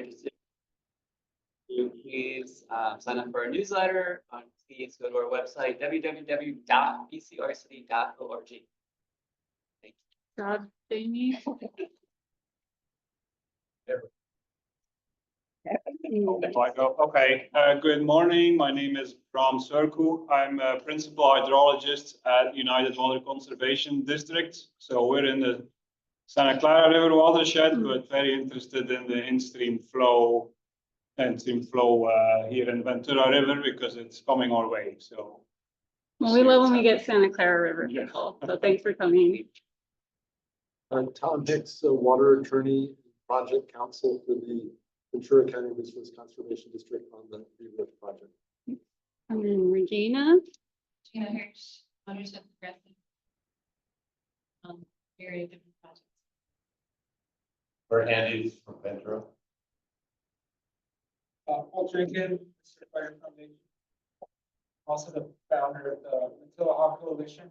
interested, please sign up for our newsletter. Please go to our website, www.bcrcity.org. Thank you. Job, Jamie. Okay, good morning. My name is Bram Surku. I'm a principal hydrologist at United Water Conservation District. So we're in the Santa Clara River Watershed, but very interested in the in-stream flow here in Ventura River because it's coming our way. So Well, we love when we get Santa Clara River people. So thanks for coming. I'm Tom Hicks, Water Attorney, Project Council for the Ventura County Resource Conservation District on the Rework project. And then Regina. Gina Hirsch, Watershed Progressive. Area different projects. Or Andy from Ventura. Paul Trinket, Fire Foundation. Also the founder of the Ojai Coalition,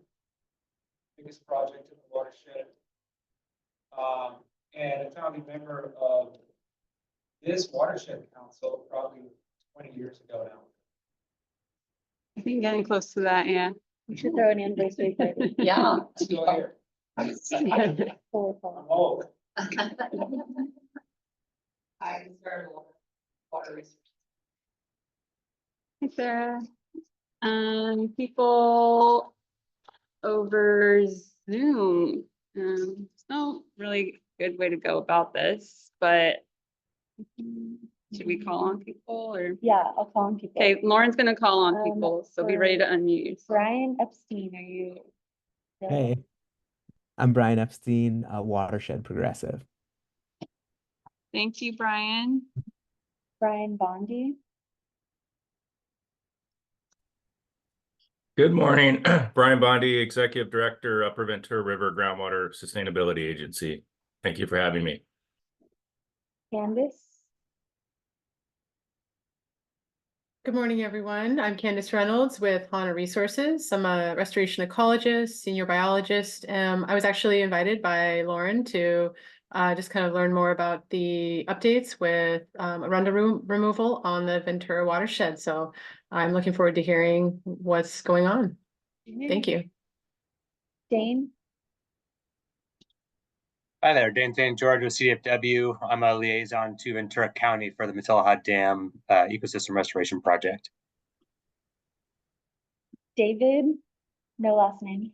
biggest project in the watershed. And a founding member of this watershed council probably 20 years ago now. I think getting close to that, yeah. You should throw an anniversary party. Yeah. Still here. I'm old. I started water research. Hi, Sarah. People over Zoom. It's no really good way to go about this, but should we call on people or? Yeah, I'll call on people. Okay, Lauren's gonna call on people, so be ready to unmute. Brian Epstein, are you? Hey, I'm Brian Epstein, Watershed Progressive. Thank you, Brian. Brian Bondi. Good morning, Brian Bondi, Executive Director, Upper Ventura River Groundwater Sustainability Agency. Thank you for having me. Candace. Good morning, everyone. I'm Candace Reynolds with HANA Resources. I'm a restoration ecologist, senior biologist. I was actually invited by Lauren to just kind of learn more about the updates with Arundo removal on the Ventura watershed. So I'm looking forward to hearing what's going on. Thank you. Dane. Hi there, Dane St. George with CFW. I'm a liaison to Ventura County for the Matilah Dam Ecosystem Restoration Project. David, no last name.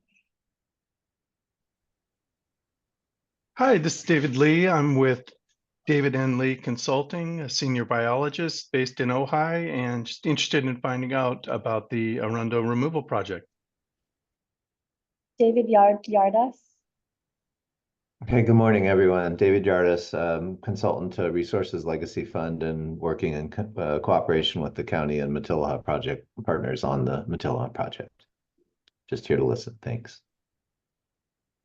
Hi, this is David Lee. I'm with David N. Lee Consulting, a senior biologist based in Ojai, and just interested in finding out about the Arundo removal project. David Yardas. Okay, good morning, everyone. David Yardis, consultant to Resources Legacy Fund and working in cooperation with the county and Matilah project partners on the Matilah project. Just here to listen. Thanks.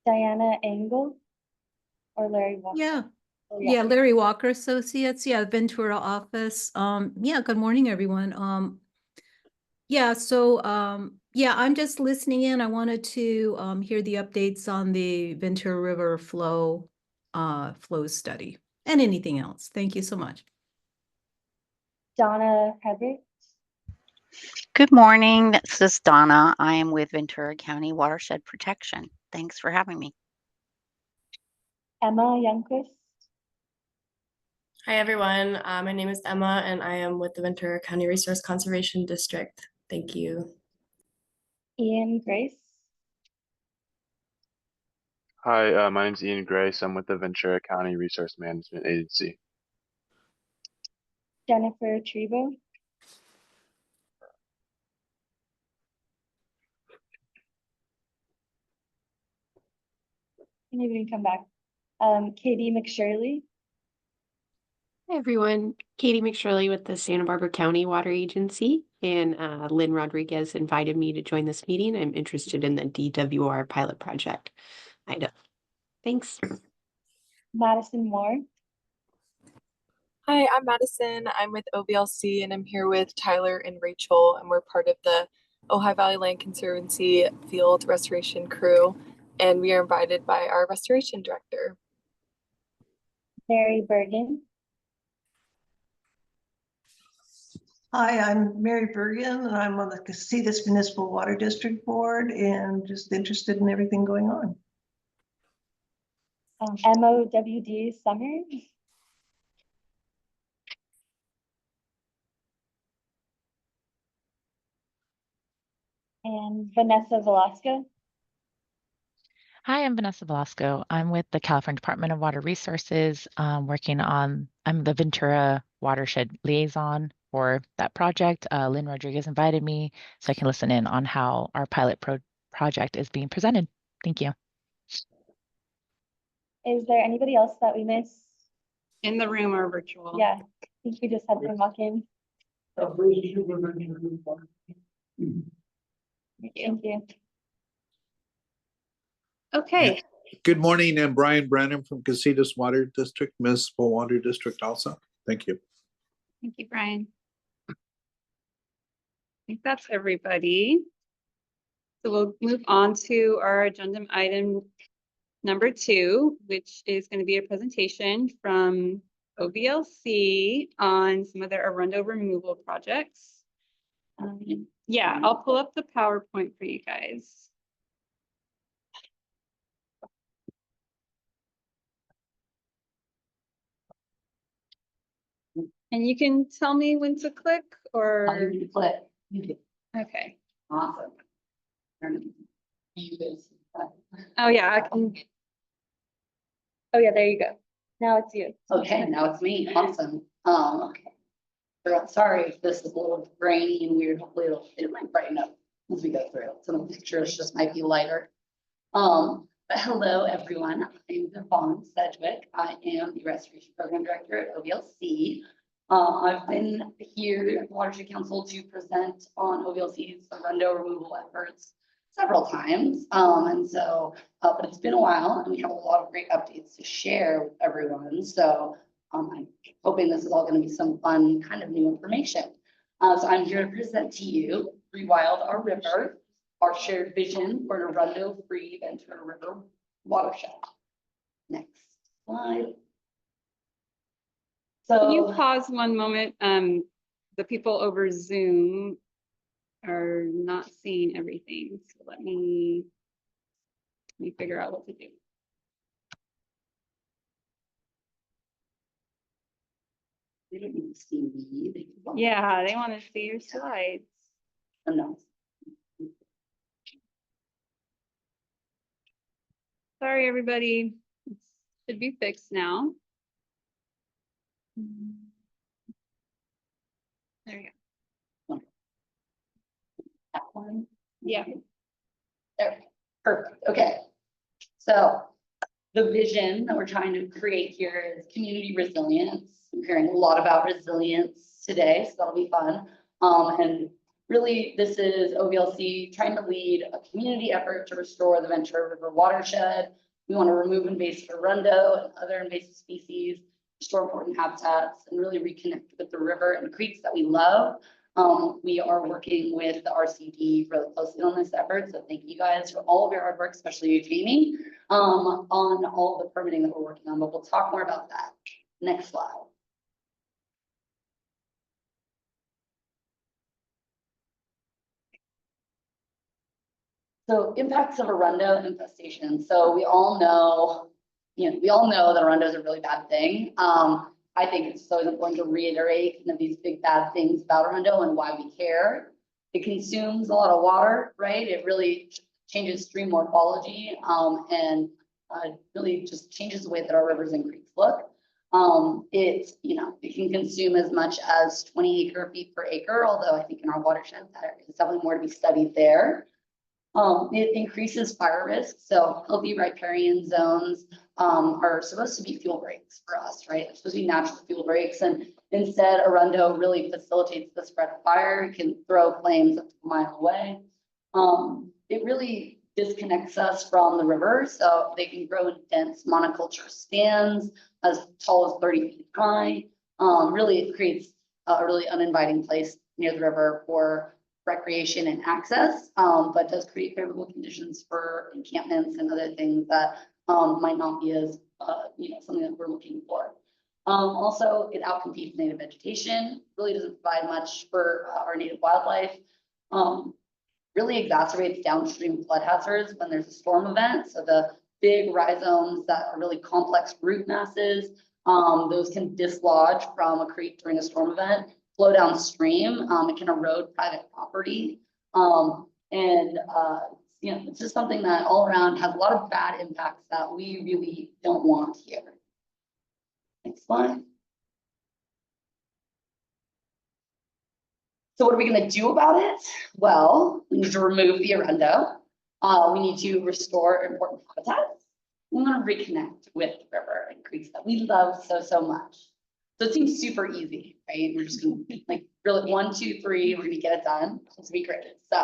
Diana Engel or Larry Walker? Yeah. Yeah, Larry Walker Associates. Yeah, Ventura office. Yeah, good morning, everyone. Yeah, so yeah, I'm just listening in. I wanted to hear the updates on the Ventura River flow study and anything else. Thank you so much. Donna Hebert. Good morning. This is Donna. I am with Ventura County Watershed Protection. Thanks for having me. Emma Youngquist. Hi, everyone. My name is Emma, and I am with the Ventura County Resource Conservation District. Thank you. Ian Grace. Hi, my name is Ian Grace. I'm with the Ventura County Resource Management Agency. Jennifer Trebo. Maybe we can come back. Katie McShirley. Hi, everyone. Katie McShirley with the Santa Barbara County Water Agency, and Lynn Rodriguez invited me to join this meeting. I'm interested in the DWR pilot project. Idaho. Thanks. Madison Moore. Hi, I'm Madison. I'm with OVLC, and I'm here with Tyler and Rachel, and we're part of the Ojai Valley Land Conservancy field restoration crew, and we are invited by our restoration director. Mary Bergen. Hi, I'm Mary Bergen, and I'm on the Casitas Municipal Water District Board and just interested in everything going on. MOWD Summers. And Vanessa Velasco. Hi, I'm Vanessa Velasco. I'm with the California Department of Water Resources, I'm the Ventura Watershed Liaison for that project. Lynn Rodriguez invited me so I can listen in on how our pilot project is being presented. Thank you. Is there anybody else that we missed? In the room or virtual? Yeah, I think we just had them walk in. Thank you. Okay. Good morning, I'm Brian Branham from Casitas Water District, Municipal Water District also. Thank you. Thank you, Brian. I think that's everybody. So we'll move on to our agenda item number 2, which is going to be a presentation from OVLC on some of their Arundo removal projects. Yeah, I'll pull up the PowerPoint for you guys. And you can tell me when to click or. I'll give you the click. Okay. Awesome. Oh yeah, I can. Oh yeah, there you go. Now it's you. Okay, now it's me. Awesome. Okay. Sorry if this is a little grainy and weird. Hopefully it might brighten up as we go through. Some of the pictures just might be lighter. But hello everyone. I'm Yvonne Sedgwick. I am the Restoration Program Director at OVLC. I've been here at the Watershed Council to present on OVLC's Arundo removal efforts several times. But it's been a while and we have a lot of great updates to share with everyone. So I'm hoping this is all going to be some fun kind of new information. So I'm here to present to you Rewild Our River, our shared vision for an Arundo-free Ventura River watershed. Next slide. So can you pause one moment? The people over Zoom are not seeing everything. So let me figure out what to do. They don't need to see me. Yeah, they want to see your slides. Oh, no. Sorry, everybody. It should be fixed now. There you go. That one. Yeah. There. Perfect. Okay. So the vision that we're trying to create here is community resilience. I'm hearing a lot about resilience today, so that'll be fun. And really, this is OVLC trying to lead a community effort to restore the Ventura River watershed. We want to remove invasive Arundo and other invasive species, restore important habitats, and really reconnect with the river and creeks that we love. We are working with the RCD really closely on this effort, so thank you guys for all of your hard work, especially you, Jamie, on all the permitting that we're working on, but we'll talk more about that. Next slide. So impacts of Arundo infestation. So we all know that Arundo is a really bad thing. I think it's so important to reiterate kind of these big bad things about Arundo and why we care. It consumes a lot of water, right? It really changes stream morphology and really just changes the way that our rivers and creeks look. It can consume as much as 20 acre-feet per acre, although I think in our watershed there is definitely more to be studied there. It increases fire risk. So healthy riparian zones are supposed to be fuel breaks for us, right? They're supposed to be natural fuel breaks. And instead, Arundo really facilitates the spread of fire. It can throw flames up to a mile away. It really disconnects us from the river. So they can grow in dense monoculture stands as tall as 30 feet high. Really, it creates a really uninviting place near the river for recreation and access, but does create favorable conditions for encampments and other things that might not be as something that we're looking for. Also, it outcompetes native vegetation, really doesn't provide much for our native wildlife. Really exacerbates downstream flood hazards when there's a storm event. So the big rhizomes that are really complex root masses, those can dislodge from a creek during a storm event, flow downstream. It can erode private property. You know, it's just something that all around has a lot of bad impacts that we really don't want here. Next slide. So what are we going to do about it? Well, we need to remove the Arundo. We need to restore important habitats. We want to reconnect with the river and creeks that we love so much. So it seems super easy, right? We're just going to like really 1, 2, 3, we're going to get it done. It's going to be great. So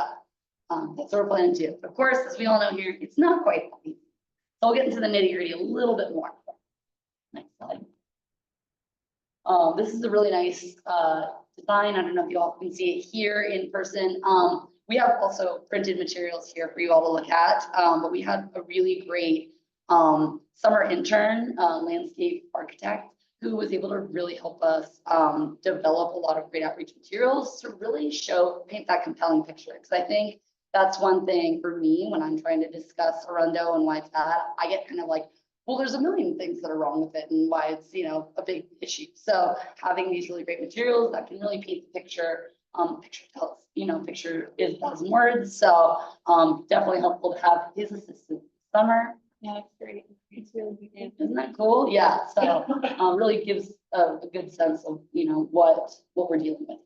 that's what we're planning to do. Of course, as we all know here, it's not quite that easy. So we'll get into the nitty gritty a little bit more. Next slide. This is a really nice design. I don't know if you all can see it here in person. We have also printed materials here for you all to look at, but we had a really great summer intern, landscape architect, who was able to really help us develop a lot of great outreach materials to really paint that compelling picture. Because I think that's one thing for me when I'm trying to discuss Arundo and why it's bad. I get kind of like, well, there's a million things that are wrong with it and why it's, you know, a big issue. So having these really great materials that can really paint the picture, picture tells, you know, picture is 1,000 words. So definitely helpful to have his assistant Summer. Yeah, that's great. It's really good. Isn't that cool? Yeah. So really gives a good sense of, you know, what we're dealing with.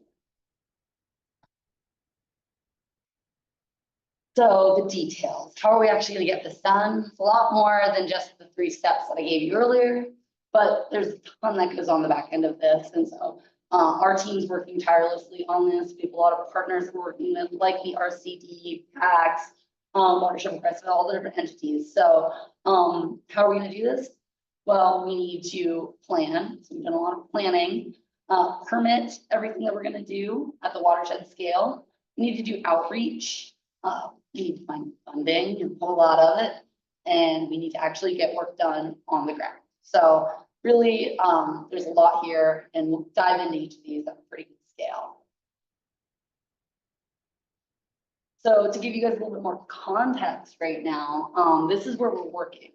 So the details, how are we actually going to get this done? It's a lot more than just the 3 steps that I gave you earlier, but there's a ton that goes on the back end of this. And so our team's working tirelessly on this. We have a lot of partners we're working with, like the RCD, PACS, Watershed Council, all the different entities. So how are we going to do this? Well, we need to plan. So we've done a lot of planning, permit everything that we're going to do at the watershed scale. We need to do outreach. We need to find funding and a lot of it, and we need to actually get work done on the ground. So really, there's a lot here, and we'll dive into each of these at a pretty good scale. So to give you guys a little bit more context right now, this is where we're working.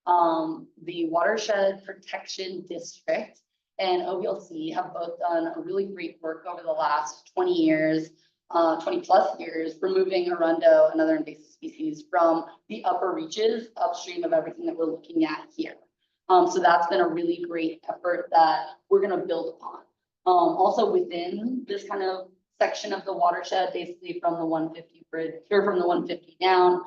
The Watershed Protection District and OVLC have both done a really great work over the last 20 years. 20 plus years, removing Arundo and other invasive species from the upper reaches upstream of everything that we're looking at here. So that's been a really great effort that we're going to build upon. Also within this kind of section of the watershed, basically from the 150 bridge or from the 150 down,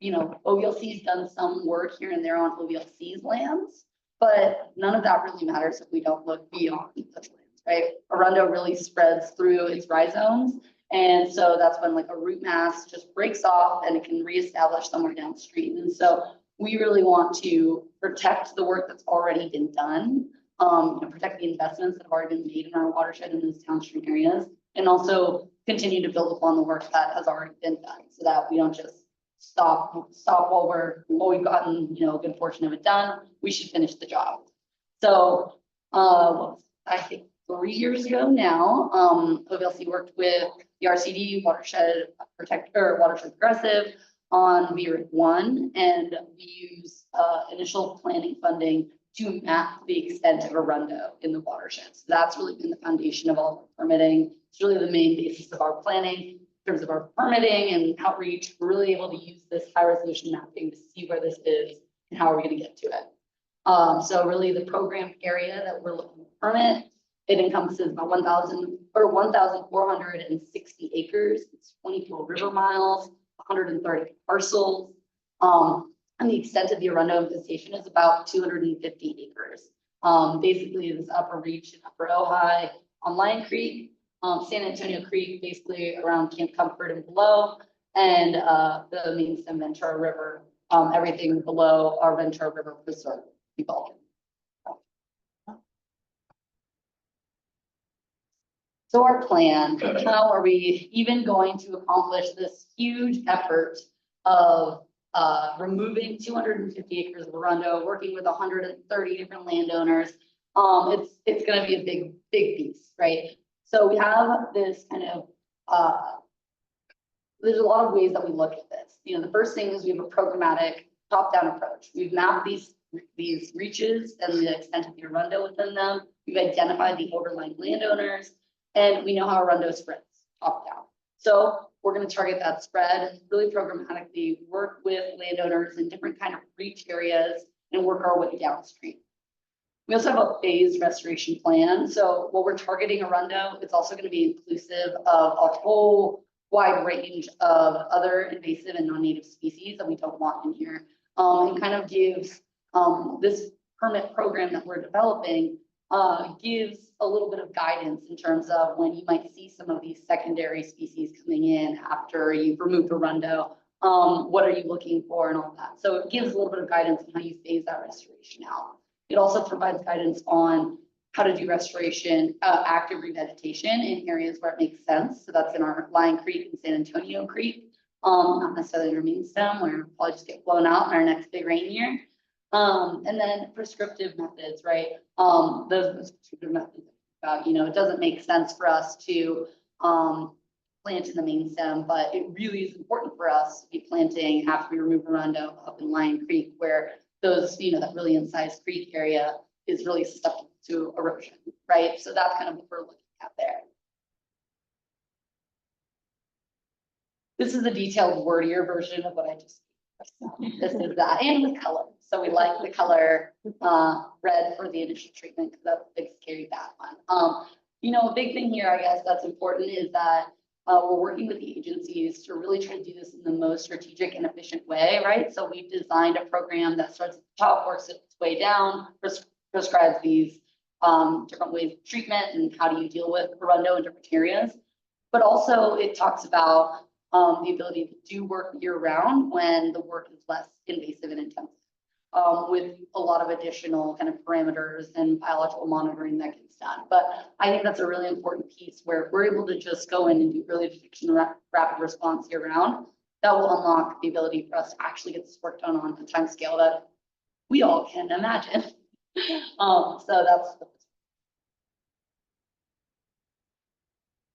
you know, OVLC's done some work here and there on OVLC's lands, but none of that really matters if we don't look beyond the land. Right, Arundo really spreads through its rhizomes, and so that's when like a root mass just breaks off and it can reestablish somewhere downstream. And so we really want to protect the work that's already been done, you know, protect the investments that have already been made in our watershed in those downstream areas, and also continue to build upon the work that has already been done, so that we don't just stop while we've gotten, you know, a good portion of it done. We should finish the job. So I think 3 years ago now, OVLC worked with the RCD, Watershed Progressive, on VRIC 1, and we use initial planning funding to map the extent of Arundo in the watershed. So that's really been the foundation of all of our permitting. It's really the main basis of our planning in terms of our permitting and outreach. We're really able to use this high resolution mapping to see where this is and how we're going to get to it. So really the program area that we're looking to permit, it encompasses about 1,460 acres. It's 24 river miles, 130 parcels. And the extent of the Arundo infestation is about 250 acres. Basically, this upper reach and upper Ojai on Lion Creek, San Antonio Creek, basically around Camp Comfort and below, and the main stem Ventura River, everything below our Ventura River Preserve. So our plan, how are we even going to accomplish this huge effort of removing 250 acres of Arundo, working with 130 different landowners. It's gonna be a big piece, right? So we have this kind of, there's a lot of ways that we look at this. You know, the first thing is we have a programmatic top-down approach. We've mapped these reaches and the extent of the Arundo within them. We've identified the overlying landowners, and we know how Arundo spreads top-down. So we're going to target that spread, really programmatically work with landowners in different kind of reach areas and work our way downstream. We also have a phased restoration plan. So while we're targeting Arundo, it's also going to be inclusive of a whole wide range of other invasive and non-native species that we don't want in here. And kind of gives this permit program that we're developing gives a little bit of guidance in terms of when you might see some of these secondary species coming in after you've removed Arundo. What are you looking for and all that. So it gives a little bit of guidance on how you phase that restoration out. It also provides guidance on how to do restoration, active revegetation in areas where it makes sense. So that's in our Lion Creek and San Antonio Creek, not necessarily in our main stem where it'll probably just get blown out in our next big rain year. And then prescriptive methods, right? Those prescriptive methods about, you know, it doesn't make sense for us to plant in the main stem, but it really is important for us to be planting after we remove Arundo up in Lion Creek, where those, you know, that really incised creek area is really susceptible to erosion, right? So that's kind of what we're looking at there. This is a detailed, wordier version of what I just did. This is that, and the color. So we like the color red for the initial treatment because that's a big scary bad one. You know, a big thing here, I guess that's important is that we're working with the agencies to really try to do this in the most strategic and efficient way, right? So we've designed a program that starts at the top, works its way down, prescribes these different ways of treatment and how do you deal with Arundo in different areas. But also it talks about the ability to do work year round when the work is less invasive and intensive, with a lot of additional kind of parameters and biological monitoring that gets done. But I think that's a really important piece where we're able to just go in and do early detection and rapid response year round. That will unlock the ability for us to actually get this work done on a time scale that we all can imagine. So that's the.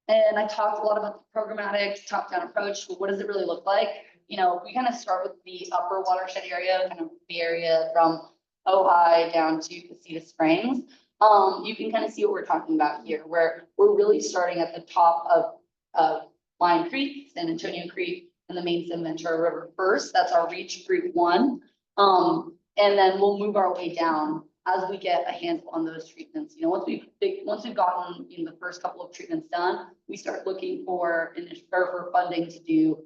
And I talked a lot about the programmatic top-down approach, but what does it really look like? You know, we kind of start with the upper watershed area, kind of the area from Ojai down to Casitas Springs. You can kind of see what we're talking about here, where we're really starting at the top of Lion Creek, San Antonio Creek, and the main stem Ventura River first. That's our reach group 1. And then we'll move our way down as we get a handle on those treatments. You know, once we've gotten, you know, the first couple of treatments done, we start looking for funding to do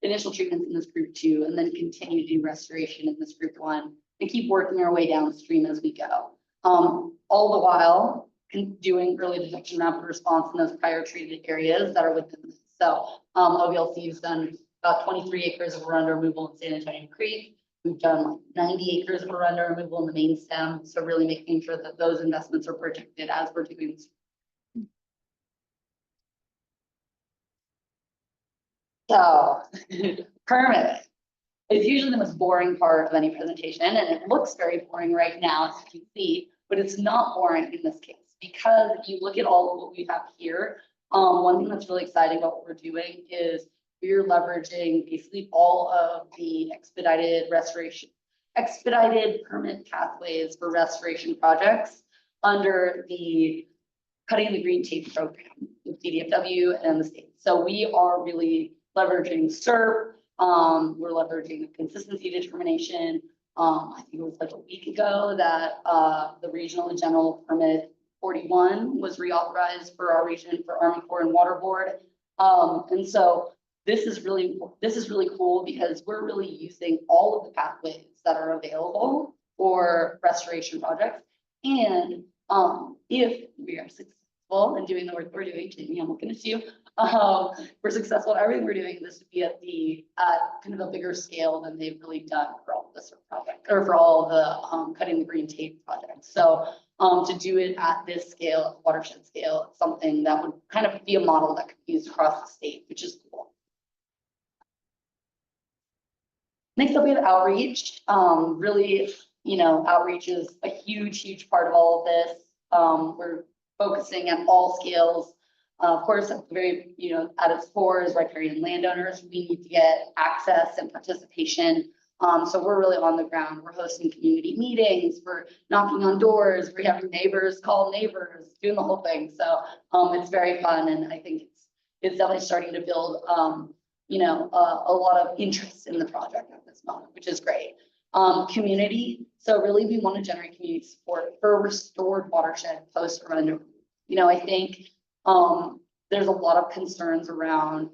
initial treatments in this group 2, and then continue to do restoration in this group 1, and keep working our way downstream as we go. All the while doing early detection, rapid response in those prior treated areas that are within this. So OVLC has done about 23 acres of Arundo removal in San Antonio Creek. We've done like 90 acres of Arundo removal in the main stem. So really making sure that those investments are protected as we're doing this. So permitting is usually the most boring part of any presentation, and it looks very boring right now, as you can see, but it's not boring in this case, because if you look at all of what we have here, one thing that's really exciting about what we're doing is we're leveraging basically all of the expedited permit pathways for restoration projects under the Cutting the Green Tape program with DDFW and the state. So we are really leveraging SERP. We're leveraging the consistency determination. I think it was like a week ago that the regional and general permit 41 was reauthorized for our region for Army Corps and Water Board. And so this is really cool because we're really using all of the pathways that are available for restoration projects. And if we are successful in doing the work we're doing, Jamie, I'm looking at you. We're successful in everything we're doing. This would be at the kind of a bigger scale than they've really done for all this project, or for all the Cutting the Green Tape projects. So to do it at this scale, watershed scale, it's something that would kind of be a model that could be used across the state, which is cool. Next up, we have outreach. Really, outreach is a huge part of all of this. We're focusing on all scales. Of course, at the very, at its core is riparian landowners. We need to get access and participation. So we're really on the ground. We're hosting community meetings, we're knocking on doors, we're having neighbors call neighbors, doing the whole thing. So it's very fun, and I think it's definitely starting to build a lot of interest in the project at this moment, which is great. Community. So really we want to generate community support for a restored watershed post Arundo. I think there's a lot of concerns around,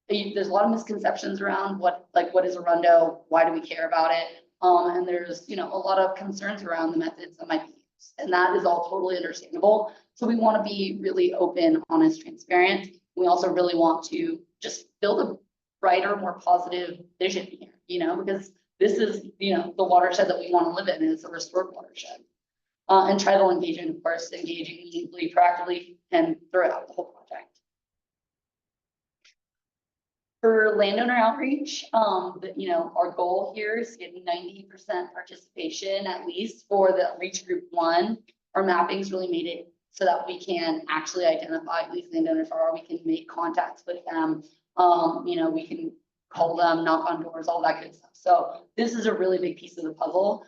there's a lot of misconceptions around what is Arundo, why do we care about it? And there's, a lot of concerns around the methods that might be used, and that is all totally understandable. So we want to be really open, honest, transparent. We also really want to just build a brighter, more positive vision here, because this is, the watershed that we want to live in, is a restored watershed. And tribal engagement, of course, engaging meaningfully, proactively, and throughout the whole project. For landowner outreach, our goal here is getting 90% participation at least for the reach group 1. Our mapping's really made it so that we can actually identify who these landowners are. We can make contacts with them. We can call them, knock on doors, all that good stuff. So this is a really big piece of the puzzle.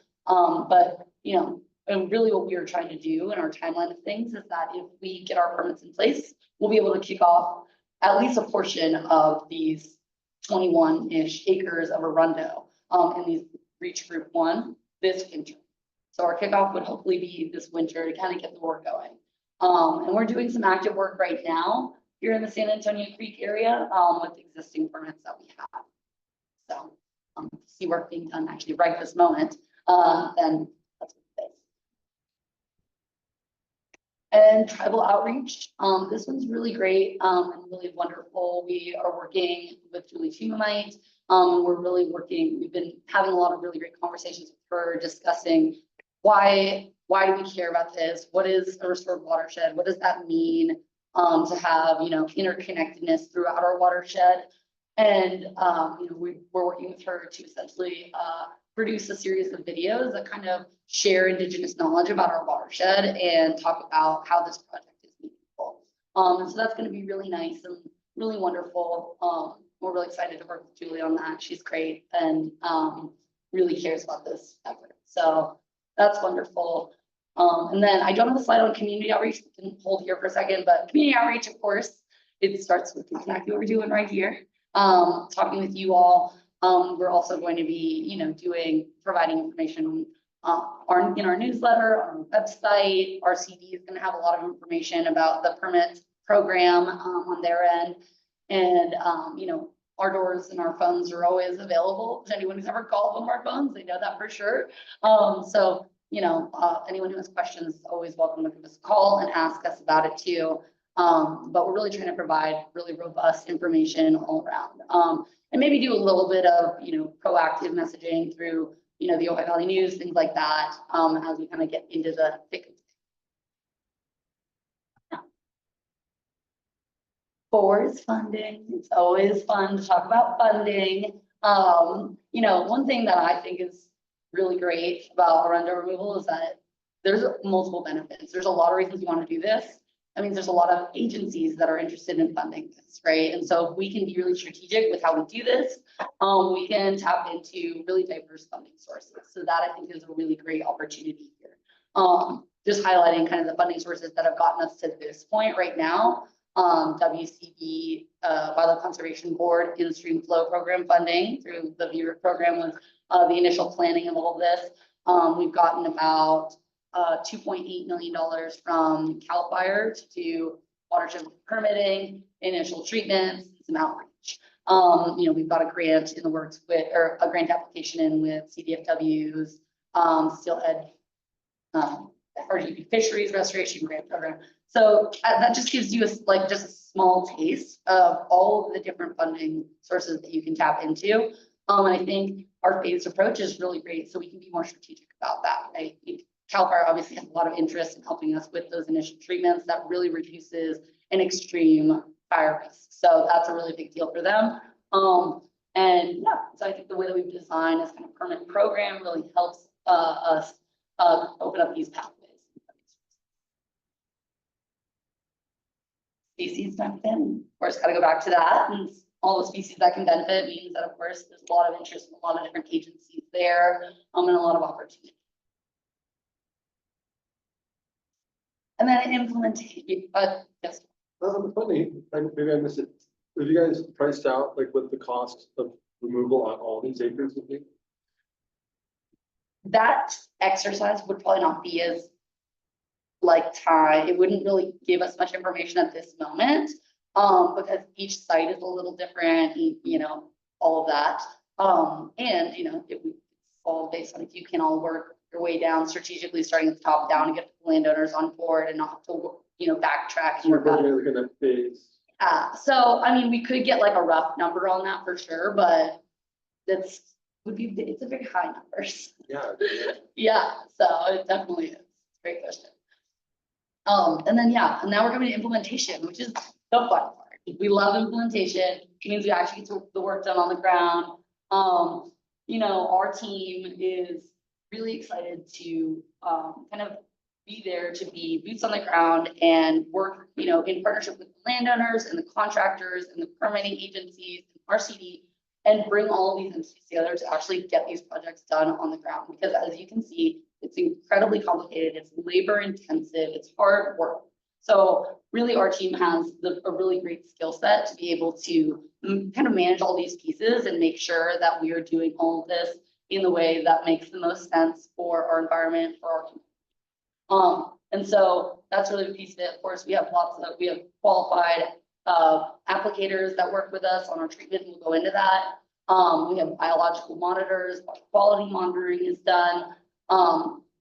And really what we are trying to do in our timeline of things is that if we get our permits in place, we'll be able to kick off at least a portion of these 21-ish acres of Arundo in these reach group 1 this winter. So our kickoff would hopefully be this winter to kind of get the work going. And we're doing some active work right now here in the San Antonio Creek area with existing permits that we have. So see work being done actually right this moment, then that's what it is. And tribal outreach. This one's really great and really wonderful. We are working with Julie Chumamite. We've been having a lot of really great conversations with her, discussing why do we care about this? What is a restored watershed? What does that mean to have, interconnectedness throughout our watershed? And, we're working with her to essentially produce a series of videos that kind of share Indigenous knowledge about our watershed and talk about how this project is meaningful. So that's going to be really nice and really wonderful. We're really excited to work with Julie on that. She's great and really cares about this effort. So that's wonderful. And then I don't have a slide on community outreach. We can hold here for a second, but community outreach, of course, it starts with exactly what we're doing right here. Talking with you all. We're also going to be, providing information on in our newsletter, on our website. Our CD is going to have a lot of information about the permit program on their end. And, our doors and our phones are always available. If anyone who's ever called from our phones, they know that for sure. So, anyone who has questions is always welcome to give us a call and ask us about it too. But we're really trying to provide really robust information all around. And maybe do a little bit of, proactive messaging through, the Ojai Valley News, things like that, as we kind of get into the thick of it. Forward funding. It's always fun to talk about funding. One thing that I think is really great about Arundo removal is that there's multiple benefits. There's a lot of reasons you want to do this. That means there's a lot of agencies that are interested in funding this, right? And so if we can be really strategic with how we do this, we can tap into really diverse funding sources. So that I think is a really great opportunity here. Just highlighting kind of the funding sources that have gotten us to this point right now. WCB, Wildlife Conservation Board, in-stream flow program funding through the VERA program was the initial planning of all of this. We've gotten about $2.8 million from CAL FIRE to do watershed steering, initial treatments, some outreach. We've got a grant in the works with, or a grant application in with CDFW's Steelhead RGP Fisheries Restoration Grant Program. So that just gives you just a small taste of all of the different funding sources that you can tap into. And I think our phased approach is really great, so we can be more strategic about that. Right? CAL FIRE obviously has a lot of interest in helping us with those initial treatments that really reduces an extreme fire risk. So that's a really big deal for them. And yeah, so I think the way that we've designed this kind of permanent program really helps us open up these pathways. Species benefit, of course, got to go back to that. And all the species that can benefit means that, of course, there's a lot of interest from a lot of different agencies there, and a lot of opportunity. And then implementation, yes. Funny, maybe I missed it. Have you guys priced out like what the cost of removal on all these acres would be? That exercise would probably not be as like time. It wouldn't really give us much information at this moment, because each site is a little different, you know, all of that. And you know, it's all based on if you can all work your way down strategically, starting at the top down, to get the landowners on board and not have to, you know, backtrack. You're probably looking at phase. So I mean, we could get like a rough number on that for sure, but it's a very high numbers. Yeah. Yeah, so it definitely is. Great question. And then yeah, and now we're coming to implementation, which is the fun part. We love implementation. It means we actually get the work done on the ground. You know, our team is really excited to kind of be there, to be boots on the ground and work, you know, in partnership with the landowners and the contractors and the permitting agencies and RCD, and bring all of these entities together to actually get these projects done on the ground. Because as you can see, it's incredibly complicated, it's labor intensive, it's hard work. So really our team has a really great skill set to be able to kind of manage all these pieces and make sure that we are doing all of this in the way that makes the most sense for our environment, for our community. And so that's really the piece of it. Of course, we have qualified applicators that work with us on our treatment. We'll go into that. We have biological monitors, quality monitoring is done.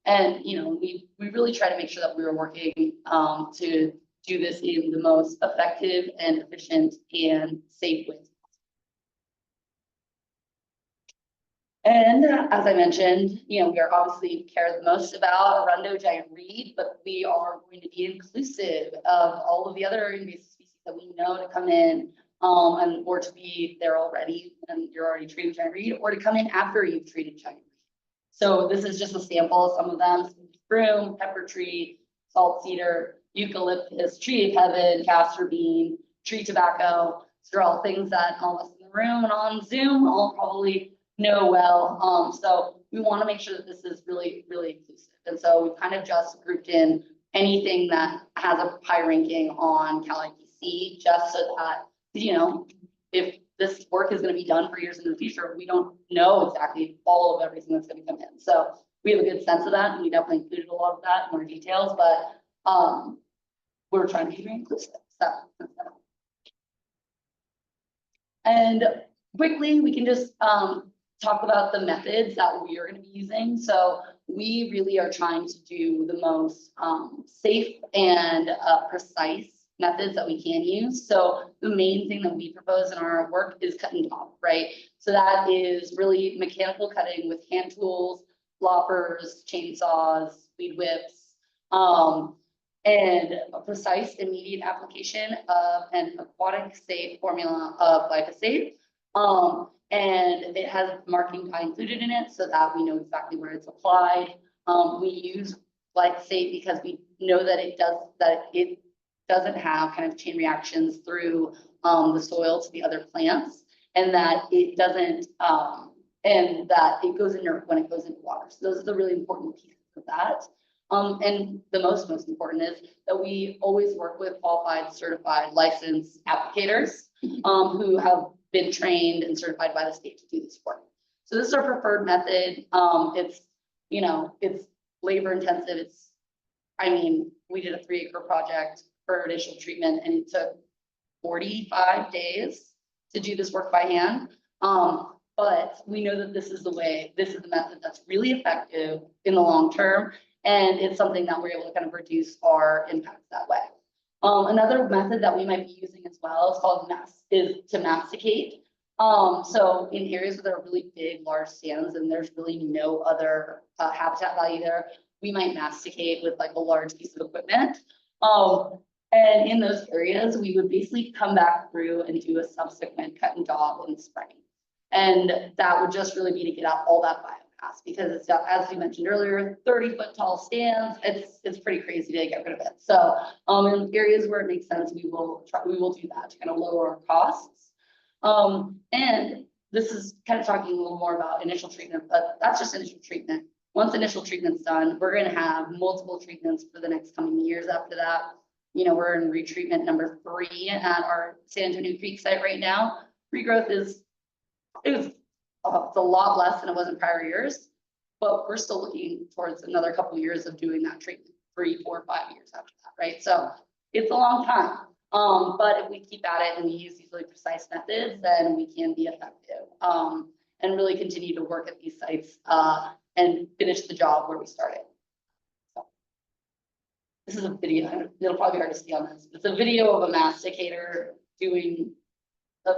And you know, we really try to make sure that we are working to do this in the most effective and efficient and safe way. And as I mentioned, you know, we are obviously care the most about Arundo giant reed, but we are going to be inclusive of all of the other invasive species that we know to come in, and or to be there already and you're already treating giant reed, or to come in after you've treated giant reed. So this is just a sample of some of them: broom, pepper tree, salt cedar, eucalyptus, tree of heaven, castor bean, tree tobacco. These are all things that all of us in the room and on Zoom all probably know well. So we want to make sure that this is really, really inclusive. And so we've kind of just grouped in anything that has a high ranking on Cal IPC, just so that, you know, if this work is going to be done for years in the future, we don't know exactly all of everything that's going to come in. So we have a good sense of that, and we definitely included a lot of that in our details, but we're trying to be very inclusive. So and quickly, we can just talk about the methods that we are going to be using. So we really are trying to do the most safe and precise methods that we can use. So the main thing that we propose in our work is cut and daub, right? So that is really mechanical cutting with hand tools, loppers, chainsaws, weed whips, and a precise immediate application of an aquatic safe formula of glyphosate. And it has marking dye included in it so that we know exactly where it's applied. We use glyphosate because we know that it doesn't have kind of chain reactions through the soil to the other plants, and that it doesn't, and that it goes inert when it goes into water. So those are the really important pieces of that. And the most important is that we always work with qualified, certified, licensed applicators who have been trained and certified by the state to do this work. So this is our preferred method. It's, you know, it's labor intensive. I mean, we did a 3-acre project for initial treatment, and it took 45 days to do this work by hand. But we know that this is the method that's really effective in the long term, and it's something that we're able to kind of reduce our impacts that way. Another method that we might be using as well is called to masticate. So in areas where there are really big, large stands and there's really no other habitat value there, we might masticate with like a large piece of equipment. And in those areas, we would basically come back through and do a subsequent cut and daub in the spring. And that would just really be to get out all that biomass because it's got, as we mentioned earlier, 30-foot tall stands. It's pretty crazy to get rid of it. So in areas where it makes sense, we will do that to kind of lower our costs. And this is kind of talking a little more about initial treatment, but that's just initial treatment. Once initial treatment's done, we're going to have multiple treatments for the next coming years after that. You know, we're in retreatment number 3 at our San Antonio Creek site right now. Regrowth it's a lot less than it was in prior years, but we're still looking towards another couple of years of doing that treatment, 3, 4, 5 years after that, right? So it's a long time. But if we keep at it and we use these really precise methods, then we can be effective and really continue to work at these sites and finish the job where we started. So, this is a video. It'll probably be hard to see on this. It's a video of a masticator doing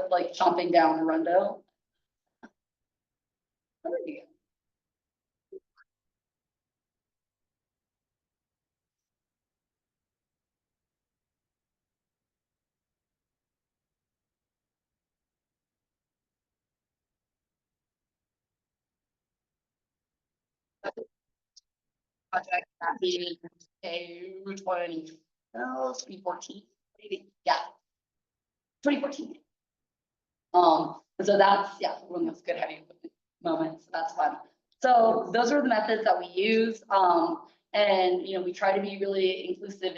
like chomping down Arundo. There you go. Project back in 2014, maybe, yeah, 2014. And so that's, yeah, one of those good heavy moments. So that's fun. So those are the methods that we use. And you know, we try to be really inclusive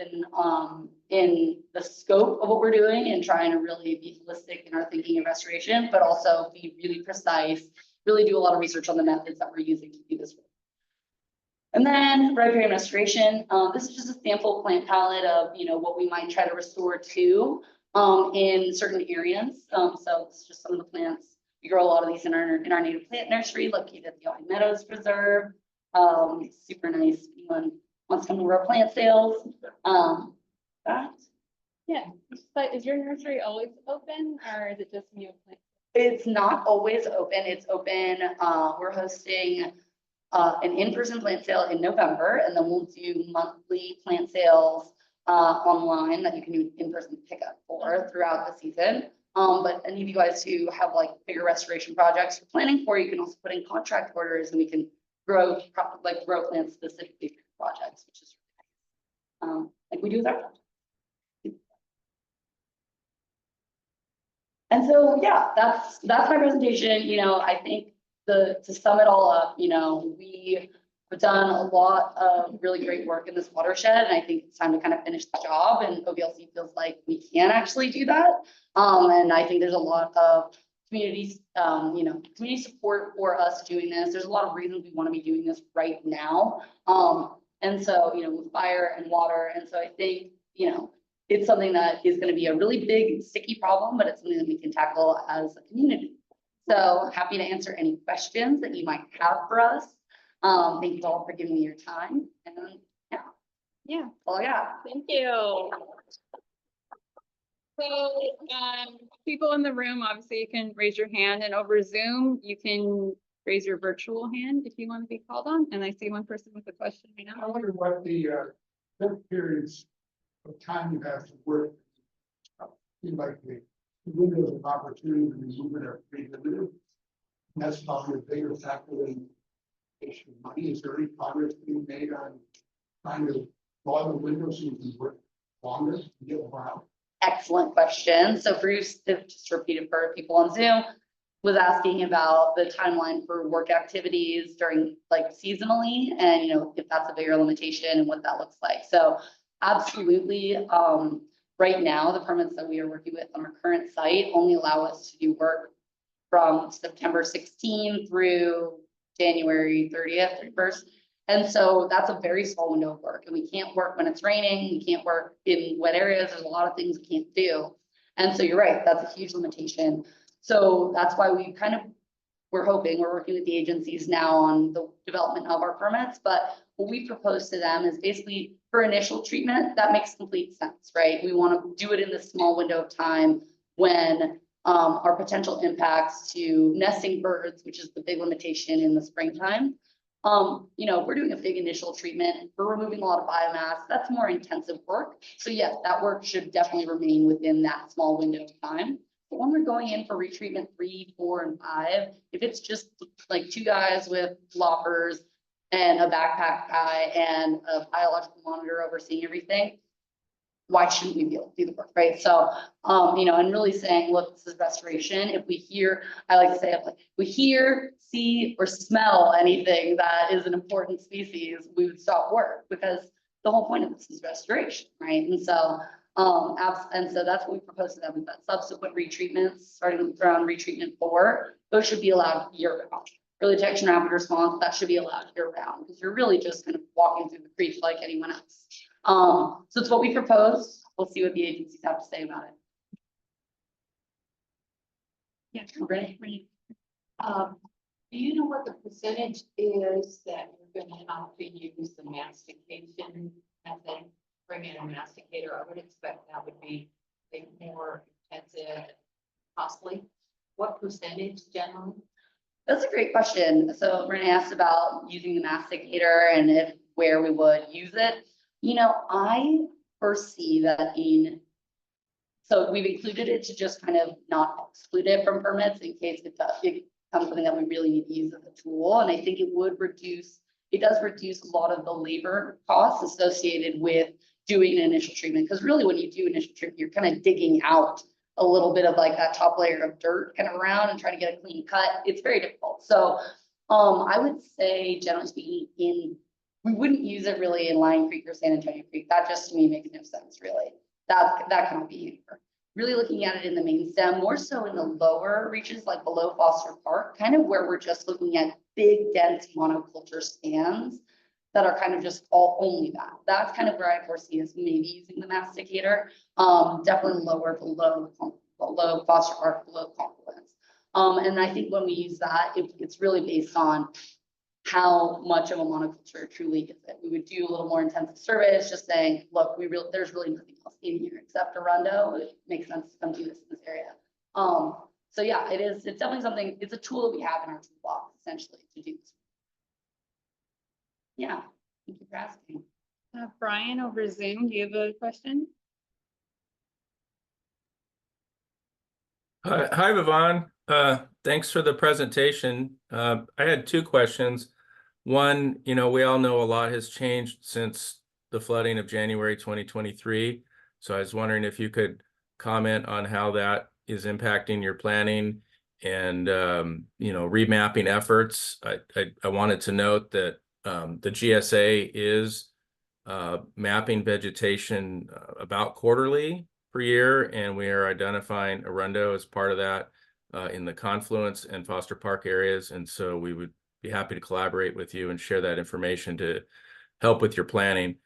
in the scope of what we're doing and trying to really be holistic in our thinking of restoration, but also be really precise, really do a lot of research on the methods that we're using to do this work. And then riparian restoration. This is just a sample plant palette of, you know, what we might try to restore to in certain areas. So it's just some of the plants. We grow a lot of these in our native plant nursery located at the Ojai Meadows Preserve. Super nice. Anyone wants to come to our plant sales? Yeah. But is your nursery always open, or is it just new plants? It's not always open. It's open. We're hosting an in-person plant sale in November, and then we'll do monthly plant sales online that you can do in-person pickup for throughout the season. But any of you guys who have like bigger restoration projects you're planning for, you can also put in contract orders, and we can grow plants specifically for projects, which is really nice. Like we do with our projects. And so, yeah, that's my presentation. You know, I think to sum it all up, you know, we have done a lot of really great work in this watershed, and I think it's time to kind of finish the job. And OVLC feels like we can actually do that. And I think there's a lot of community support for us doing this. There's a lot of reasons we want to be doing this right now. And so, you know, with fire and water, and so I think, you know, it's something that is going to be a really big, sticky problem, but it's something that we can tackle as a community. So happy to answer any questions that you might have for us. Thank you all for giving me your time. And yeah, all I got. Thank you. So people in the room, obviously you can raise your hand, and over Zoom, you can raise your virtual hand if you want to be called on. And I see one person with a question right now. I wonder what the periods of time you have to work. Seems like the windows of opportunity to remove it are pretty limited. And that's probably a bigger factor than money. Is there any progress being made on trying to draw the windows so you can work longer to get more out? Excellent question. So Bruce, just repeated for people on Zoom, was asking about the timeline for work activities during like seasonally, and you know, if that's a bigger limitation and what that looks like. So absolutely. Right now, the permits that we are working with on our current site only allow us to do work from September 16 through January 30th, 31st. And so that's a very small window of work, and we can't work when it's raining. We can't work in wet areas. There's a lot of things we can't do. And so you're right, that's a huge limitation. So that's why we're working with the agencies now on the development of our permits. But what we propose to them is basically for initial treatment, that makes complete sense, right? We want to do it in this small window of time when our potential impacts to nesting birds, which is the big limitation in the springtime. You know, if we're doing a big initial treatment, we're removing a lot of biomass, that's more intensive work. So yes, that work should definitely remain within that small window of time. But when we're going in for retreatment 3, 4, and 5, if it's just like 2 guys with loppers and a backpack guy and a biological monitor overseeing everything, why shouldn't we be able to do the work, right? So, you know, and really saying, look, this is restoration. If we hear, I like to say, if we hear, see, or smell anything that is an important species, we would stop work, because the whole point of this is restoration, right? And so, and so that's what we propose to them, is that subsequent retreatments, starting around retreatment 4, those should be allowed year round. Early detection, rapid response, that should be allowed year round, because you're really just kind of walking through the creek like anyone else. So it's what we propose. We'll see what the agencies have to say about it. Yeah, Brittany. Do you know what the percentage is that you're going to have to use the mastication method? Bring in a masticator. I would expect that would be more intensive, costly. What percentage generally? That's a great question. So Renee asked about using the masticator and if where we would use it. You know, I foresee that so we've included it to just kind of not exclude it from permits in case it becomes something that we really need to use as a tool. And I think it does reduce a lot of the labor costs associated with doing an initial treatment. Because really when you do initial treatment, you're kind of digging out a little bit of like that top layer of dirt kind of around and trying to get a clean cut. It's very difficult. So I would say, generally speaking, we wouldn't use it really in Lion Creek or San Antonio Creek. That just to me makes no sense, really. That cannot be here. Really looking at it in the main stem, more so in the lower reaches, like below Foster Park, kind of where we're just looking at big, dense monoculture stands that are kind of just only that. That's kind of where I foresee us maybe using the masticator. Definitely lower below Foster Park, below Confluence. And I think when we use that, it's really based on how much of a monoculture truly is it. We would do a little more intensive surveys, just saying, look, there's really nothing else in here except Arundo. It makes sense to come do this in this area. So yeah, it's definitely something, it's a tool that we have in our toolbox essentially to do this. Yeah, thank you for asking. Brian over Zoom, do you have a question? Hi, Vivon. Thanks for the presentation. I had 2 questions. One, you know, we all know a lot has changed since the flooding of January 2023. So I was wondering if you could comment on how that is impacting your planning and, you know, remapping efforts. I wanted to note that the GSA is mapping vegetation about quarterly per year, and we are identifying Arundo as part of that in the Confluence and Foster Park areas. And so we would be happy to collaborate with you and share that information to help with your planning.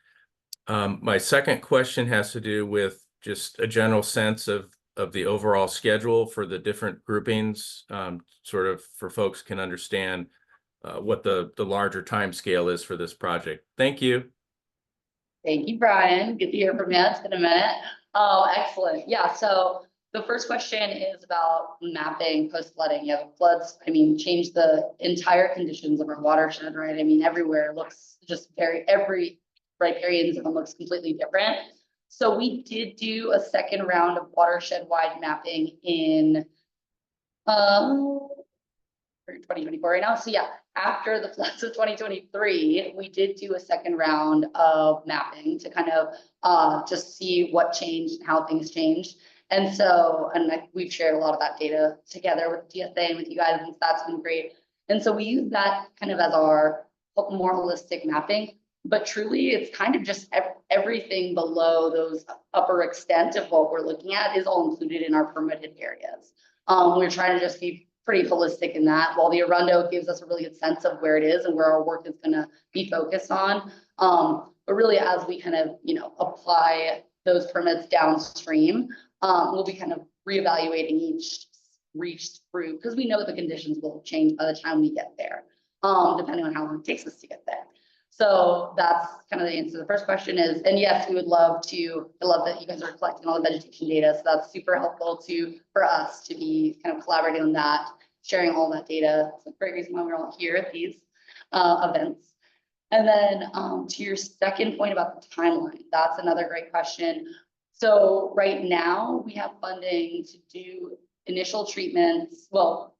My second question has to do with just a general sense of the overall schedule for the different groupings, sort of for folks can understand what the larger time scale is for this project. Thank you. Thank you, Brian. Good to hear from you. It's been a minute. Oh, excellent. Yeah, so the first question is about mapping post-flooding. Yeah, the floods, I mean, changed the entire conditions of our watershed, right? I mean, everywhere looks just every riparian zone looks completely different. So we did do a second round of watershed-wide mapping in 2024 right now. So yeah, after the floods of 2023, we did do a second round of mapping to kind of just see what changed and how things changed. And so, we've shared a lot of that data together with DSA and with you guys, and that's been great. And so we use that kind of as our more holistic mapping, but truly it's kind of just everything below those upper extent of what we're looking at is all included in our permitted areas. We're trying to just be pretty holistic in that, while the Arundo gives us a really good sense of where it is and where our work is gonna be focused on. But really as we kind of, you know, apply those permits downstream, we'll be kind of reevaluating each group because we know the conditions will change by the time we get there, depending on how long it takes us to get there. So that's kind of the answer to the first question is, and yes, we would love to, I love that you guys are collecting all the vegetation data. So that's super helpful for us to be kind of collaborating on that, sharing all that data. It's a great reason why we're all here at these events. And then to your second point about the timeline, that's another great question. So right now we have funding to do initial treatments, well,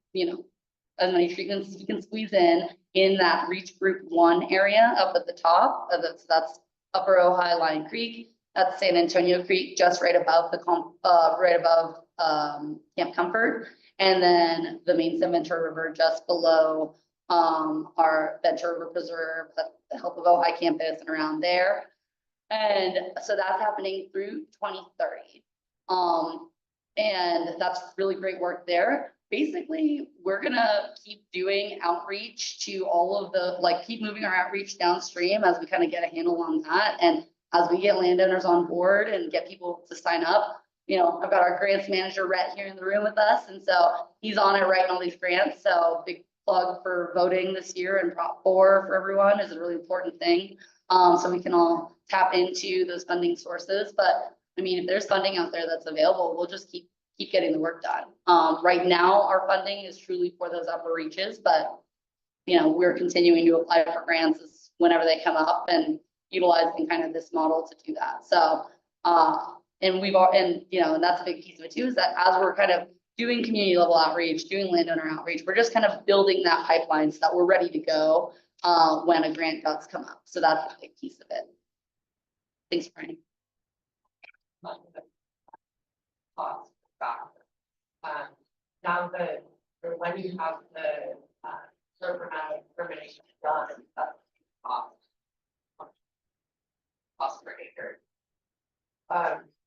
as many treatments as we can squeeze in that reach group 1 area up at the top. That's Upper Ojai Lion Creek. That's San Antonio Creek, just right above Camp Comfort. And then the main Ventura River just below our Ventura River Preserve, the Help of Ojai campus and around there. And so that's happening through 2030. And that's really great work there. Basically, we're gonna keep doing outreach to all of the, keep moving our outreach downstream as we kind of get a handle on that. And as we get landowners on board and get people to sign up, I've got our grants manager, Rhett, here in the room with us. And so he's on it writing all these grants. So big plug for voting this year, and Prop 4 for everyone is a really important thing. So we can all tap into those funding sources. But I mean, if there's funding out there that's available, we'll just keep getting the work done. Right now, our funding is truly for those upper reaches, but we're continuing to apply for grants whenever they come up and utilizing kind of this model to do that. So, and that's a big piece of it too, is that as we're kind of doing community level outreach, doing landowner outreach, we're just kind of building that pipeline so that we're ready to go when a grant does come up. So that's a big piece of it. Thanks, Brian. Now that when you have the certain amount of permitting done, that's cost per acre.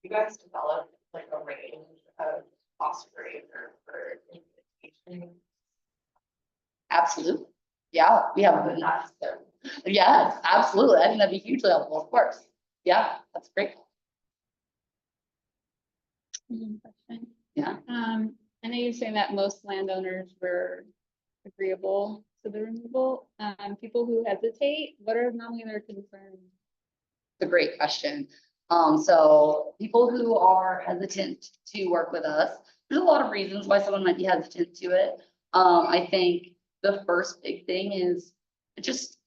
You guys developed like a range of cost per acre for implementation. Absolutely. Yeah, we have a nice. Yes, absolutely. I think that'd be hugely helpful, of course. Yeah, that's great. Yeah. I know you're saying that most landowners were agreeable to the removal. People who hesitate, what are normally their concerns? It's a great question. So people who are hesitant to work with us, there's a lot of reasons why someone might be hesitant to it. I think the first big thing is just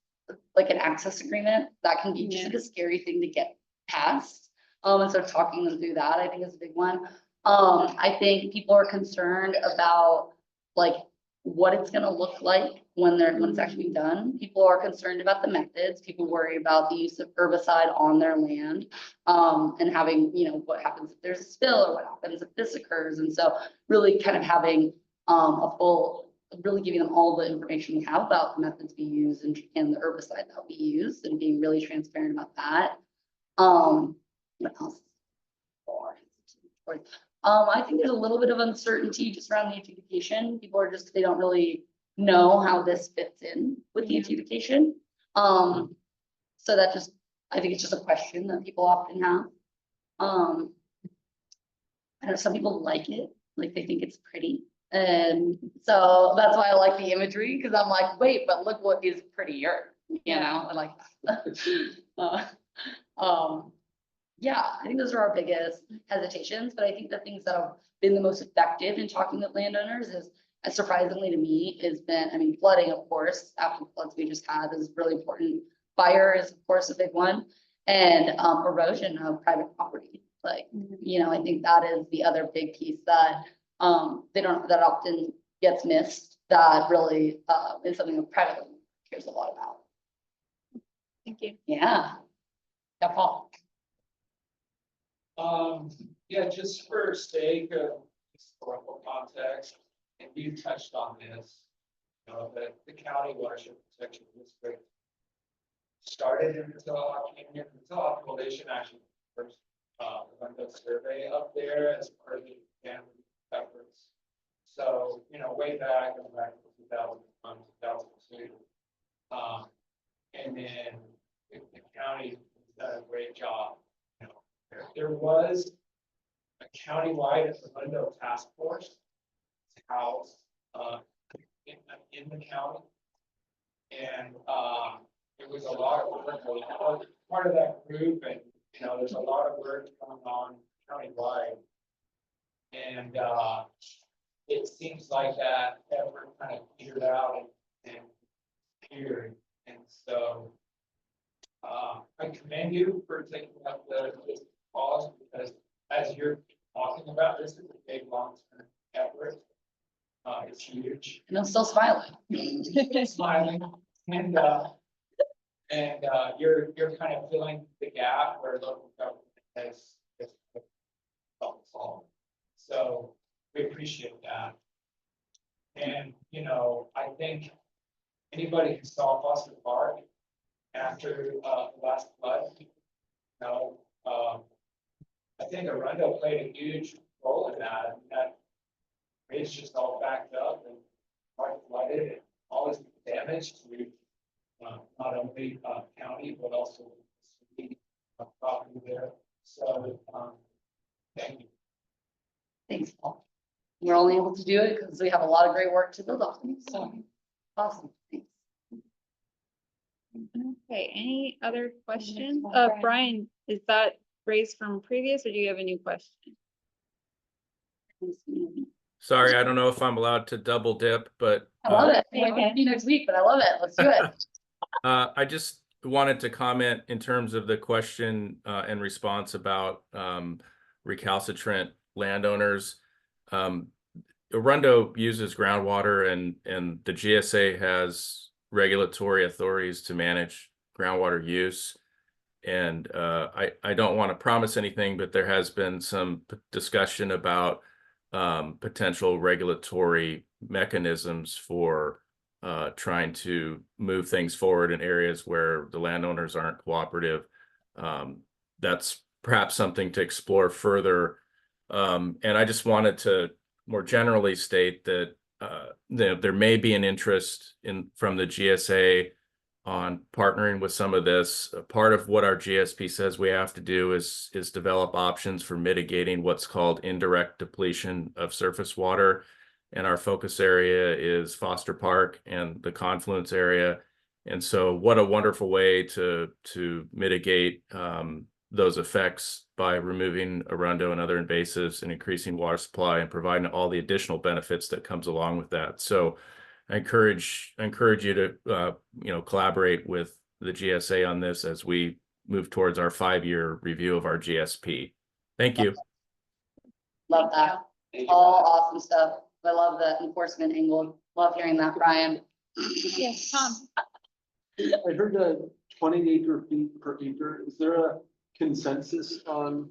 like an access agreement. That can be just like a scary thing to get past. And so talking them through that, I think, is a big one. I think people are concerned about like what it's going to look like when it's actually done. People are concerned about the methods. People worry about the use of herbicide on their land, and having, what happens if there's a spill, or what happens if this occurs. And so really kind of having really giving them all the information we have about the methods we use and the herbicide that we use, and being really transparent about that. What else? I think there's a little bit of uncertainty just around the adjudication. People are they don't really know how this fits in with the adjudication. So that I think it's just a question that people often have. I know some people like it, like they think it's pretty. And so that's why I like the imagery, because I'm like, wait, but look what is prettier, I like that. Yeah, I think those are our biggest hesitations, but I think the things that have been the most effective in talking with landowners is, surprisingly to me, has been, flooding, of course, after the floods we just had is really important. Fire is, of course, a big one, and erosion of private property. I think that is the other big piece that that often gets missed, that really is something that private cares a lot about. Thank you. Yeah. Yeah, Paul. Yeah, just for sake of historical context, and you touched on this, that the county watershed protection district started in Matilla Coalition actually first survey up there as part of the family efforts. So, way back in 2001, 2002. And then the county did a great job. There was a countywide Arundo task force housed in the county, and it was a lot of work. I was part of that group, and there's a lot of work going on countywide, and it seems like that effort kind of petered out and appeared, and so I commend you for taking up this cause, because as you're talking about, this is a big long-term effort. huge. And I'm still smiling. Smiling, and you're kind of filling the gap where local government has helped solve. So we appreciate that. And, you know, I think anybody who saw Foster Park after the last flood, you know, I think Arundo played a huge role in that. I mean, that it's just all backed up and quite flooded and all this damage to not only county, but also city property there. So, thank you. Thanks, Paul. We're only able to do it because we have a lot of great work to build on. So awesome. Thanks. Okay, any other questions? Brian, is that raised from previous or do you have a new question? Sorry, I don't know if I'm allowed to double dip, but I love it. I might be next week, but I love it. Let's do it. I just wanted to comment in terms of the question and response about recalcitrant landowners. Arundo uses groundwater and the GSA has regulatory authorities to manage groundwater use. And I don't want to promise anything, but there has been some discussion about potential regulatory mechanisms for trying to move things forward in areas where the landowners aren't cooperative. That's perhaps something to explore further. And I just wanted to more generally state that there may be an interest from the GSA on partnering with some of this. Part of what our GSP says we have to do is develop options for mitigating what's called indirect depletion of surface water. And our focus area is Foster Park and the confluence area. And so what a wonderful way to mitigate those effects by removing Arundo and other invasives and increasing water supply and providing all the additional benefits that comes along with that. So I encourage you to collaborate with the GSA on this as we move towards our 5-year review of our GSP. Thank you. Love that. All awesome stuff. I love the enforcement angle. Love hearing that, Brian. Yes, Tom. I heard the 20 acre feet per acre. Is there a consensus on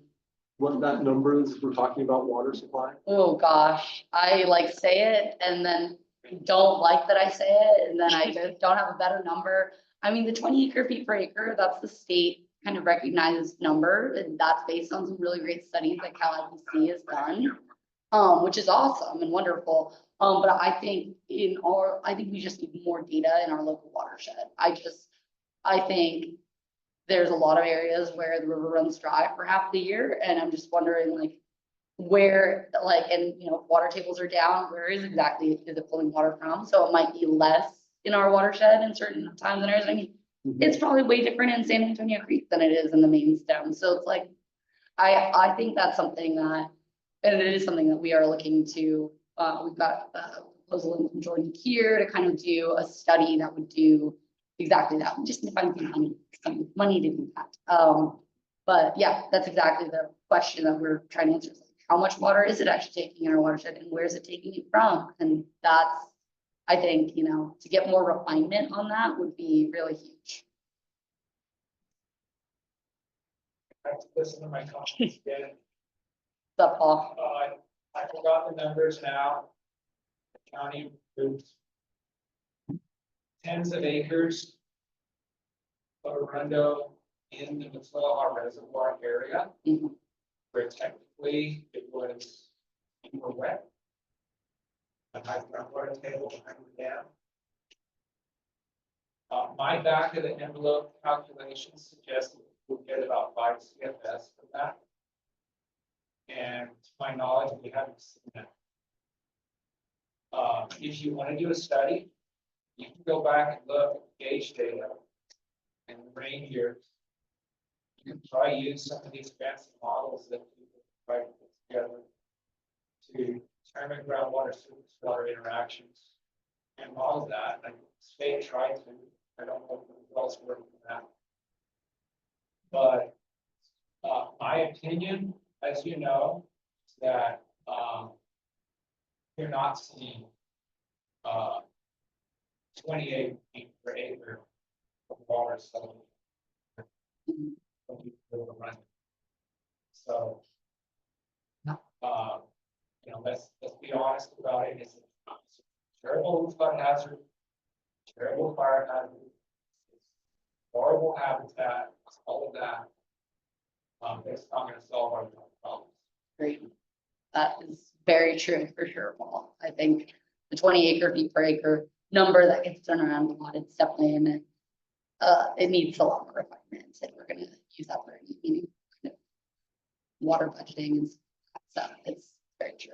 what that number is if we're talking about water supply? Oh, gosh. I like say it and then don't like that I say it. And then I just don't have a better number. I mean, the 20 acre feet per acre, that's the state kind of recognizes number. And that's based on some really great studies that Cal IPC has done. Which is awesome and wonderful. But I think we just need more data in our local watershed. I think there's a lot of areas where the river runs dry for half the year. And I'm just wondering like where and water tables are down, where is it pulling water from? So it might be less in our watershed in certain times and areas. I mean, it's probably way different in San Antonio Creek than it is in the main stem. So it's like, I think that's something that, and it is something that we are looking to, we've got a proposal from Jordan here to kind of do a study that would do exactly that. We just need to find some money to do that. But yeah, that's exactly the question that we're trying to answer. Like, how much water is it actually taking in our watershed and where is it taking it from? And that's, I think, to get more refinement on that would be really huge. I have to listen to my comments again. What's up, Paul? I forgot the numbers now. The county moves tens of acres of Arundo in the Matilla Reservoir area, where technically it was more wet. The high groundwater table behind the dam. My back of the envelope calculations suggest we'll get about 5 CFS from that. And to my knowledge, we haven't seen that. If you want to do a study, you can go back and look at the gauge data and the rain years. You can try use some of these fancy models that people try to put together to determine groundwater surface water interactions and model that. I think the state tried to. I don't know if the results work for that. But my opinion, as you know, is that you're not seeing uh, 28 feet per acre of water, so. So. Let's be honest about it, it's a terrible flood hazard, terrible fire hazard. Horrible habitat, all of that. It's not gonna solve our problems. Great. That is very true for sure, Paul. I think the 20 acre feet per acre number that gets thrown around a lot, it's definitely in it needs a lot more refinement if we're gonna use that for any meaning. Water budgeting and stuff. It's very true.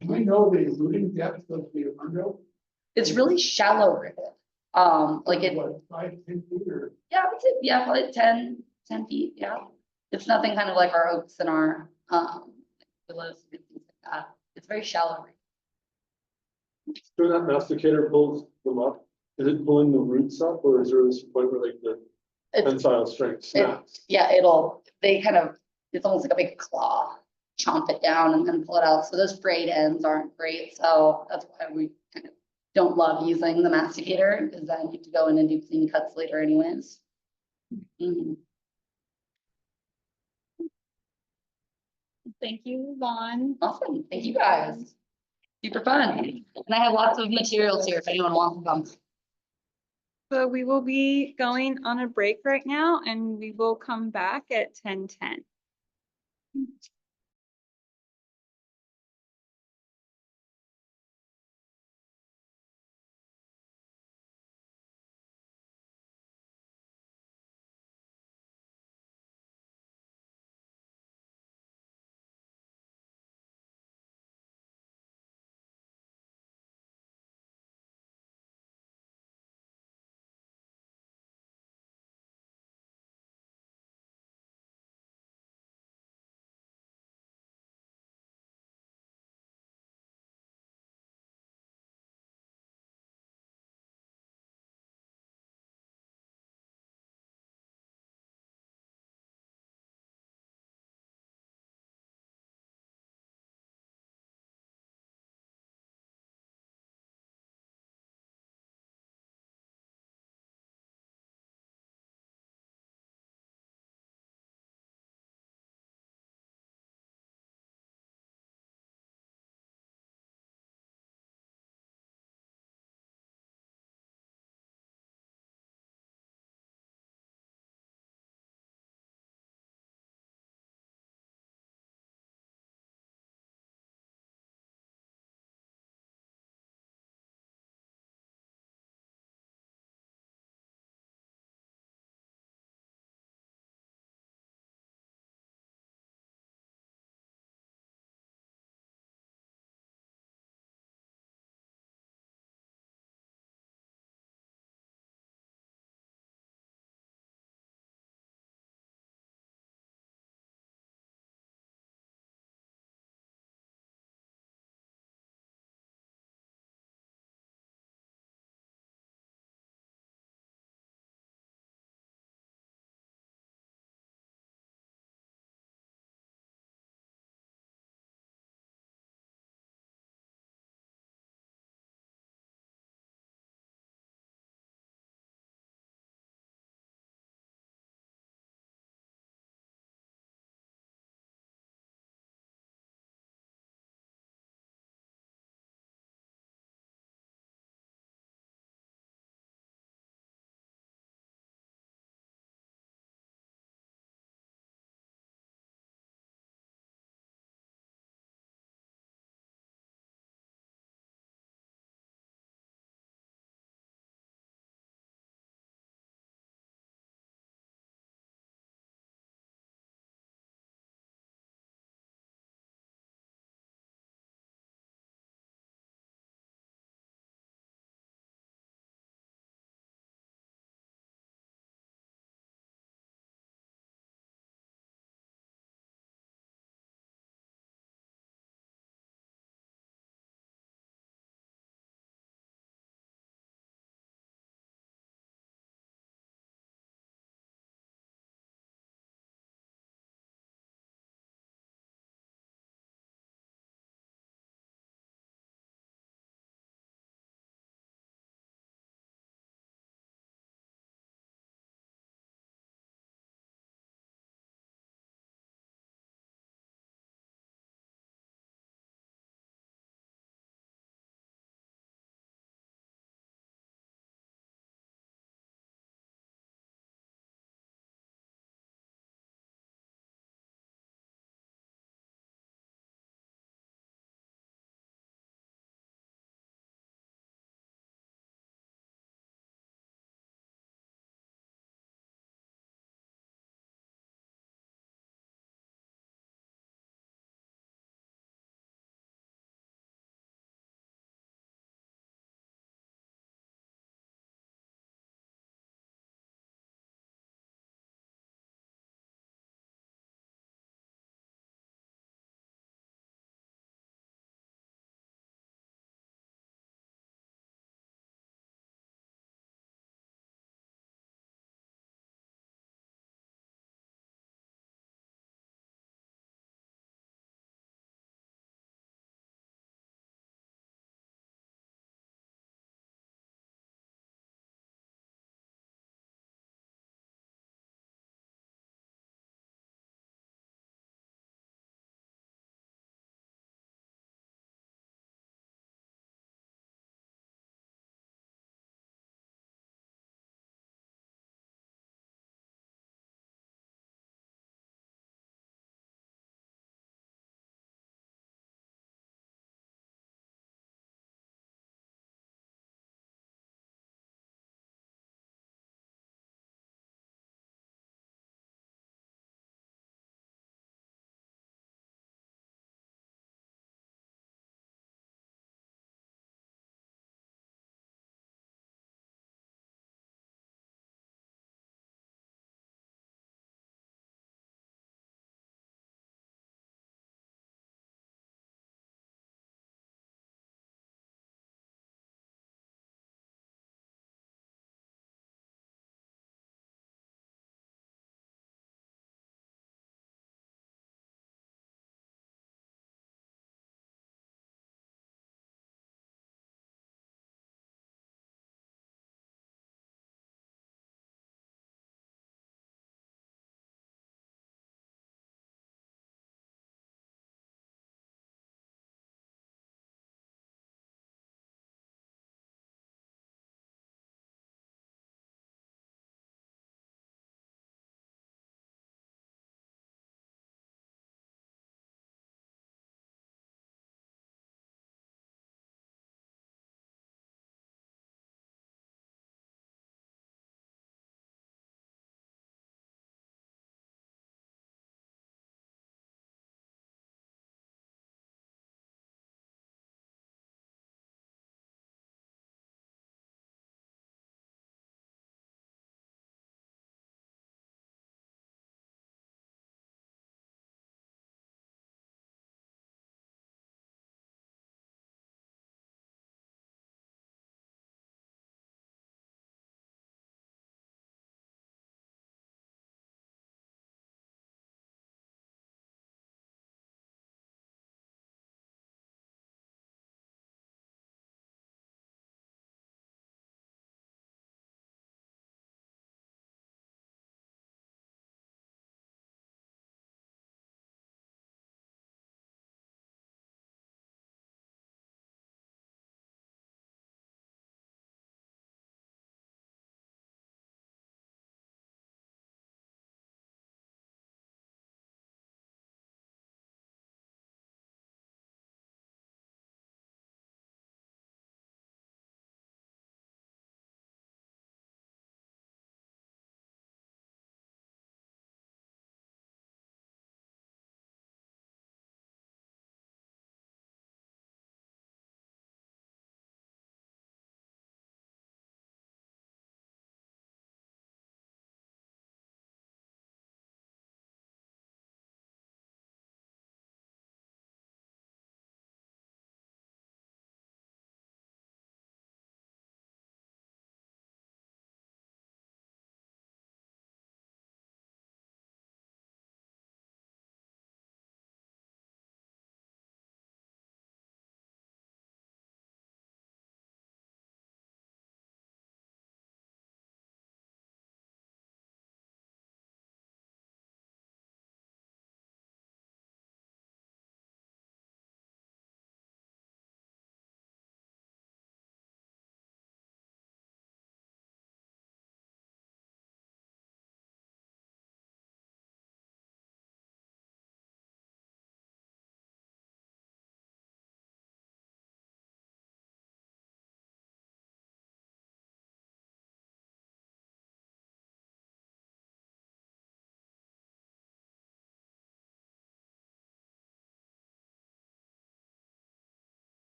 Do we know the routing depth of the Arundo? It's really shallow river. Like it, What, 5-10 feet or? yeah, I would say, yeah, probably 10 feet, yeah. It's nothing kind of like our oaks and our, willows and things like that. It's very shallow. So that masticator pulls them up, is it pulling the roots up, or is there this point where like the tensile strength snaps? Yeah, it's almost like a big claw, chomp it down and then pull it out. So those frayed ends aren't great. So that's why we kind of don't love using the masticator, because then you have to go in and do clean cuts later anyways. Mhm. Thank you, Vaughn. Awesome. Thank you guys. Super fun. And I have lots of materials here if anyone wants them. So we will be going on a break right now and we will come back at 10:10.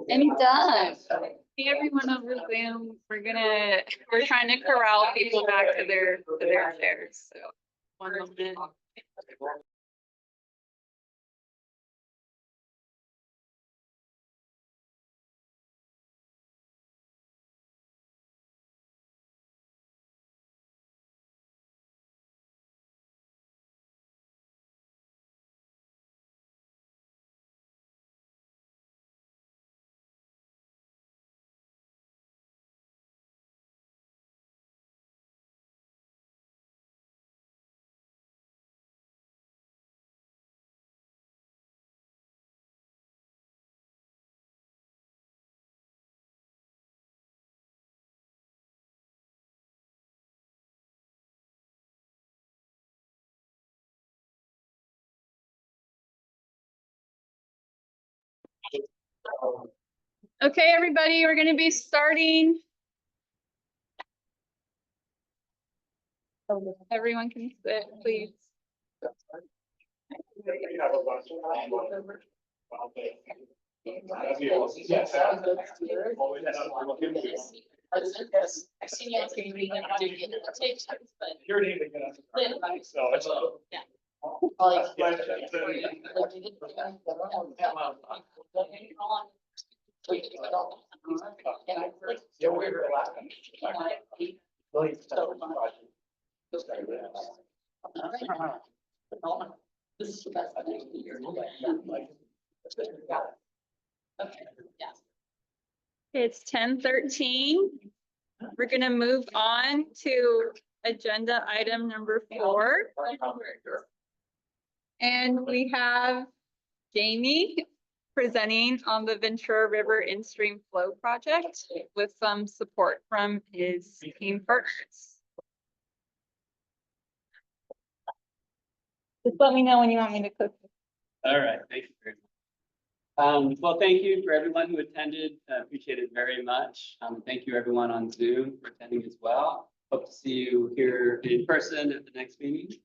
Anytime. Hey, everyone over Zoom, we're trying to corral people back to their chairs, so. One moment. Okay, everybody, we're gonna be starting. Everyone can sit, please. I've seen you on screen reading it, doing it, it takes time, but. So it's. Yeah. This is the best thing of the year. Okay, yeah. It's 10:13. We're gonna move on to agenda item number 4. And we have Jamie presenting on the Ventura River in-stream flow project with some support from his team partners. Just let me know when you want me to click. All right, thank you very much. Well, thank you for everyone who attended. Appreciate it very much. Thank you everyone on Zoom for attending as well. Hope to see you here in person at the next meeting.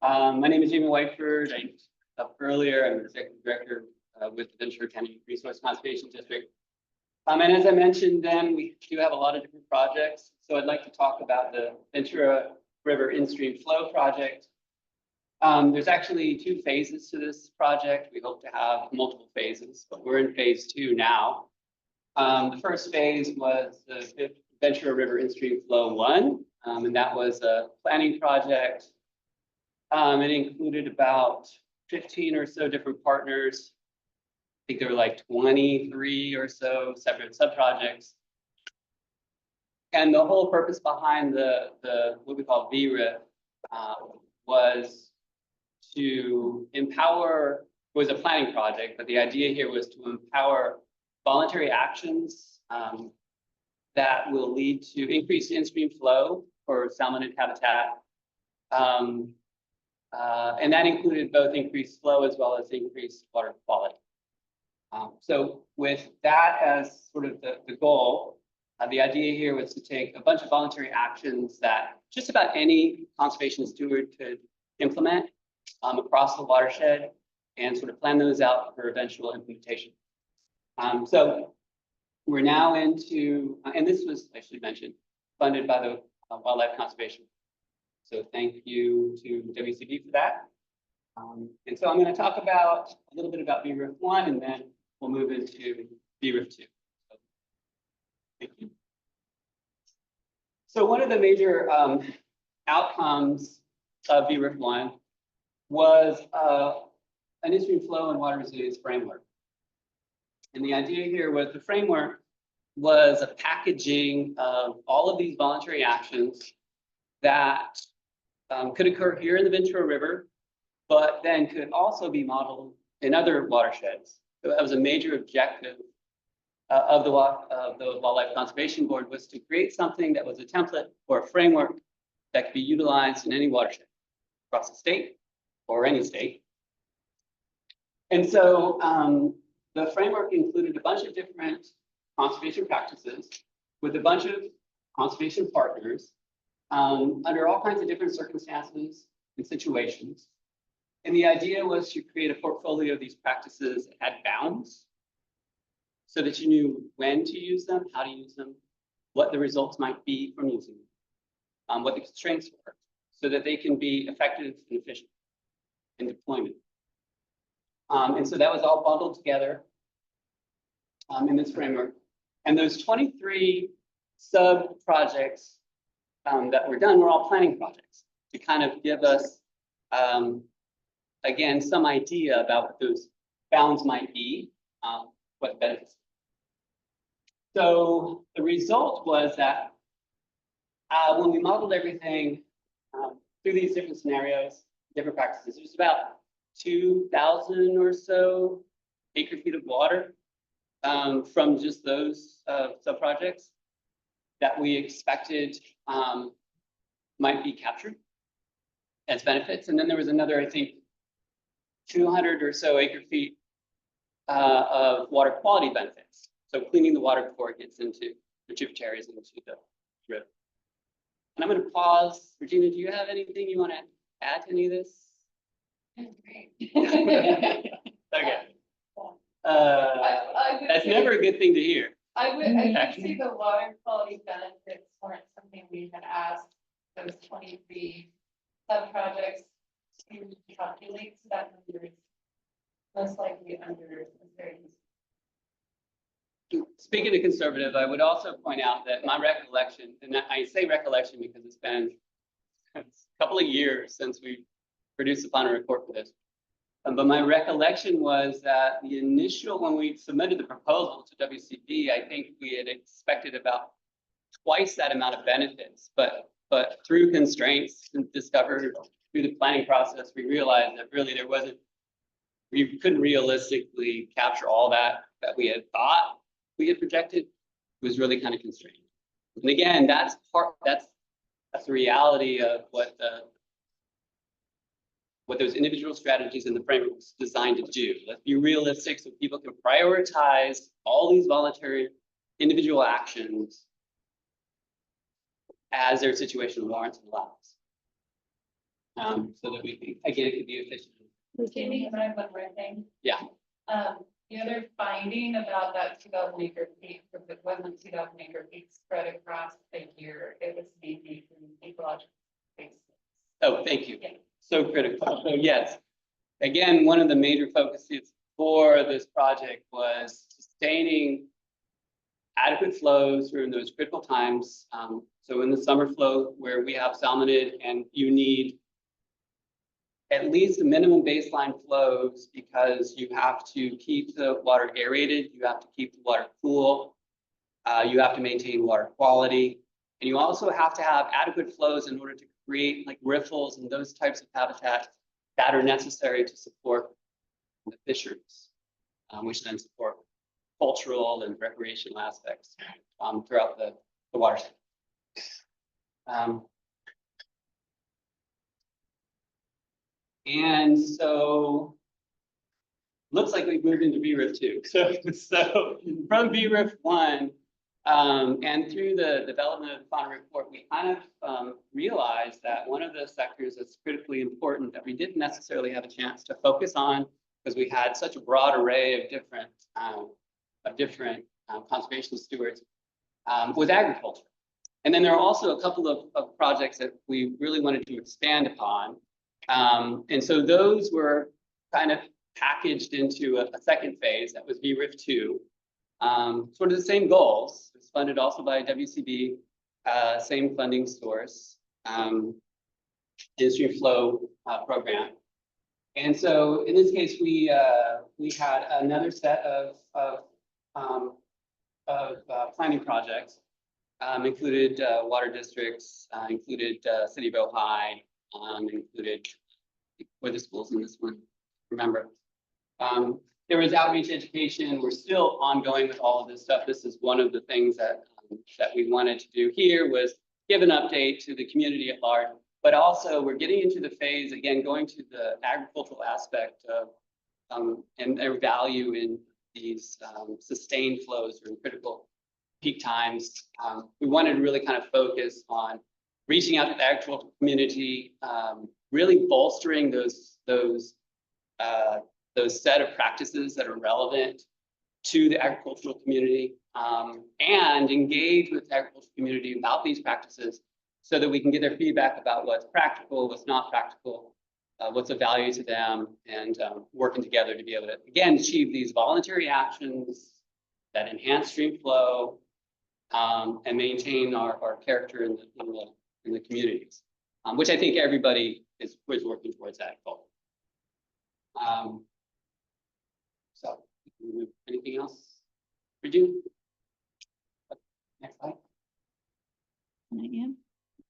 My name is Jamie Whiteford. I up earlier. I'm Executive Director with the Ventura County Resource Conservation District. And as I mentioned, then we do have a lot of different projects. So I'd like to talk about the Ventura River in-stream flow project. There's actually 2 phases to this project. We hope to have multiple phases, but we're in phase 2 now. The first phase was the Ventura River in-stream flow 1, and that was a planning project. It included about 15 or so different partners. I think there were like 23 or so separate sub-projects. And the whole purpose behind the what we call VRIF was to empower, it was a planning project, but the idea here was to empower voluntary actions that will lead to increased in-stream flow for salmonid habitat. And that included both increased flow as well as increased water quality. So with that as sort of the goal, the idea here was to take a bunch of voluntary actions that just about any conservation steward could implement across the watershed and sort of plan those out for eventual implementation. So we're now into, and this was, I should mention, funded by the Wildlife Conservation. So thank you to WCD for that. And so I'm going to talk about a little bit about VRIF 1, and then we'll move into VRIF 2. So, thank you. So one of the major outcomes of VRIF 1 was an in-stream flow and water resilience framework. And the idea here was the framework was a packaging of all of these voluntary actions that could occur here in the Ventura River, but then could also be modeled in other watersheds. So that was a major objective of the Wildlife Conservation Board, was to create something that was a template or a framework that could be utilized in any watershed across the state or any state. And so the framework included a bunch of different conservation practices with a bunch of conservation partners under all kinds of different circumstances and situations. And the idea was to create a portfolio of these practices that had bounds so that you knew when to use them, how to use them, what the results might be from using them, what the constraints were, so that they can be effective and efficient in deployment. And so that was all bundled together in this framework. And those 23 sub-projects that were done were all planning projects to kind of give us, again, some idea about what those bounds might be, what benefits. So the result was that when we modeled everything through these different scenarios, different practices, there's about 2,000 or so acre-feet of water from just those sub-projects that we expected might be captured as benefits. And then there was another, I think, 200 or so acre-feet of water quality benefits. So cleaning the water before it gets into the tributaries and into the river. And I'm going to pause. Regina, do you have anything you want to add to any of this? Okay. That's never a good thing to hear. I would say the water quality benefits weren't something we had asked those 23 sub-projects to calculate, so that number is most likely under very. Speaking of conservative, I would also point out that my recollection, and I say recollection because it's been a couple of years since we produced the final report for this. But my recollection was that the initial, when we submitted the proposal to WCB, I think we had expected about twice that amount of benefits. But through constraints and discovered through the planning process, we realized that really we couldn't realistically capture all that we had thought we had projected. It was really kind of constrained. And again, that's the reality of what those individual strategies in the framework was designed to do. Let's be realistic so people can prioritize all these voluntary individual actions as their situation warrants and allows. So that we can, again, it could be efficient. Jamie, can I have one more thing? Yeah. The other finding about that 2,000 acre feet, because it wasn't 2,000 acre feet spread across the year, it was mainly from ecological spaces. Oh, thank you. Yeah. So critical. So yes, again, one of the major focuses for this project was sustaining adequate flows during those critical times. So in the summer flow where we have salmonid and you need at least the minimum baseline flows because you have to keep the water aerated, you have to keep the water cool, you have to maintain water quality, and you also have to have adequate flows in order to create like riffles and those types of habitats that are necessary to support the fisheries, which then support cultural and recreational aspects throughout the watershed. And so looks like we've moved into VRIF 2. So from VRIF 1 and through the development of the final report, we kind of realized that one of the sectors that's critically important that we didn't necessarily have a chance to focus on because we had such a broad array of different conservation stewards was agriculture. And then there are also a couple of projects that we really wanted to expand upon. And so those were kind of packaged into a second phase that was VRIF 2. Sort of the same goals. It's funded also by WCB, same funding source, industry flow program. And so in this case, we had another set of planning projects, included water districts, included City of Ojai, included where the schools in this one, remember. There was outreach education. We're still ongoing with all of this stuff. This is one of the things that we wanted to do here was give an update to the community at large, but also we're getting into the phase, again, going to the agricultural aspect of and their value in these sustained flows during critical peak times. We wanted to really kind of focus on reaching out to the agricultural community, really bolstering those set of practices that are relevant to the agricultural community and engage with the agricultural community about these practices so that we can get their feedback about what's practical, what's not practical, what's of value to them, and working together to be able to, again, achieve these voluntary actions that enhance stream flow and maintain our character in the communities, which I think everybody is working towards that goal. So, anything else for you? Next slide. I am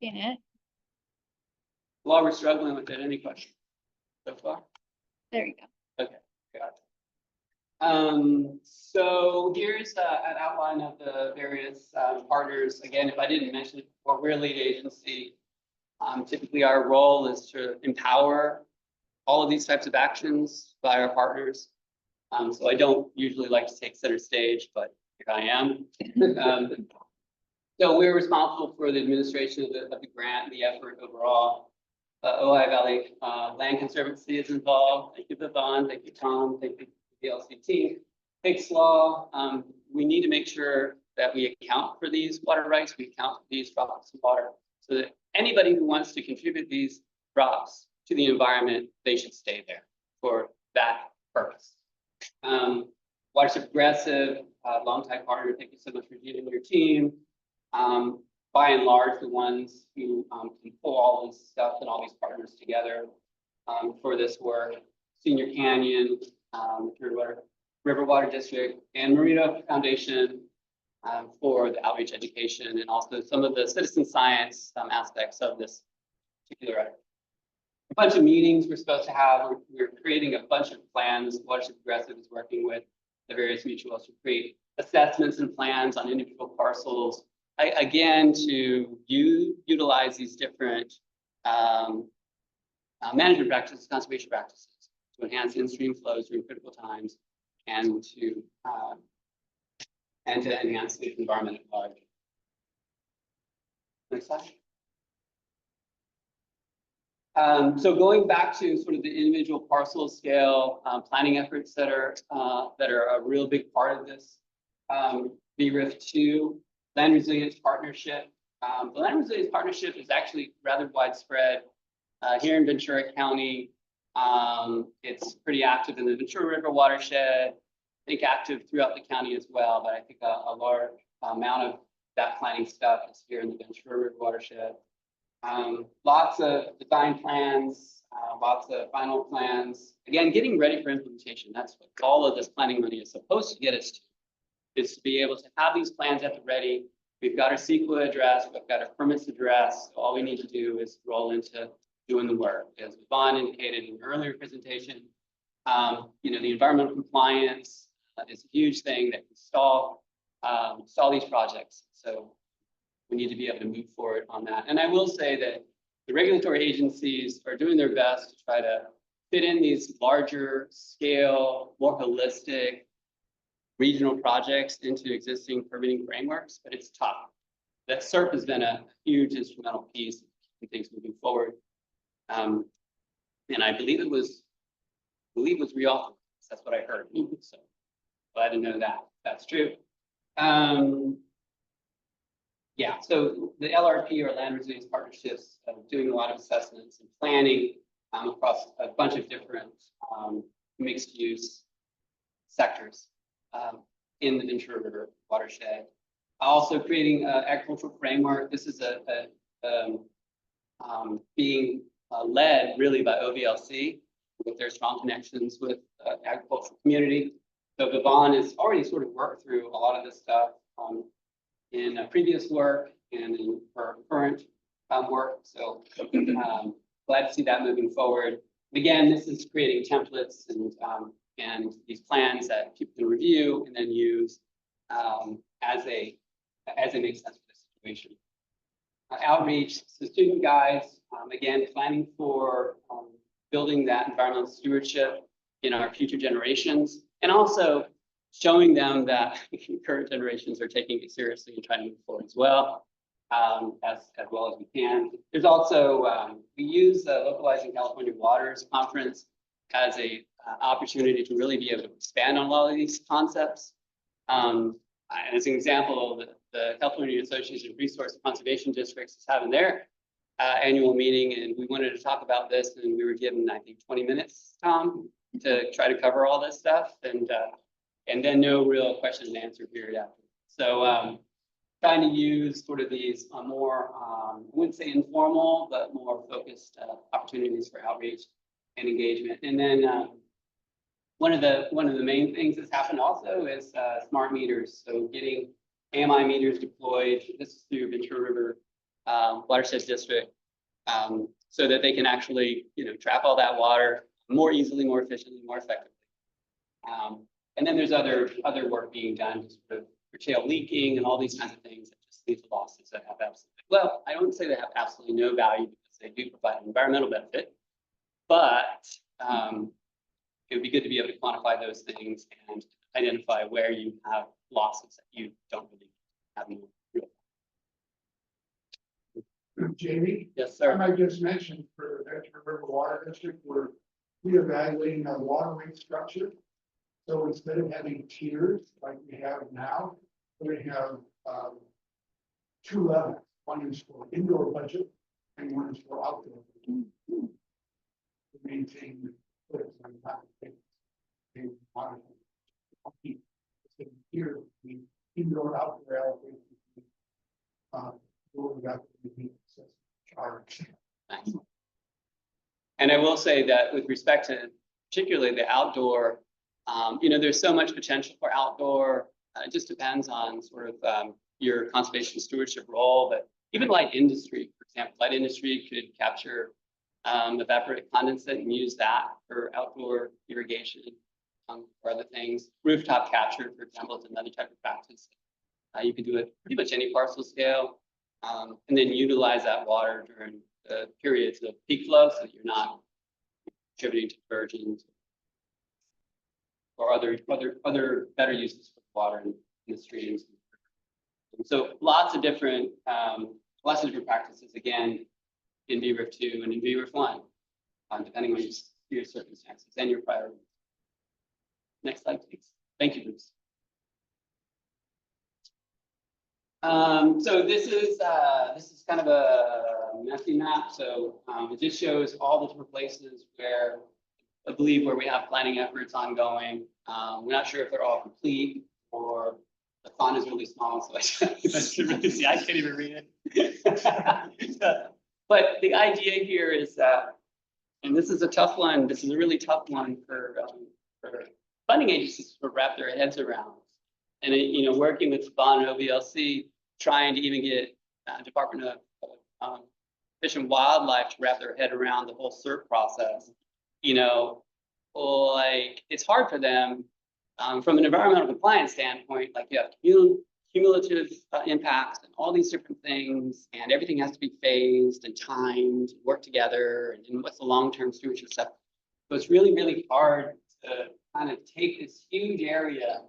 in it. While we're struggling with it, any questions so far? There you go. Okay, got it. So here's an outline of the various partners. Again, if I didn't mention it before, we're a lead agency. Typically, our role is to empower all of these types of actions by our partners. So I don't usually like to take center stage, but here I am. So we're responsible for the administration of the grant, the effort overall. Ojai Valley Land Conservancy is involved. Thank you, Vivon. Thank you, Tom. Thank you, the LCT. Thanks, Law. We need to make sure that we account for these water rights. We account for these drops of water so that anybody who wants to contribute these drops to the environment, they should stay there for that purpose. Watershed Progressive, longtime partner, thank you so much for joining your team. By and large, the ones who can pull all this stuff and all these partners together for this work. Senior Canyon, Ventura River Water District, and Marina Foundation for the outreach education and also some of the citizen science aspects of this particular effort. A bunch of meetings we're supposed to have. We're creating a bunch of plans. Watershed Progressive is working with the various mutuals to create assessments and plans on individual parcels. Again, to utilize these different management practices, conservation practices, to enhance in-stream flows during critical times, and to enhance the environment at large. Next slide. So going back to sort of the individual parcel scale planning efforts that are a real big part of this, BRIF2, Land Resilience Partnership. The Land Resilience Partnership is actually rather widespread here in Ventura County. It's pretty active in the Ventura River Watershed, I think active throughout the county as well, but I think a large amount of that planning stuff is here in the Ventura River Watershed. Lots of design plans, lots of final plans. Again, getting ready for implementation. That's what all of this planning money is supposed to get us to, is to be able to have these plans at the ready. We've got our CEQA addressed, we've got our permits addressed. So all we need to do is roll into doing the work. As Vaughn indicated in an earlier presentation, the environmental compliance is a huge thing that can stall these projects. So we need to be able to move forward on that. And I will say that the regulatory agencies are doing their best to try to fit in these larger scale, more holistic regional projects into existing permitting frameworks, but it's tough. That SERP has been a huge instrumental piece in things moving forward. And I believe it was reauthorized. That's what I heard. So glad to know that that's true. Yeah, so the LRP or Land Resilience Partnerships doing a lot of assessments and planning across a bunch of different mixed use sectors in the Ventura River Watershed. Also creating an agricultural framework. This is being led really by OVLC with their strong connections with agricultural community. So Vivon has already sort of worked through a lot of this stuff in previous work and in her current work. So glad to see that moving forward. Again, this is creating templates and these plans that people can review and then use as they make sense for the situation. Outreach, so student guides, again, planning for building that environmental stewardship in our future generations, and also showing them that current generations are taking it seriously and trying to move forward as well, as well as we can. There's also, we use the Localizing California Waters Conference as a opportunity to really be able to expand on a lot of these concepts As an example, the California Association of Resource Conservation Districts is having their annual meeting, and we wanted to talk about this, and we were given, I think, 20 minutes, Tom, to try to cover all this stuff, and then no real question and answer period after. So trying to use sort of these more, I wouldn't say informal, but more focused opportunities for outreach and engagement. And then one of the main things that's happened also is smart meters. So getting AMI meters deployed. This is through Ventura River Watershed District, so that they can actually, trap all that water more easily, more efficiently, more effectively. And then there's other work being done to sort of curtail leaking and all these kinds of things that just lead to losses that have absolutely, well, I don't say they have absolutely no value because they do provide an environmental benefit, but it would be good to be able to quantify those things and identify where you have losses that you don't really have any real. Jamie? Yes, sir. I might just mention for the Ventura River Water District, we're reevaluating our waterway structure. So instead of having tiers like we have now, we have 2 levels. One is for indoor budget and one is for outdoor. To maintain the here, the indoor outdoor allocation. Nice. And I will say that with respect to particularly the outdoor, there's so much potential for outdoor. It just depends on sort of your conservation stewardship role, but even light industry, for example, light industry could capture evaporative condensate and use that for outdoor irrigation or other things. Rooftop capture, for example, is another type of practice. You can do it pretty much any parcel scale, and then utilize that water during the periods of peak flow so that you're not contributing to diversions or other better uses for water in the streams. And so lots of different practices, again, in VRIF 2 and in VRIF 1, depending on your circumstances and your priorities. Next slide, please. Thank you, Bruce. So this is kind of a messy map. So it just shows all the different places where I believe where we have planning efforts ongoing. We're not sure if they're all complete or the font is really small, so I should really see. I can't even read it. But the idea here is that, and this is a tough one. This is a really tough one for funding agencies to wrap their heads around. And working with Bond and OVLC, trying to even get Department of Fish and Wildlife to wrap their head around the whole CERP process. Like it's hard for them from an environmental compliance standpoint. Like you have cumulative impacts and all these different things, and everything has to be phased and timed, and work together, and what's the long-term stewardship stuff. So it's really, really hard to kind of take this huge area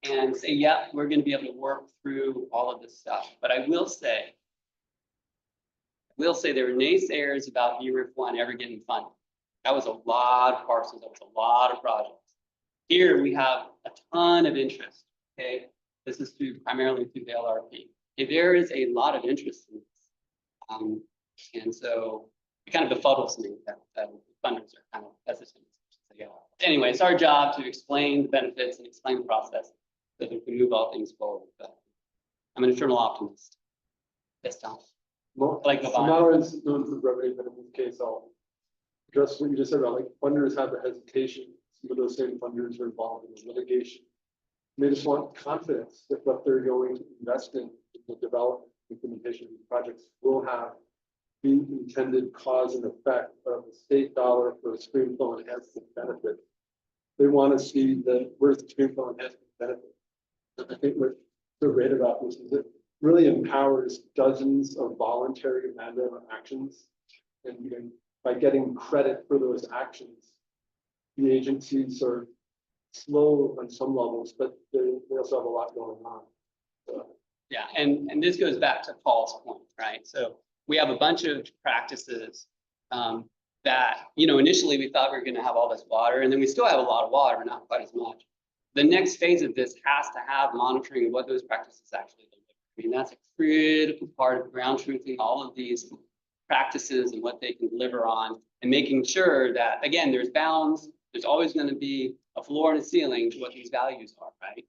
and say, yeah, we're going to be able to work through all of this stuff. But I will say there were naysayers about VRIF 1 ever getting funded. That was a lot of parcels. That was a lot of projects. Here we have a ton of interest. Okay, this is primarily through the LRP. Okay, there is a lot of interest in this, and so it kind of befuddles me that funders are kind of hesitant. Anyway, it's our job to explain the benefits and explain the process so that we can move all things forward. But I'm an eternal optimist. Yes, Tom. Well, like the so not only is the revenue, but in this case, I'll address what you just said about like funders have the hesitation. Some of those same funders are involved in the litigation. They just want confidence that what they're going to invest in the development, implementation of these projects will have the intended cause and effect of the state dollar for a stream flow enhancement benefit. They want to see where's the stream flow enhancement benefit. I think what's so great about this is it really empowers dozens of voluntary random actions, and even by getting credit for those actions, the agencies are slow on some levels, but they also have a lot going on. So. Yeah, and this goes back to Paul's point, right? So we have a bunch of practices that, initially we thought we were going to have all this water, and then we still have a lot of water, but not quite as much. the next phase of this has to have monitoring of what those practices actually deliver. I mean, that's a critical part of ground truthing all of these practices and what they can deliver on, and making sure that, again, there's bounds. There's always going to be a floor and a ceiling to what these values are, right?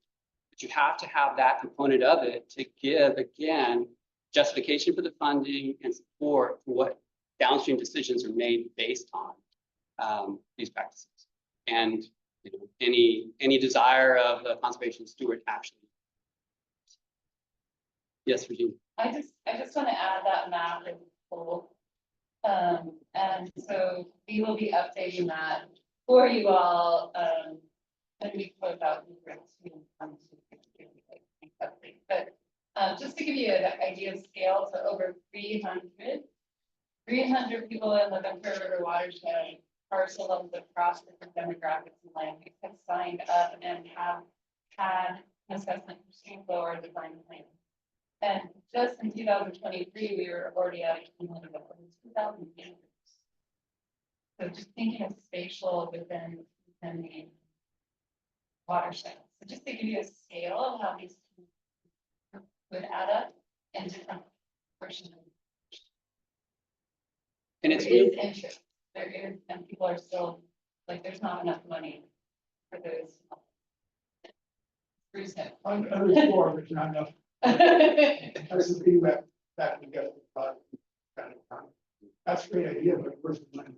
But you have to have that component of it to give, again, justification for the funding and support for what downstream decisions are made based on these practices. And you know, any desire of the conservation steward actually. Yes, Regina. I just want to add that map is cool. And so we will be updating that for you all. And we close out the grants update. But just to give you an idea of scale, so over 300 people in the Ventura River Watershed parcels across different demographics and land use have signed up and have had an assessment for stream flow or design plan. And just in 2023, we were already at a cumulative of over 2,000 acres. So just thinking of spatial within the watershed. So just to give you a scale of how these would add up in different portions. And it's there is interest. There is, and people are still like, there's not enough money for those. Underscore, there's not enough. That's the feedback that we get. That's a great idea, but where's the money?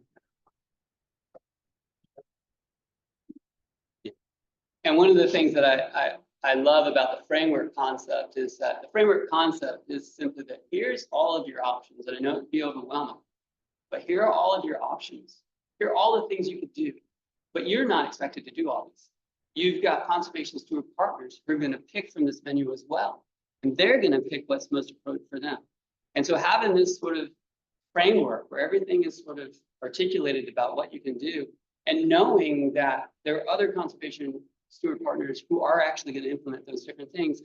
And one of the things that I love about the framework concept is that the framework concept is simply that here's all of your options. And I know it can be overwhelming, but here are all of your options. Here are all the things you could do, but you're not expected to do all these. You've got conservation steward partners who are going to pick from this menu as well. And they're going to pick what's most appropriate for them. And so having this sort of framework where everything is sort of articulated about what you can do, and knowing that there are other conservation steward partners who are actually going to implement those different things.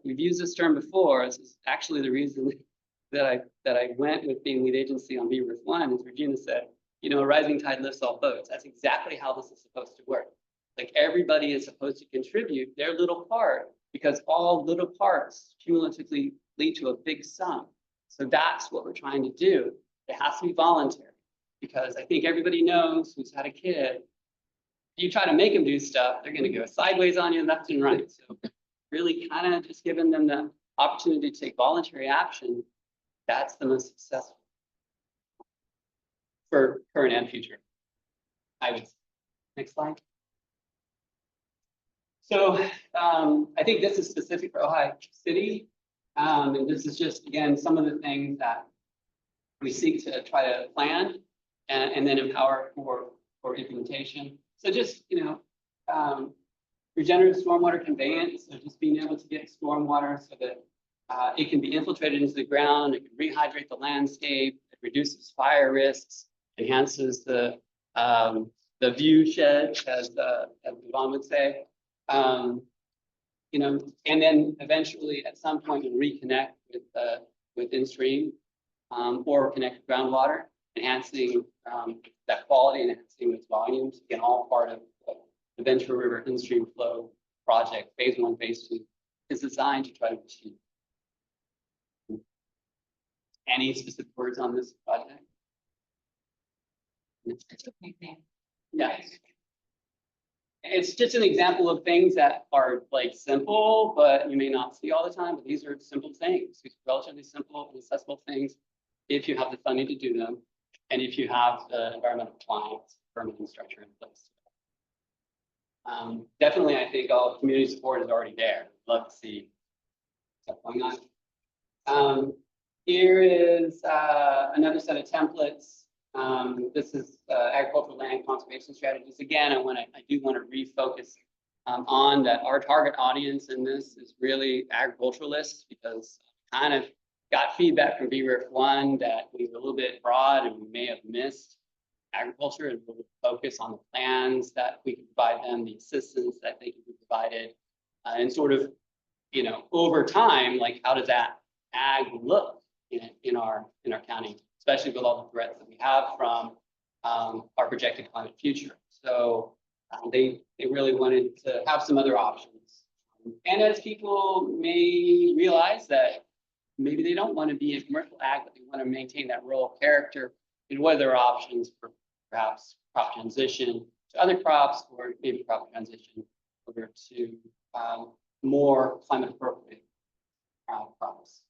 We've used this term before. This is actually the reason that I went with being lead agency on BRIF 1, as Regina said, you know, a rising tide lifts all boats. That's exactly how this is supposed to work. Like everybody is supposed to contribute their little part, because all little parts cumulatively lead to a big sum. So that's what we're trying to do. It has to be voluntary, because I think everybody knows who's had a kid. If you try to make them do stuff, they're going to go sideways on you left and right. So really kind of just giving them the opportunity to take voluntary action, that's the most successful for current and future, I would say. Next slide. So I think this is specific for Ojai City. And this is just, again, some of the things that we seek to try to plan and then empower for implementation. So just, you know, regenerative stormwater conveyance, so just being able to get stormwater so that it can be infiltrated into the ground, it can rehydrate the landscape, it reduces fire risks, enhances the view shed, as Devon would say. You know, and then eventually at some point you reconnect with in-stream or connect to groundwater, enhancing that quality and enhancing its volumes. Again, all part of the Ventura River in-stream flow project, phase 1, phase 2, is designed to try to achieve. Any specific words on this project? Yeah. It's just an example of things that are like simple, but you may not see all the time, but these are simple things. These are relatively simple and accessible things if you have the funding to do them, and if you have the environmental compliance permitting structure in place. Definitely, I think all community support is already there. Love to see what's going on. Here is another set of templates. This is agricultural land conservation strategies. Again, I do want to refocus on that. Our target audience in this is really agriculturalists, because I kind of got feedback from BRIF 1 that we were a little bit broad and we may have missed agriculture, and we'll focus on the plans that we can provide them, the assistance that they can be provided, and sort of, you know, over time, like how does that ag look in our county, especially with all the threats that we have from our projected climate future. So They really wanted to have some other options. And as people may realize that maybe they don't want to be in commercial ag, but they want to maintain that rural character, and what are their options for perhaps crop transition to other crops, or maybe crop transition over to more climate appropriate crops.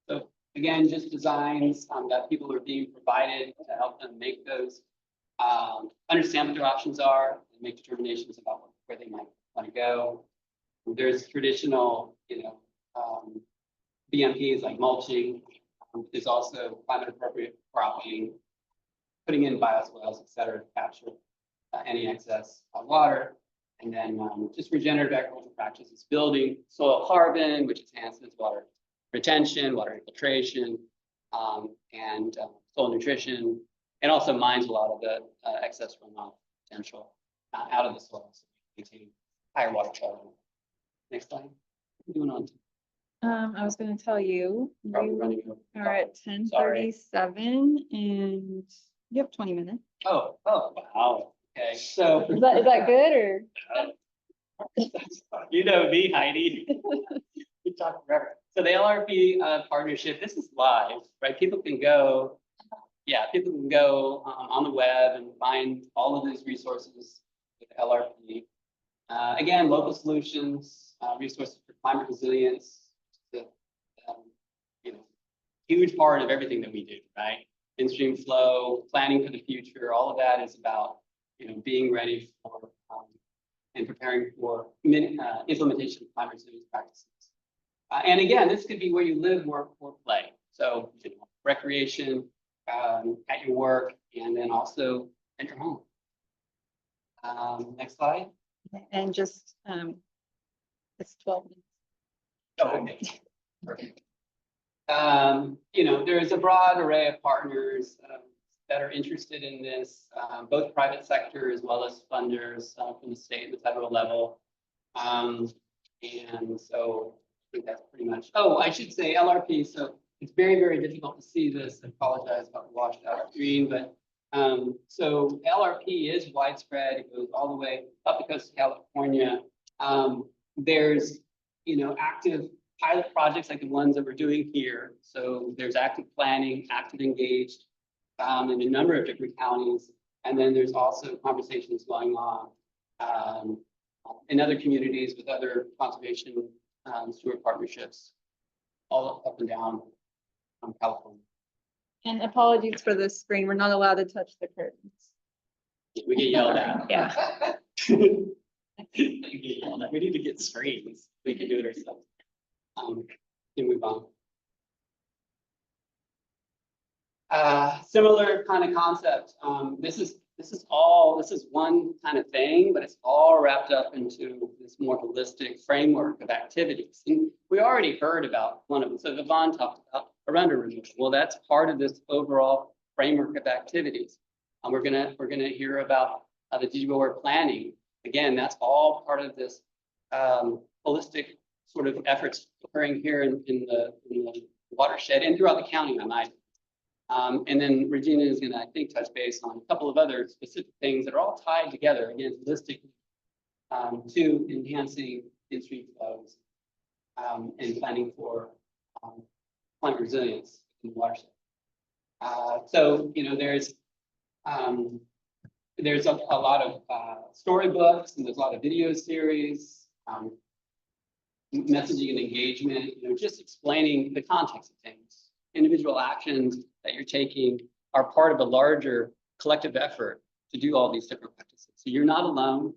So again, just designs that people are being provided to help them make those, understand what their options are, and make determinations about where they might want to go. There's traditional, BMPs like mulching. There's also climate appropriate cropping, putting in bioswales, et cetera, to capture any excess water. And then just regenerative agricultural practices, building soil carbon, which enhances water retention, water infiltration, and soil nutrition, and also mines a lot of the excess runoff potential out of the soil, so we maintain higher water quality. Next slide. Moving on. I was gonna tell you, Probably we running over. are at 10:37 and you have 20 minutes. Oh, wow. Okay, so. Is that good or? You know me, Heidi. We talk forever. So the LRP partnership, this is live, right? People can go on the web and find all of these resources with LRP. Again, local solutions, resources for climate resilience, huge part of everything that we do, right? In-stream flow, planning for the future, all of that is about, being ready for and preparing for implementation of climate resilience practices. And again, this could be where you live, work, or play. So, recreation, at your work, and then also at your home. Next slide. And just, it's 12 minutes. Oh, okay. Perfect. There's a broad array of partners that are interested in this, both private sector as well as funders from the state and the federal level. And so I think that's pretty much, I should say LRP. So it's very, very difficult to see this. I apologize about the washed out screen, but so LRP is widespread. It goes all the way up the coast of California. There's, active pilot projects like the ones that we're doing here. So there's active planning, active engaged in a number of different counties. And then there's also conversations going on in other communities with other conservation steward partnerships all up and down California. And apologies for the screen. We're not allowed to touch the curtains. We get yelled at. Yeah. We get yelled at. We need to get screens. We can do it ourselves. Can move on. Similar kind of concept. This is one kind of thing, but it's all wrapped up into this more holistic framework of activities. And we already heard about one of them. So Yvonne talked about Arundo removal. Well, that's part of this overall framework of activities. We're gonna hear about the DWR planning. Again, that's all part of this holistic sort of efforts occurring here in the watershed and throughout the county, I might. And then Regina is going to, I think, touch base on a couple of other specific things that are all tied together, again, holistically, to enhancing in-stream flows and planning for climate resilience in the watershed. So, there's a lot of storybooks, and there's a lot of video series, messaging and engagement, just explaining the context of things. Individual actions that you're taking are part of a larger collective effort to do all these different practices. So you're not alone,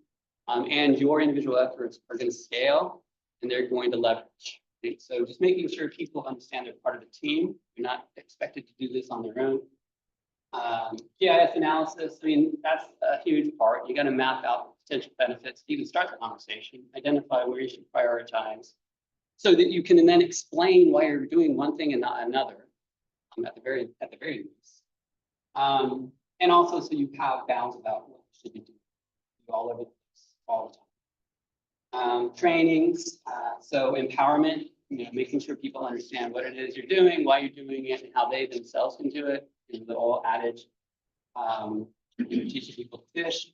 and your individual efforts are going to scale and they're going to leverage. Right? So just making sure people understand they're part of the team. You're not expected to do this on their own. GIS analysis, that's a huge part. You got to map out potential benefits, even start the conversation, identify where you should prioritize, so that you can then explain why you're doing one thing and not another. At the very least, and also so you have bounds about what you should be doing all over this all the time. Trainings, so empowerment, making sure people understand what it is you're doing, why you're doing it, and how they themselves can do it. Is the old adage, teaching people to fish.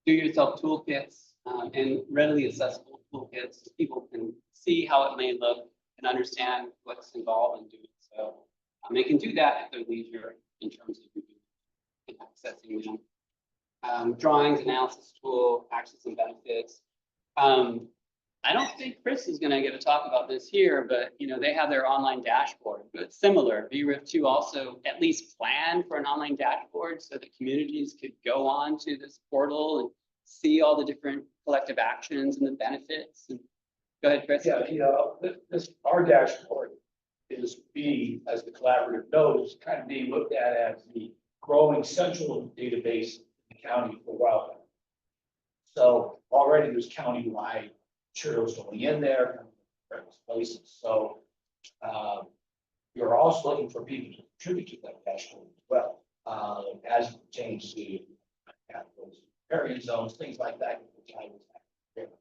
do-it-yourself toolkits and readily accessible toolkits. So people can see how it may look and understand what's involved in doing so. They can do that at their leisure in terms of reviewing and accessing them. Drawings, analysis tool, actions and benefits. I don't think Chris is going to get to talk about this here, but they have their online dashboard. But it's similar. VRIF2 also at least planned for an online dashboard so that communities could go on to this portal and see all the different collective actions and the benefits. And go ahead, Chris. Yeah, our dashboard is as the collaborative knows, kind of being looked at as the growing central database in the county for wildlife. So already there's countywide materials going in there from various places. So you're also looking for people to contribute to that dashboard as well, as it pertains to riparian zones, things like that.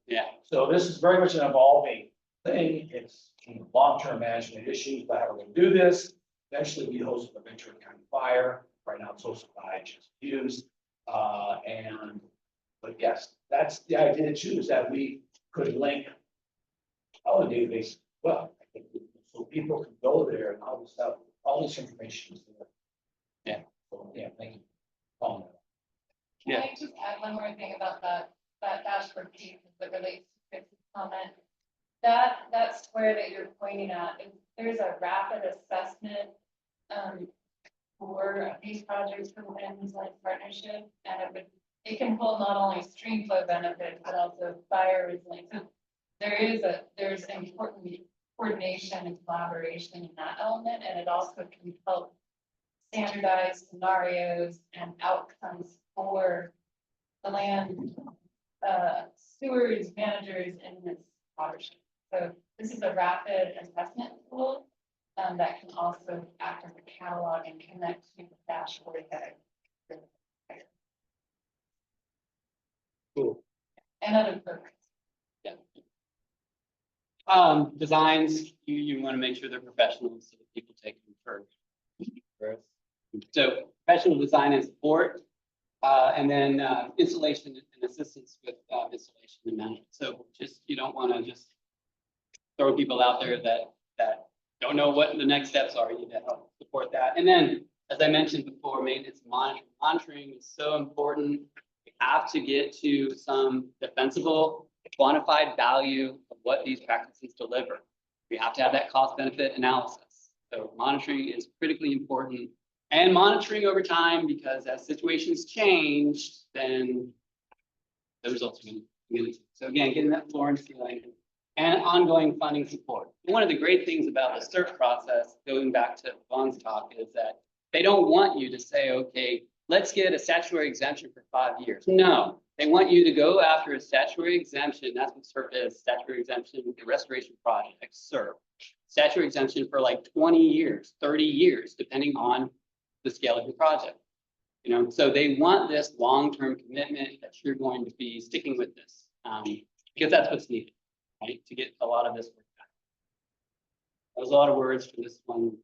Yeah. So this is very much an evolving thing. It's long-term management issues, but how we're going to do this. Eventually, we hosted the Ventura County Fire. Right now, it's hosted by just views. But yes, that's the idea too, is that we could link all the databases as well. So people can go there and all this stuff, all this information is there. Yeah. So, yeah, thank you. Can I just add one more thing about that dashboard piece that relates to Chris's comment? That square that you're pointing at, there's a rapid assessment for these projects for the Land Use Partnership, and it can hold not only stream flow benefits, but also fire resilience. So there's important coordination and collaboration in that element, and it also can help standardize scenarios and outcomes for the land stewards, managers in this watershed. So this is a rapid assessment tool that can also act as a catalog and connect to the dashboard that Cool. and other programs. Yeah. Designs, you want to make sure they're professional so that people take them first. So professional design and support, and then installation and assistance with installation and management. So just you don't want to just throw people out there that don't know what the next steps are. You need to help support that. And then, as I mentioned before, maintenance monitoring. Monitoring is so important. We have to get to some defensible, quantified value of what these practices deliver. We have to have that cost benefit analysis. So monitoring is critically important, and monitoring over time, because as situations change, then the results are going to. So again, getting that floor and ceiling and ongoing funding support. And one of the great things about the CERT process, going back to Vaughn's talk, is that they don't want you to say, okay, let's get a statutory exemption for 5 years. No, they want you to go after a statutory exemption. That's what CERT is, statutory exemption, the restoration project, CERT. Statutory exemption for like 20 years, 30 years, depending on the scale of your project. So they want this long-term commitment that you're going to be sticking with this, because that's what's needed, right, to get a lot of this work done. That was a lot of words for this one.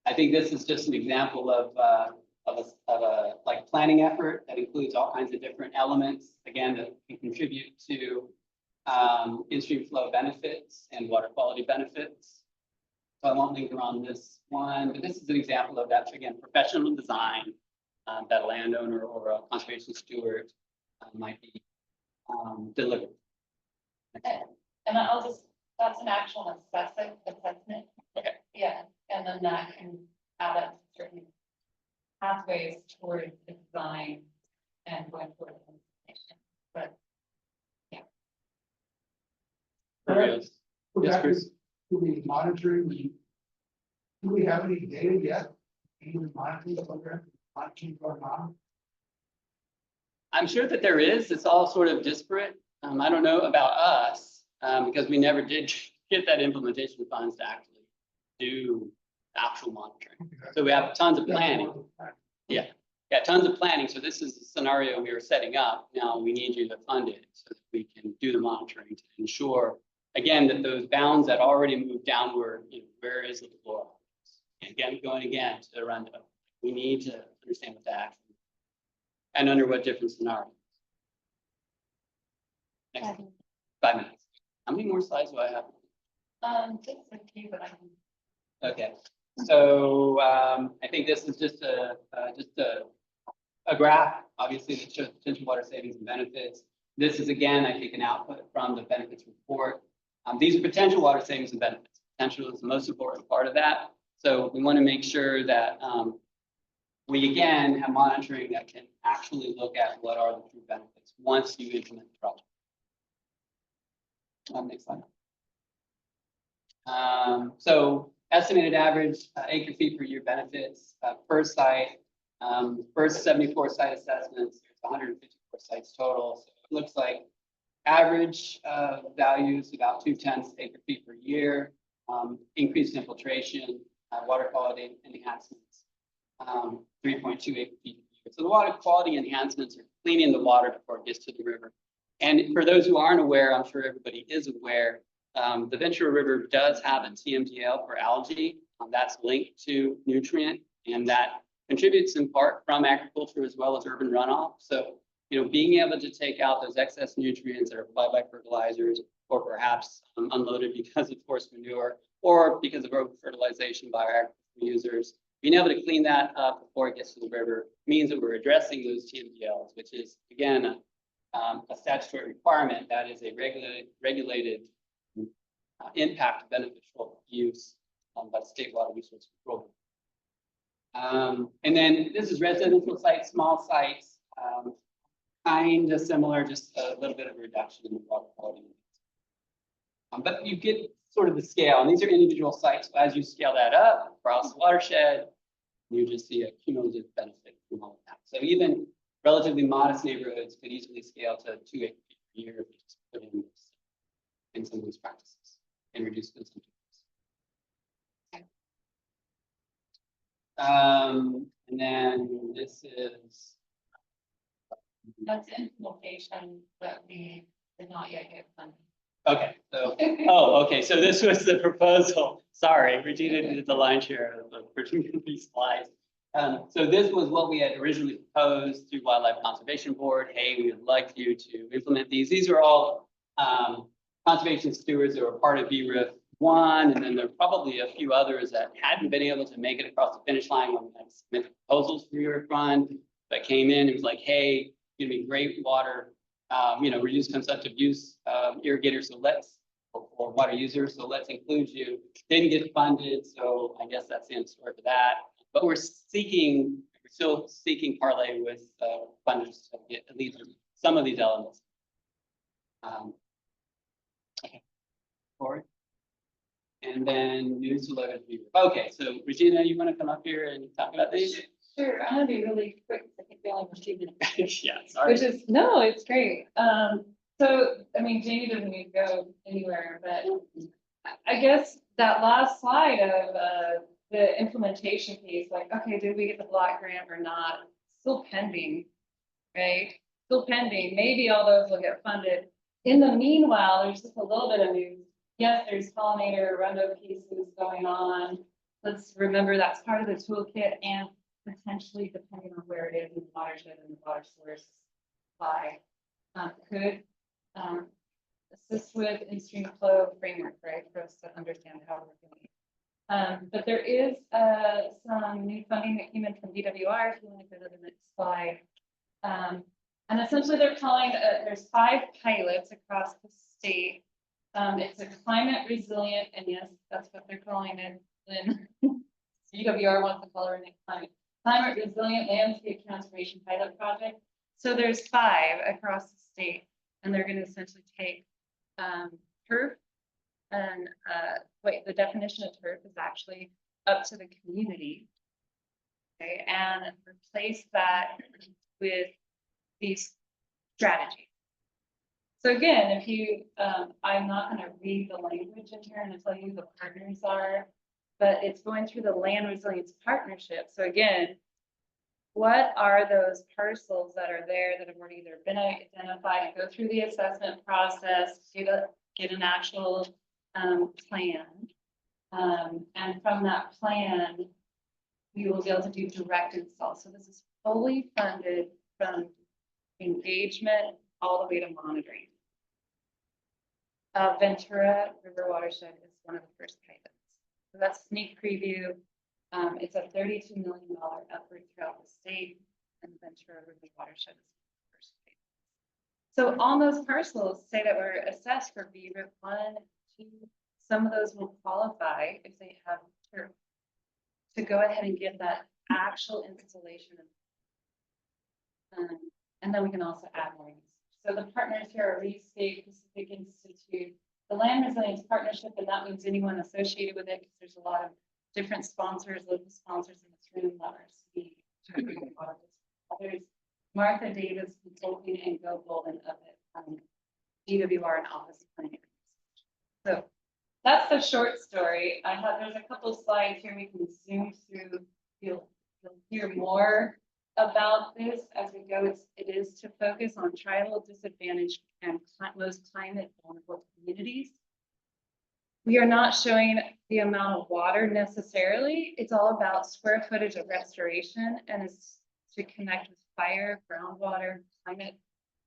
I think this is just an example of a like planning effort that includes all kinds of different elements, again, that can contribute to in-stream flow benefits and water quality benefits. So I won't linger on this one, but this is an example of that, again, professional design that a landowner or a conservation steward might be delivered. And that's an actual assessment. Okay. Yeah, and then that can add up to certain pathways toward the design and going toward the implementation. But yeah. Yes, Chris. Do we monitoring? Do we have any data yet? Even monitoring program, monitoring going on? I'm sure that there is. It's all sort of disparate. I don't know about us because we never did get that implementation funds to actually do actual monitoring. So we have tons of planning. Yeah, tons of planning. So this is the scenario we were setting up. Now we need you to fund it so that we can do the monitoring to ensure, again, that those bounds that already moved downward, where is the floor? And again, going again to the Arundo. We need to understand what the action. And under what different scenarios? Next, 5 minutes. How many more slides do I have? Just a few, but I can. Okay, so I think this is just a graph, obviously, that shows potential water savings and benefits. This is again, I think, an output from the benefits report. These are potential water savings and benefits. Potential is the most important part of that. So we want to make sure that we again have monitoring that can actually look at what are the true benefits once you implement the project. Next slide. So estimated average acre feet per year benefits per site. First 74 site assessments, there's 154 sites total. So it looks like average values about 0.2 acre feet per year. Increased infiltration, water quality enhancements, 3.2 acre feet per year. So the water quality enhancements are cleaning the water before it gets to the river. And for those who aren't aware, I'm sure everybody is aware, the Ventura River does have a TMDL for algae that's linked to nutrient, and that contributes in part from agriculture as well as urban runoff. So, you know, being able to take out those excess nutrients that are applied by fertilizers, or perhaps unloaded because of forced manure, or because of over fertilization by our agricultural users, being able to clean that up before it gets to the river means that we're addressing those TMDLs, which is again a statutory requirement that is a regulated impact beneficial use by the State Water Resources Program. And then this is residential sites, small sites, kind of similar, just a little bit of a reduction in the water quality. But you get sort of the scale, and these are individual sites. So as you scale that up across the watershed, you just see a cumulative benefit from all of that. So even relatively modest neighborhoods could easily scale to 2 acre feet per year if you just put in some of these practices and reduce consumption. And then this is. That's implementation that we did not yet get funded. Okay, so, okay, so this was the proposal. Sorry, Regina did the line share of these slides. So this was what we had originally proposed through Wildlife Conservation Board. Hey, we would like you to implement these. These are all conservation stewards that were part of VRIF 1, and then there are probably a few others that hadn't been able to make it across the finish line when we had submitted proposals for VRIF 1 that came in. It was like, hey, you're gonna be great water, reduce consumptive use irrigators, so let's, or water users, so let's include you. Didn't get funded, so I guess that's the end story for that. But we're still seeking parlay with funders to get at least some of these elements. Okay, forward. And then news delivered. Okay, so Regina, you want to come up here and talk about these? Sure, I'm gonna be really quick. I think we only have 2 minutes. Yeah, sorry. Which is, no, it's great. So, I mean, Jamie doesn't need to go anywhere, but I guess that last slide of the implementation piece, like, okay, did we get the block grant or not? Still pending, right? Still pending. Maybe all those will get funded. In the meanwhile, there's just a little bit of news. Yes, there's pollinator Arundo pieces going on. Let's remember that's part of the toolkit, and potentially, depending on where it is in the watershed and the water source supply, could assist with in-stream flow framework, right, for us to understand how we're doing. But there is some new funding that came in from DWR, if you want to go to the next slide. And essentially they're calling, there's 5 pilots across the state. It's a climate resilient, and yes, that's what they're calling it. Then DWR wants to call it climate resilient landscape conservation pilot project. So there's 5 across the state, and they're going to essentially take turf and the definition of turf is actually up to the community, okay, and replace that with these strategies. So again, if you, I'm not going to read the language in here and tell you who the partners are, but it's going through the land resilience partnership. So again, what are those parcels that are there that have already either been identified and go through the assessment process, get an actual plan, and from that plan, we will be able to do direct install. So this is fully funded from engagement all the way to monitoring. Ventura River Watershed is one of the first pilots. So that's a sneak preview. It's a $32 million effort throughout the state, and Ventura River Watershed is the first pilot. So on those parcels, say that we're assessed for VRIP 1, 2, some of those will qualify if they have turf to go ahead and get that actual installation. And then we can also add more. So the partners here are Leaf State, Pacific Institute, the Land Resilience Partnership, and that means anyone associated with it, because there's a lot of different sponsors, local sponsors in this room that are others. Martha Davis Consulting and Go Golden of it, DWR and Office of Planning. So that's the short story. There's a couple slides here we can zoom through. You'll hear more about this as we go. It is to focus on tribal, disadvantaged, and most climate vulnerable communities. We are not showing the amount of water necessarily. It's all about square footage of restoration, and it's to connect with fire, groundwater, climate,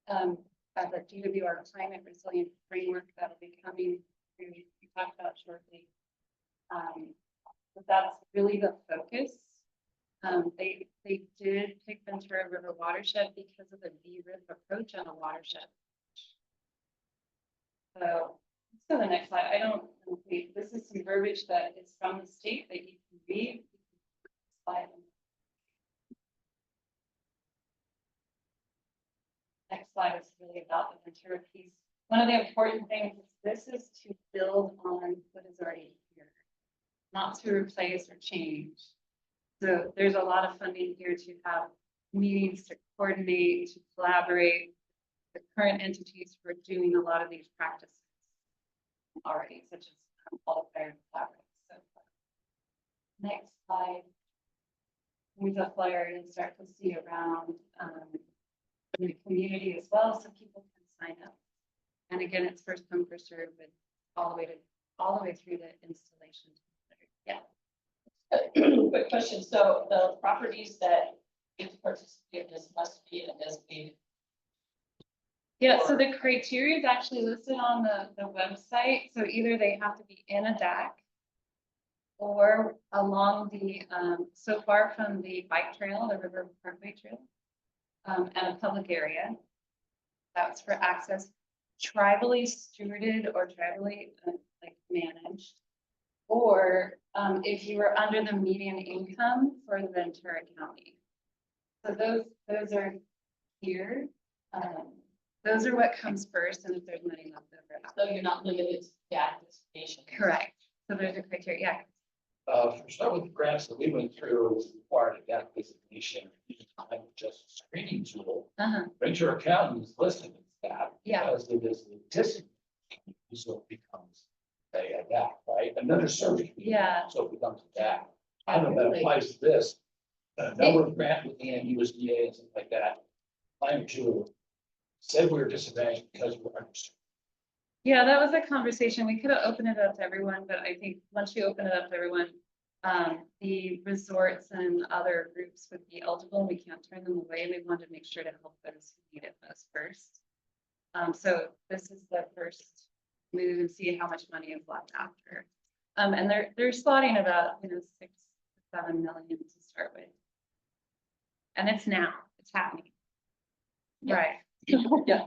the DWR climate resilient framework that will be coming. We talked about shortly. But that's really the focus. They did pick Ventura River Watershed because of the VRIP approach on a watershed. So let's go to the next slide. This is some verbiage that is from the state that you can read. Next slide is really about the Ventura piece. One of the important things is this is to build on what is already here, not to replace or change. So there's a lot of funding here to have meetings, to coordinate, to collaborate. The current entities who are doing a lot of these practices already, such as all the fire collaborative. So next slide. Move the flyer and start to see around the community as well, so people can sign up. And again, it's first come, first served, with all the way through the installation. Yeah. Quick question. So the properties that get to participate in this must be a designated. Yeah, so the criteria is actually listed on the website. So either they have to be in a DAC or along the, so far from the bike trail, the River Parkway Trail, and a public area. That's for access, tribally stewarded or tribally like managed. Or if you were under the median income for the Ventura County. So those are here. Those are what comes first, and if there's money left over. So you're not limited to that destination. Correct. So there's a criteria. Yeah. For some of the grants that we went through was required a gap designation, just a screening tool. Ventura County is listed as that. Yeah. Because it is the district, so it becomes a gap, right? Another service. Yeah. So it becomes a gap. I don't know if that applies to this. A number of grants within USDA and stuff like that. Climate tool said we were disadvantaged because we're underserved. Yeah, that was a conversation. We could have opened it up to everyone, but I think once you open it up to everyone, the resorts and other groups would be eligible. We can't turn them away. We wanted to make sure to help those who need it most first. So this is the first move and see how much money is left after. And they're slotting about 6 to 7 million to start with. And it's now, it's happening. Yeah. Right. Yeah.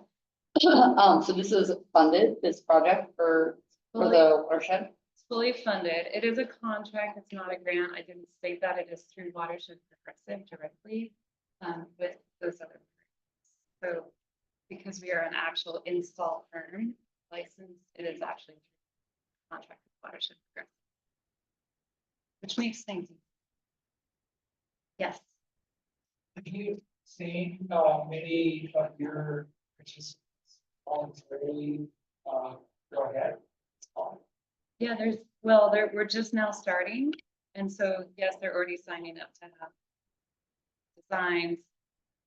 So this is funded, this project for the watershed? It's fully funded. It is a contract. It's not a grant. I didn't state that. It is through Watershed Progressive directly with those other firms. So because we are an actual install firm license, it is actually through contract with Watershed Progressive, which makes things easy. Yes. Have you seen many of your participants voluntarily go ahead? Yeah, we're just now starting. And so, yes, they're already signing up to have designs,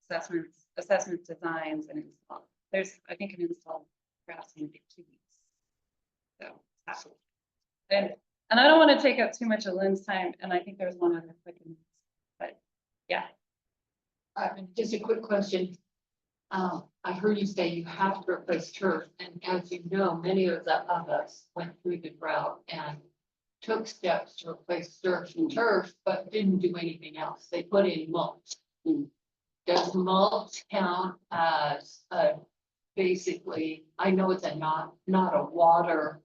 assessments, designs, and install. There's, I think, an install perhaps in 2 weeks. So, absolutely. And I don't want to take up too much of Lynn's time. And I think there's one other quick. Yeah. Just a quick question. I heard you say you have to replace turf, and as you know, many of us went through the drought and took steps to replace turf, but didn't do anything else. They put in mulch. Does mulch count as basically, I know it's not a water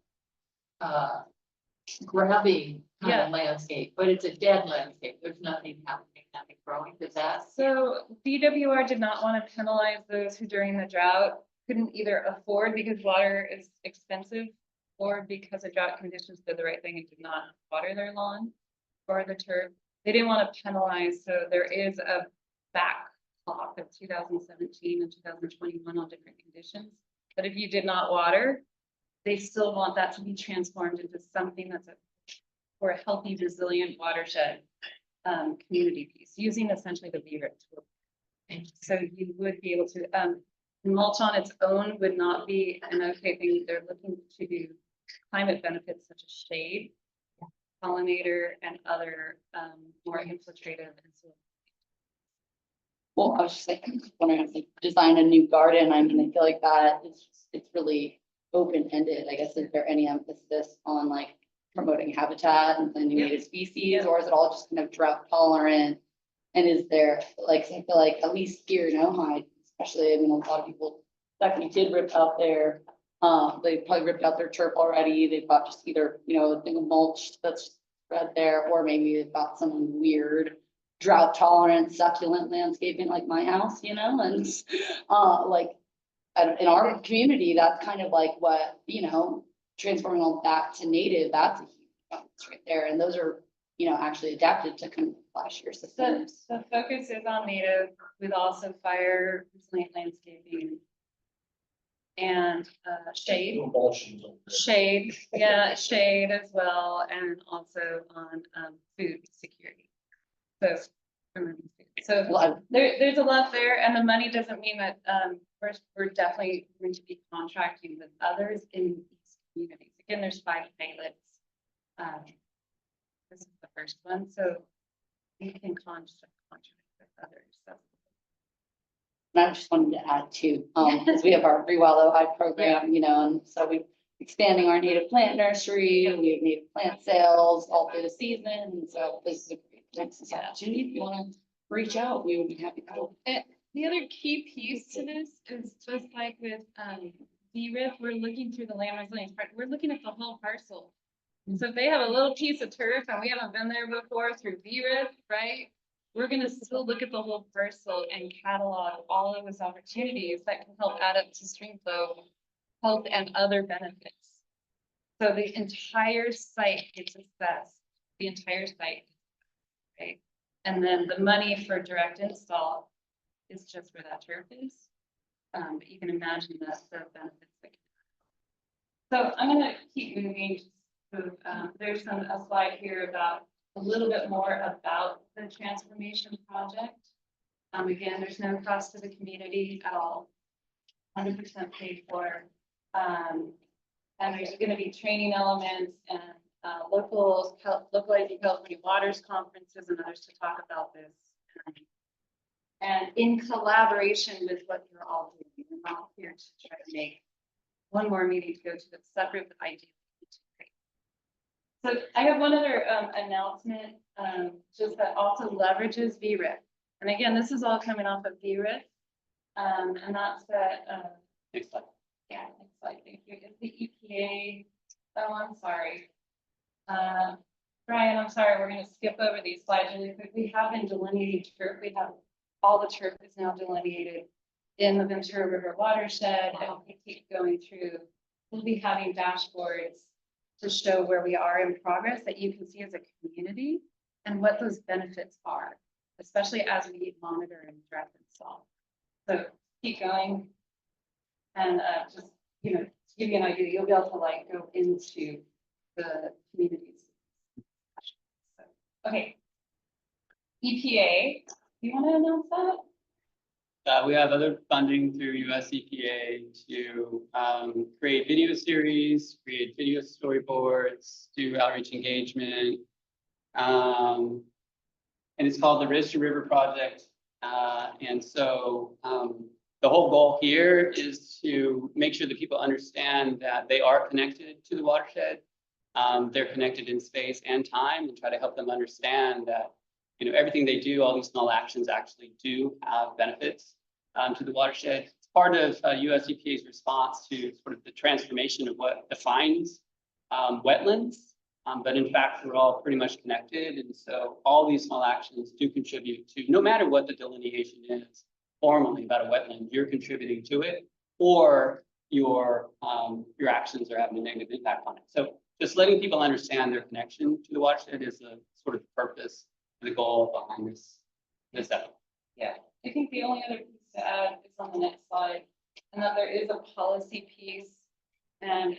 grabbing kind of landscape, but it's a dead landscape. There's nothing happening, nothing growing. Does that? So DWR did not want to penalize those who during the drought couldn't either afford because water is expensive or because of drought conditions did the right thing and did not water their lawn or the turf. They didn't want to penalize, so there is a backlog of 2017 and 2021 on different conditions. But if you did not water, they still want that to be transformed into something that's for a healthy, resilient watershed community piece, using essentially the VRIP tool. And so you would be able to, mulch on its own would not be an okay thing. They're looking to do climate benefits such as shade, pollinator, and other more infiltrative and so. Well, I was just like, wondering if like design a new garden. I mean, I feel like that it's really open-ended. I guess, is there any emphasis on like promoting habitat and planting native species, or is it all just kind of drought tolerant? And is there like, I feel like at least here in Ojai, especially, I mean, a lot of people definitely did rip out their, they probably ripped out their turf already. They've got just either, you know, a thing of mulch that's spread there, or maybe they've got some weird drought tolerant succulent landscaping like my house, you know, and like in our community, that's kind of like what, you know, transforming all back to native, that's a huge bonus right there. And those are, you know, actually adapted to kind of flashier systems. The focus is on native with also fire resilient landscaping and shade. Shade, yeah, shade as well, and also on food security. So there's a lot there, and the money doesn't mean that we're definitely going to be contracting with others in these communities. Again, there's 5 pilots. This is the first one, so we can contract with others. So. And I just wanted to add too, because we have our Rewild Ojai program, you know, and so we're expanding our native plant nursery, and we have native plant sales all through the season. And so this is a great Texas opportunity. If you want to reach out, we would be happy to help. The other key piece to this is just like with VRIP, we're looking through the land resilience part. We're looking at the whole parcel. So if they have a little piece of turf and we haven't been there before through VRIP, right? We're going to still look at the whole parcel and catalog all of those opportunities that can help add up to stream flow, health, and other benefits. So the entire site gets assessed, the entire site, right? And then the money for direct install is just where that turf is. But you can imagine the benefits that can happen. So I'm going to keep moving. So, there's a slide here about a little bit more about the transformation project. Again, there's no cost to the community at all, 100% paid for. And there's going to be training elements and localizing California waters conferences and others to talk about this. And in collaboration with what you're all doing, we're not here to try to make one more meeting to go to, but separate with ideas. So I have one other announcement, just that also leverages VRIP. And again, this is all coming off of VRIP. And that's that, Next slide. yeah, next slide, thank you. It's the EPA, oh, I'm sorry. Brian, I'm sorry, we're gonna skip over these slides really quick. We have been delineating turf. We have all the turf is now delineated in the Ventura River Watershed, and we keep going through. We'll be having dashboards to show where we are in progress that you can see as a community and what those benefits are, especially as we monitor and direct and solve. So keep going. And just, you know, to give you an idea, you'll be able to like go into the communities. So, okay. EPA, do you want to announce that? We have other funding through US EPA to create video series, create video storyboards, do outreach engagement. And and it's called the Ventura River Project. And so the whole goal here is to make sure that people understand that they are connected to the watershed. They're connected in space and time, and try to help them understand that, everything they do, all these small actions actually do have benefits to the watershed. It's part of US EPA's response to sort of the transformation of what defines wetlands. But in fact, we're all pretty much connected. And so all these small actions do contribute to, no matter what the delineation is formally about a wetland, you're contributing to it, or your actions are having a negative impact on it. So just letting people understand their connection to the watershed is the sort of purpose, the goal behind this effort. Yeah, I think the only other piece to add is on the next slide, and that there is a policy piece and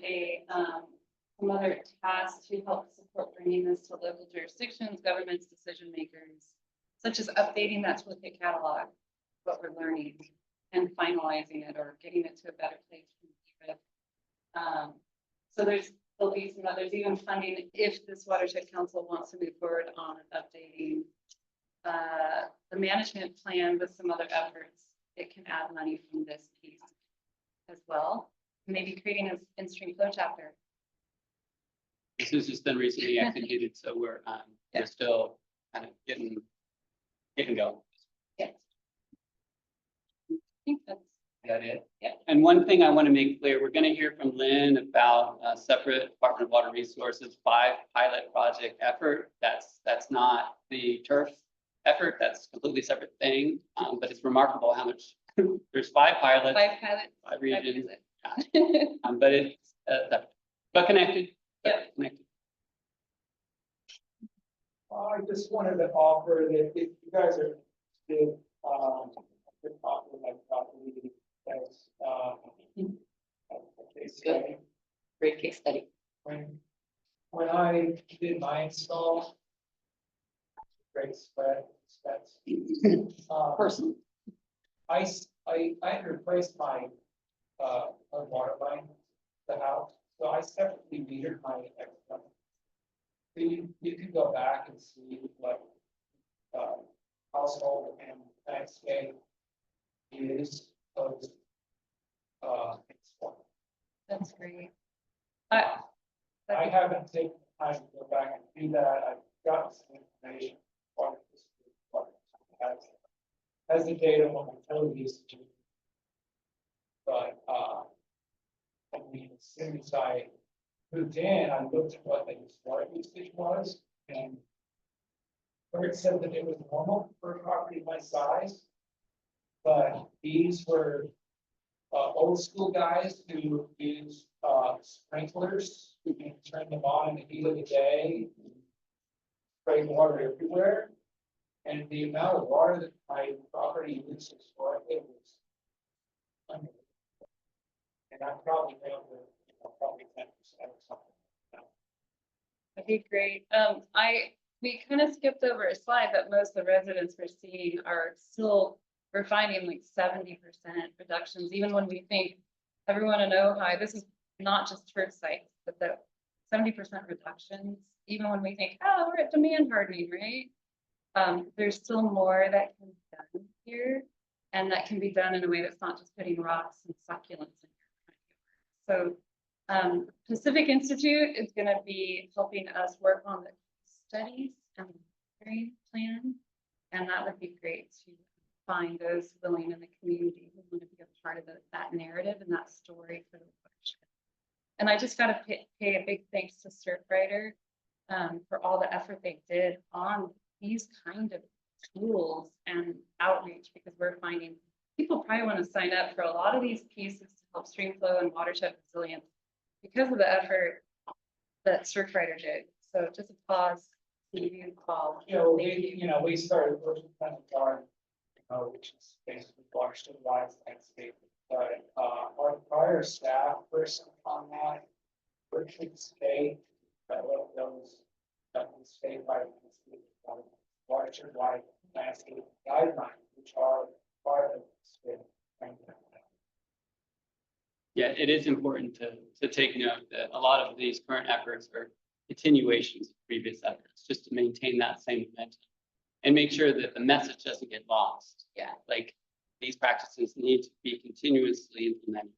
some other tasks to help support bringing this to local jurisdictions, governments, decision makers, such as updating that toolkit catalog, what we're learning, and finalizing it or getting it to a better place. So there'll be some others, even funding if this watershed council wants to move forward on updating the management plan with some other efforts. It can add money from this piece as well. Maybe creating an in-stream flow chapter. This has just been recently executed, so we're still kind of getting going. Yeah. I think that's it. Yeah. And one thing I want to make clear, we're going to hear from Lynn about a separate Department of Water Resources 5 pilot project effort. That's not the turf effort. That's a completely separate thing. But it's remarkable how much there's 5 pilots, 5 regions. But it's but connected. Yeah. Connected. I just wanted to offer that if you guys are interested, talking like property as a case study. Great case study. When I did my install, great spread, Person. I had replaced my water line, the house, so I separately metered my extra. So you can go back and see what household and landscape is post. That's great. I haven't taken the time to go back and do that. I've gotten some information. Has the data on utility usage. But I mean, as soon as I moved in, I looked at what the historic usage was, and where it said that it was normal for a property my size. But these were old school guys who used sprinklers, who can turn them on in the heat of the day, spray water everywhere. And the amount of water that my property used historically was unbelievable. And I probably found probably 10% or something. That'd be great. We kind of skipped over a slide that most of the residents we're seeing are still, we're finding like 70% reductions, even when we think everyone in Ojai, this is not just turf sites, but the 70% reductions, even when we think, oh, we're at demand hardening, right? There's still more that can be done here, and that can be done in a way that's not just putting rocks and succulents in your front yard. So Pacific Institute is going to be helping us work on the studies and the plan, and that would be great to find those willing in the community who want to be a part of that narrative and that story for the watershed. And I just got to pay a big thanks to Surfrider for all the effort they did on these kind of tools and outreach, because we're finding people probably want to sign up for a lot of these pieces to help stream flow and watershed resilience because of the effort that Surfrider did. So just a pause. You call. We started working on the garden, which is basically watershed wise landscape. But our prior staff person on that, Richard State, that let those state by watershed wide landscape guidelines, which are part of the state. Yeah, it is important to take note that a lot of these current efforts are continuations of previous efforts, just to maintain that same momentum. and make sure that the message doesn't get lost. Yeah. Like, these practices need to be continuously implemented,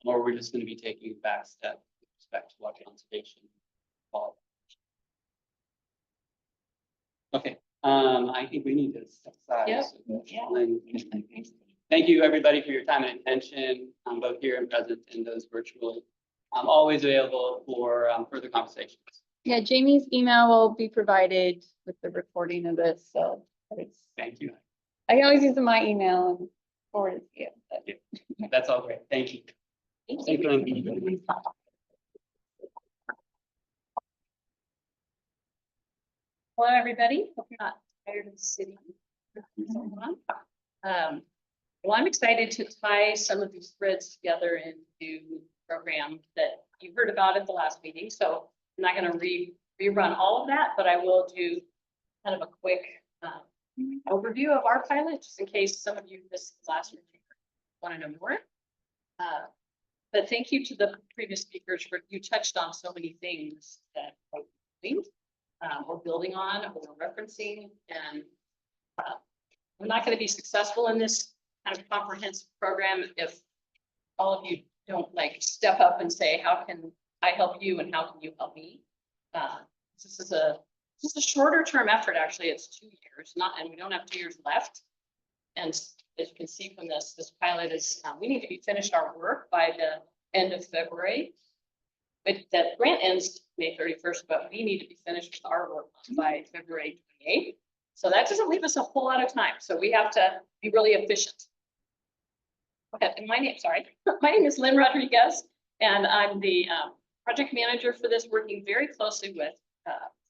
or we're just going to be taking a back step with respect to water conservation. Okay, I think we need to step aside. Yep. So, Yeah. Thank you, everybody, for your time and attention, both here and present and those virtually. I'm always available for further conversations. Yeah, Jamie's email will be provided with the recording of this, so it's, Thank you. I can always use my email and forward it to you. but- That's all great. Thank you. Thank you. Hello, everybody. Hope you're not tired of the city. Well, I'm excited to tie some of these threads together into the program that you heard about at the last meeting. So I'm not going to rerun all of that, but I will do kind of a quick overview of our pilot, just in case some of you missed the last meeting, want to know more. But thank you to the previous speakers for, you touched on so many things that we're building on or referencing, and we're not going to be successful in this kind of comprehensive program if all of you don't like step up and say, how can I help you and how can you help me? This is a shorter term effort. Actually, it's 2 years, and we don't have 2 years left. And as you can see from this pilot is, we need to be finished our work by the end of February. But that grant ends May 31st, but we need to be finished with our work by February 28th. So that doesn't leave us a whole lot of time. So we have to be really efficient. Okay, and my name is Lynn Rodriguez, and I'm the project manager for this, working very closely with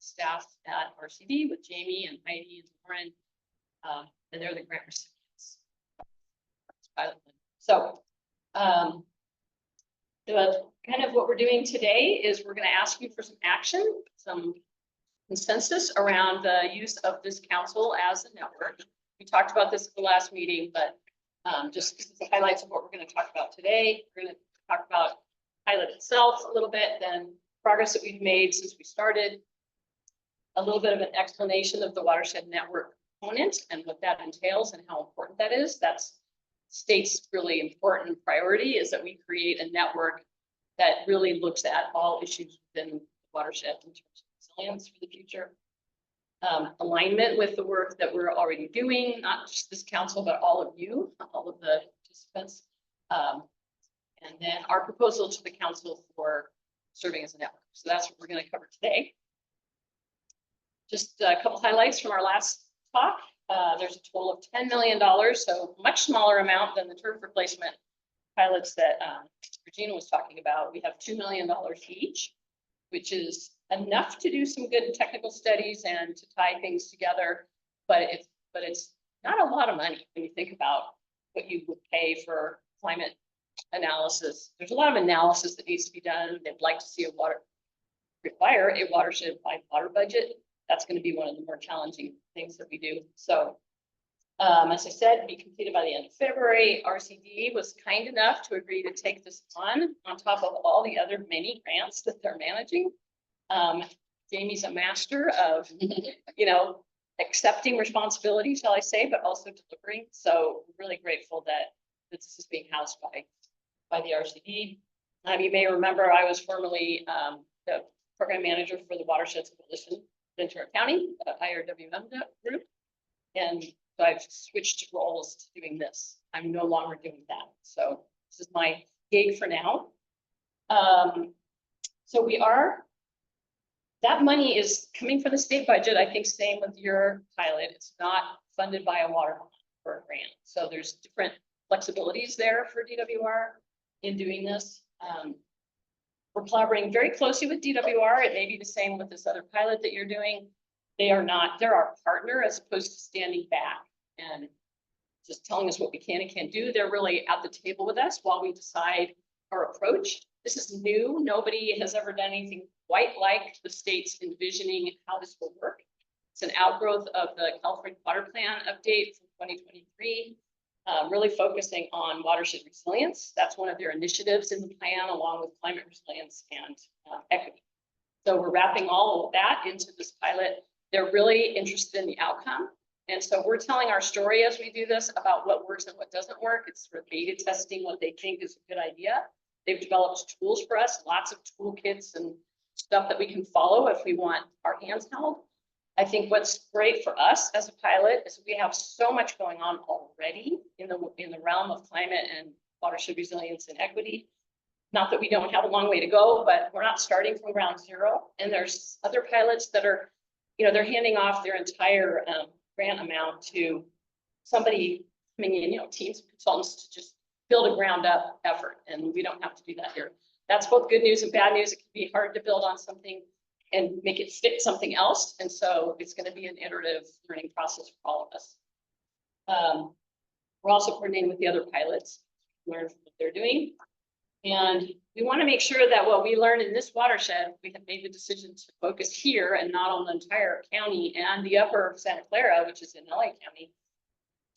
staff at RCD, with Jamie and Heidi and Lauren, and they're the grant recipients. So the kind of what we're doing today is we're going to ask you for some action, some consensus around the use of this council as a network. We talked about this at the last meeting, but just the highlights of what we're going to talk about today. We're going to talk about pilot itself a little bit, then progress that we've made since we started, a little bit of an explanation of the watershed network component and what that entails and how important that is. That's state's really important priority, is that we create a network that really looks at all issues within the watershed in terms of resilience for the future. Alignment with the work that we're already doing, not just this council, but all of you, all of the participants. And then our proposal to the council for serving as a network. So that's what we're going to cover today. Just a couple highlights from our last talk. There's a total of $10 million, so much smaller amount than the turf replacement pilots that Regina was talking about. We have $2 million each, which is enough to do some good technical studies and to tie things together, but it's not a lot of money when you think about what you would pay for climate analysis. There's a lot of analysis that needs to be done. They'd like to see require a watershed by water budget. That's going to be one of the more challenging things that we do. So as I said, be completed by the end of February. RCD was kind enough to agree to take this on top of all the other many grants that they're managing. Jamie's a master of, accepting responsibility, shall I say, but also delivering. So I'm really grateful that this is being housed by the RCD. You may remember I was formerly the program manager for the Watersheds Coalition, Ventura County, IRWM group. And so I've switched roles to doing this. I'm no longer doing that. So this is my gig for now. So that money is coming from the state budget. I think same with your pilot. It's not funded by a water or a grant. So there's different flexibilities there for DWR in doing this. We're collaborating very closely with DWR. It may be the same with this other pilot that you're doing. They're our partner as opposed to standing back and just telling us what we can and can't do. They're really at the table with us while we decide our approach. This is new. Nobody has ever done anything quite like the state's envisioning how this will work. It's an outgrowth of the California Water Plan update from 2023, really focusing on watershed resilience. That's one of their initiatives in the plan, along with climate resilience and equity. So we're wrapping all of that into this pilot. They're really interested in the outcome. And so we're telling our story as we do this about what works and what doesn't work. It's sort of beta testing what they think is a good idea. They've developed tools for us, lots of toolkits and stuff that we can follow if we want our hands held. I think what's great for us as a pilot is we have so much going on already in the realm of climate and watershed resilience and equity. Not that we don't have a long way to go, but we're not starting from ground zero. And there's other pilots that are, they're handing off their entire grant amount to somebody coming in, teams of consultants to just build a ground up effort. And we don't have to do that here. That's both good news and bad news. It can be hard to build on something and make it fit something else. And so it's going to be an iterative learning process for all of us. We're also coordinating with the other pilots, learn what they're doing. And we want to make sure that what we learn in this watershed, we have made the decision to focus here and not on the entire county and the upper Santa Clara, which is in LA County.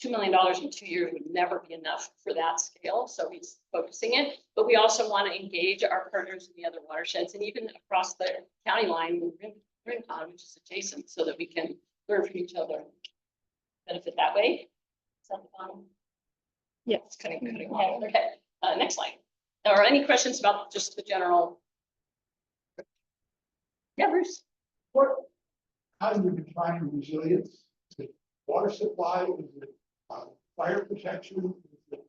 $2 million in 2 years would never be enough for that scale. So he's focusing it, but we also want to engage our partners in the other watersheds and even across the county line, Rincon, which is adjacent, so that we can learn from each other, benefit that way. Is that the bottom? Yeah, it's cutting off. Okay, next slide. Or any questions about just the general? Yeah, Bruce. How do you define resilience? Is it water supply? Is it fire protection? Is it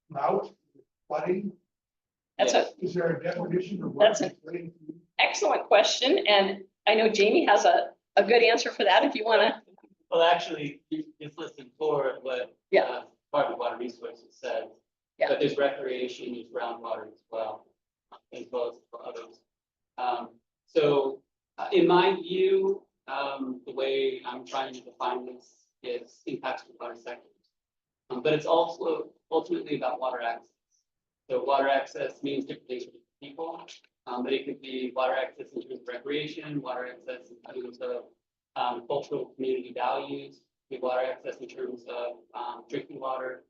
drought? Is it flooding? Is there a definition of what that's an excellent question. And I know Jamie has a good answer for that if you want to. Well, actually, it's listed for what Department of Water Resources says. Yeah. But there's recreation, there's groundwater as well as for others. So in my view, the way I'm trying to define this is impacts to water sectors. But it's also ultimately about water access. So water access means different things for different people. But it could be water access in terms of recreation, water access in terms of cultural community values, water access in terms of drinking water.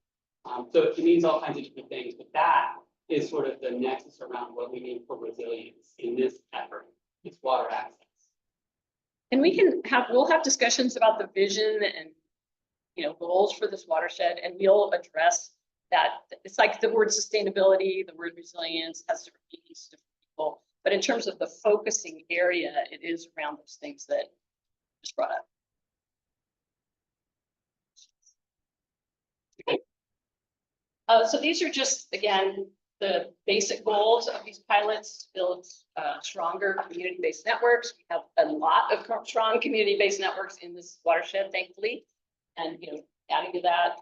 So it means all kinds of different things, but that is sort of the nexus around what we mean for resilience in this effort. It's water access. And we'll have discussions about the vision and goals for this watershed, and we'll address that. It's like the word sustainability, the word resilience has different meanings to different people, but in terms of the focusing area, it is around those things that just brought up. So these are just, again, the basic goals of these pilots: build stronger community-based networks. We have a lot of strong community-based networks in this watershed, thankfully. And adding to that,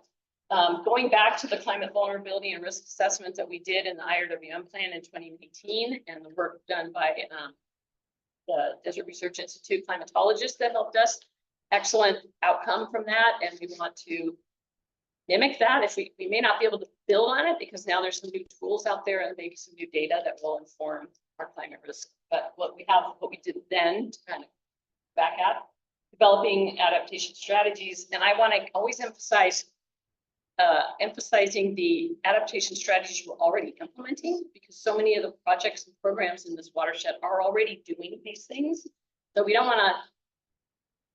going back to the climate vulnerability and risk assessment that we did in the IRWM plan in 2019, and the work done by the Desert Research Institute climatologists that helped us. Excellent outcome from that, and we want to mimic that. If we may not be able to build on it because now there's some new tools out there and maybe some new data that will inform our climate risk. But what we did then to kind of back at developing adaptation strategies. And I want to always emphasize emphasizing the adaptation strategies we're already implementing, because so many of the projects and programs in this watershed are already doing these things. So we don't want to,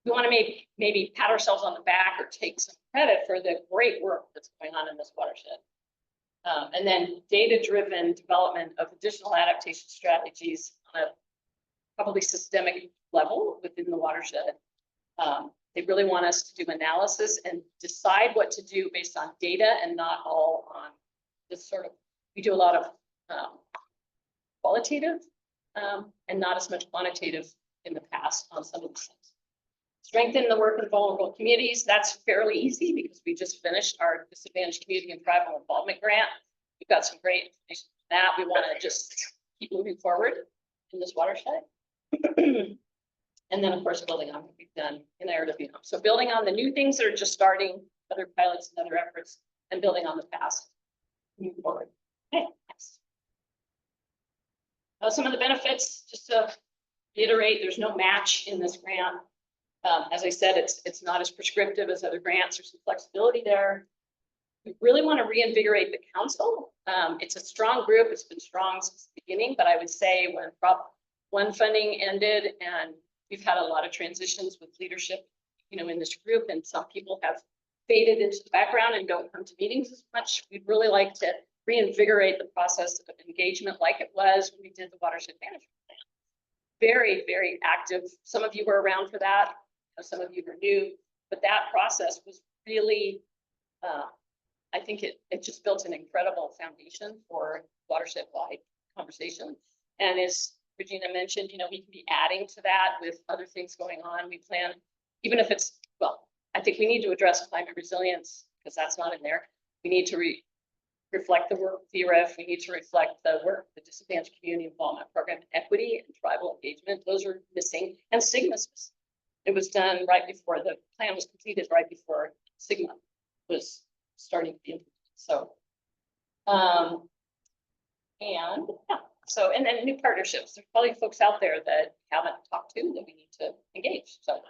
we want to maybe pat ourselves on the back or take some credit for the great work that's going on in this watershed. And then data-driven development of additional adaptation strategies on a probably systemic level within the watershed. They really want us to do analysis and decide what to do based on data and not all on this sort of, we do a lot of qualitative and not as much quantitative in the past on some of these things. Strengthen the work in vulnerable communities. That's fairly easy because we just finished our disadvantaged community and tribal involvement grant. We've got some great information on that. We want to just keep moving forward in this watershed. And then, of course, building on what we've done in IRWM. So building on the new things that are just starting, other pilots and other efforts, and building on the past, moving forward. Okay, next. Some of the benefits, just to reiterate, there's no match in this grant. As I said, it's not as prescriptive as other grants. There's some flexibility there. We really want to reinvigorate the council. It's a strong group. It's been strong since the beginning, but I would say when Prop 1 funding ended and we've had a lot of transitions with leadership in this group, and some people have faded into the background and don't come to meetings as much. We'd really like to reinvigorate the process of engagement like it was when we did the watershed management plan. Very, very active. Some of you were around for that. Some of you were new, but that process was really, I think it just built an incredible foundation for watershed-wide conversation. And as Regina mentioned, we can be adding to that with other things going on. We plan, even if it's, well, I think we need to address climate resilience because that's not in there. We need to reflect the work of VREF. We need to reflect the work, the disadvantaged community involvement program, equity and tribal engagement. Those are missing, and SIGMA's missing. It was done right before the plan was completed, right before SIGMA was starting to be implemented. So, and yeah, so, and then new partnerships. There's probably folks out there that haven't talked to that we need to engage. So,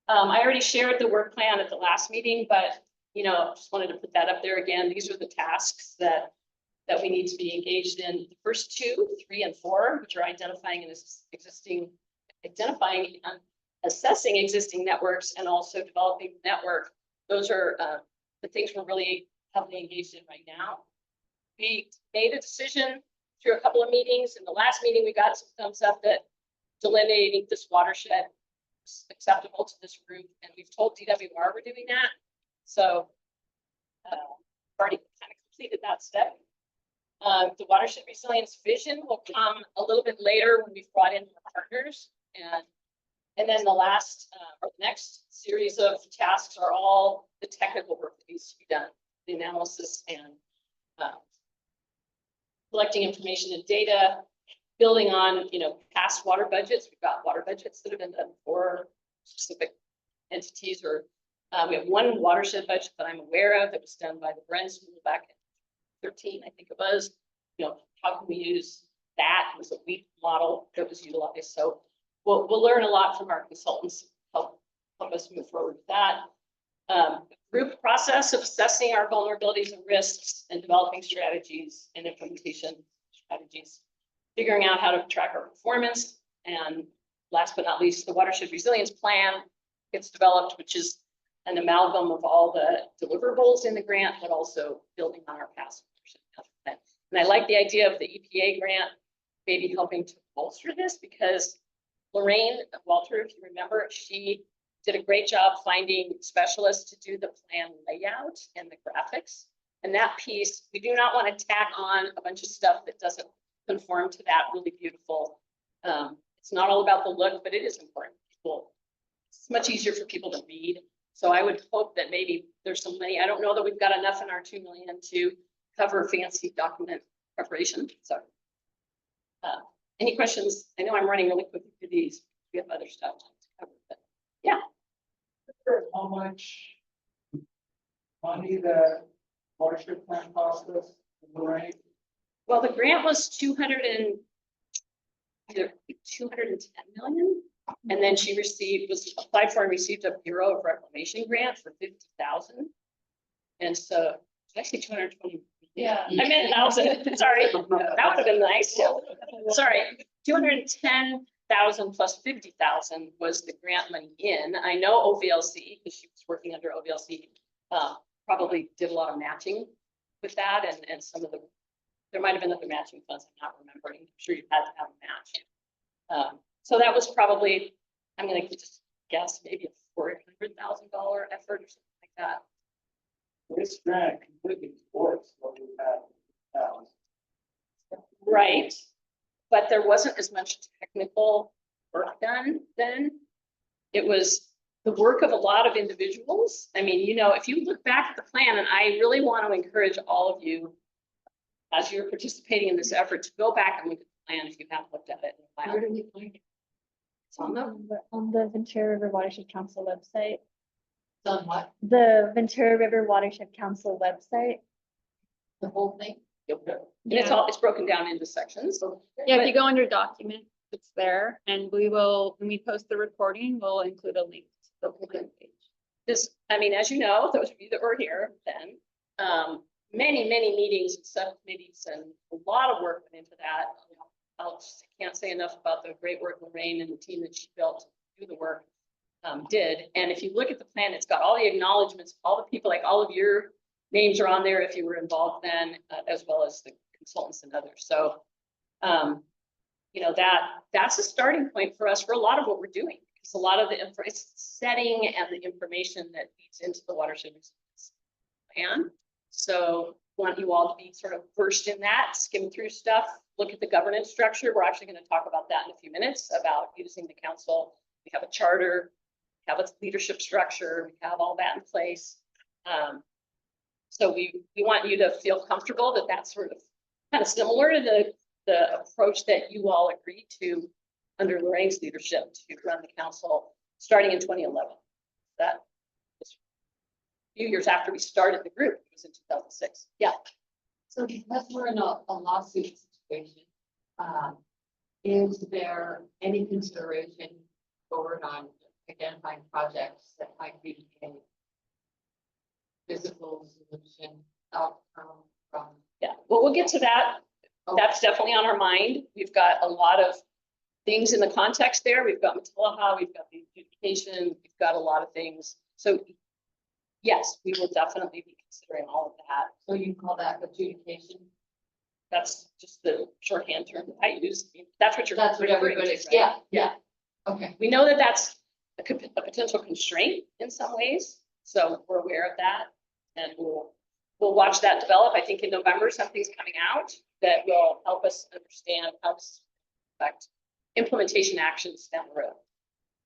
I already shared the work plan at the last meeting, but just wanted to put that up there again. These are the tasks that we need to be engaged in. The first 2, 3, and 4, which are identifying and assessing existing networks and also developing the network. Those are the things we're really heavily engaged in right now. We made a decision through a couple of meetings. In the last meeting, we got some thumbs up that delineating this watershed is acceptable to this group, and we've told DWR we're doing that. So already kind of completed that step. The watershed resilience vision will come a little bit later when we've brought in more partners, and then the last or the next series of tasks are all the technical work that needs to be done, the analysis and collecting information and data, building on past water budgets. We've got water budgets that have been done for specific entities, or we have one watershed budget that I'm aware of that was done by the Bren School back in 2013, I think it was. How can we use that? It was a WEAP model that was utilized. So we'll learn a lot from our consultants, help us move forward with that. Group process of assessing our vulnerabilities and risks and developing strategies and implementation strategies, figuring out how to track our performance. And last but not least, the watershed resilience plan gets developed, which is an amalgam of all the deliverables in the grant, but also building on our past. And I like the idea of the EPA grant maybe helping to bolster this, because Lorraine Walter, if you remember, she did a great job finding specialists to do the plan layout and the graphics. And that piece, we do not want to tack on a bunch of stuff that doesn't conform to that really beautiful. It's not all about the look, but it is important. It's much easier for people to read. So I would hope that maybe there's some money. I don't know that we've got enough in our 2 million to cover fancy document preparation. So any questions? I know I'm running really quick through these. We have other stuff to cover, but yeah. How much money the watershed plan cost us, Lorraine? Well, the grant was 210 million. And then she was applied for and received a Bureau of Reclamation grant for 50,000. And so actually 220. Yeah. I meant 1,000. Sorry. That would have been nice. Sorry. 210,000 plus 50,000 was the grant money in. I know OVLC, because she was working under OVLC, probably did a lot of matching with that, and some of there might have been other matching funds I'm not remembering. I'm sure you had to have a match. So that was probably, I'm going to just guess, maybe a $400,000 effort or something like that. This grant completely supports what we have now. Right, but there wasn't as much technical work done then. It was the work of a lot of individuals. I mean, if you look back at the plan, and I really want to encourage all of you, as you're participating in this effort, to go back and look at the plan if you haven't looked at it in a while. Where do we find it? It's on the Ventura River Watershed Council website. It's on what? The Ventura River Watershed Council website. The whole thing? And it's broken down into sections. Yeah, if you go under document, it's there, and when we post the recording, we'll include a link to the plan page. I mean, as you know, those of you that were here then, many meetings and subcommittees, and a lot of work went into that. I can't say enough about the great work Lorraine and the team that she built to do the work. did. And if you look at the plan, it's got all the acknowledgements, all the people, like all of your names are on there if you were involved then, as well as the consultants and others. So, you know, that's a starting point for us for a lot of what we're doing. Because a lot of the it's setting and the information that feeds into the watershed plan. So want you all to be sort of versed in that, skim through stuff, look at the governance structure. We're actually going to talk about that in a few minutes about using the council. We have a charter, we have a leadership structure, we have all that in place. So we want you to feel comfortable that that's sort of kind of similar to the approach that you all agreed to under Lorraine's leadership to run the council starting in 2011. That was a few years after we started the group. It was in 2006. Yeah. So because we're in a lawsuit situation, is there any consideration forward on identifying projects that might be a physical solution outcome from? Yeah, well, we'll get to that. That's definitely on our mind. We've got a lot of things in the context there. We've got Matalaha, we've got the adjudication, we've got a lot of things. So yes, we will definitely be considering all of that. So you call that adjudication? That's just the shorthand term that I use. That's what you're. That's what everybody's, yeah, yeah. Okay. We know that that's a potential constraint in some ways. So we're aware of that, and we'll watch that develop. I think in November, something's coming out that will help us understand how to affect implementation actions down the road.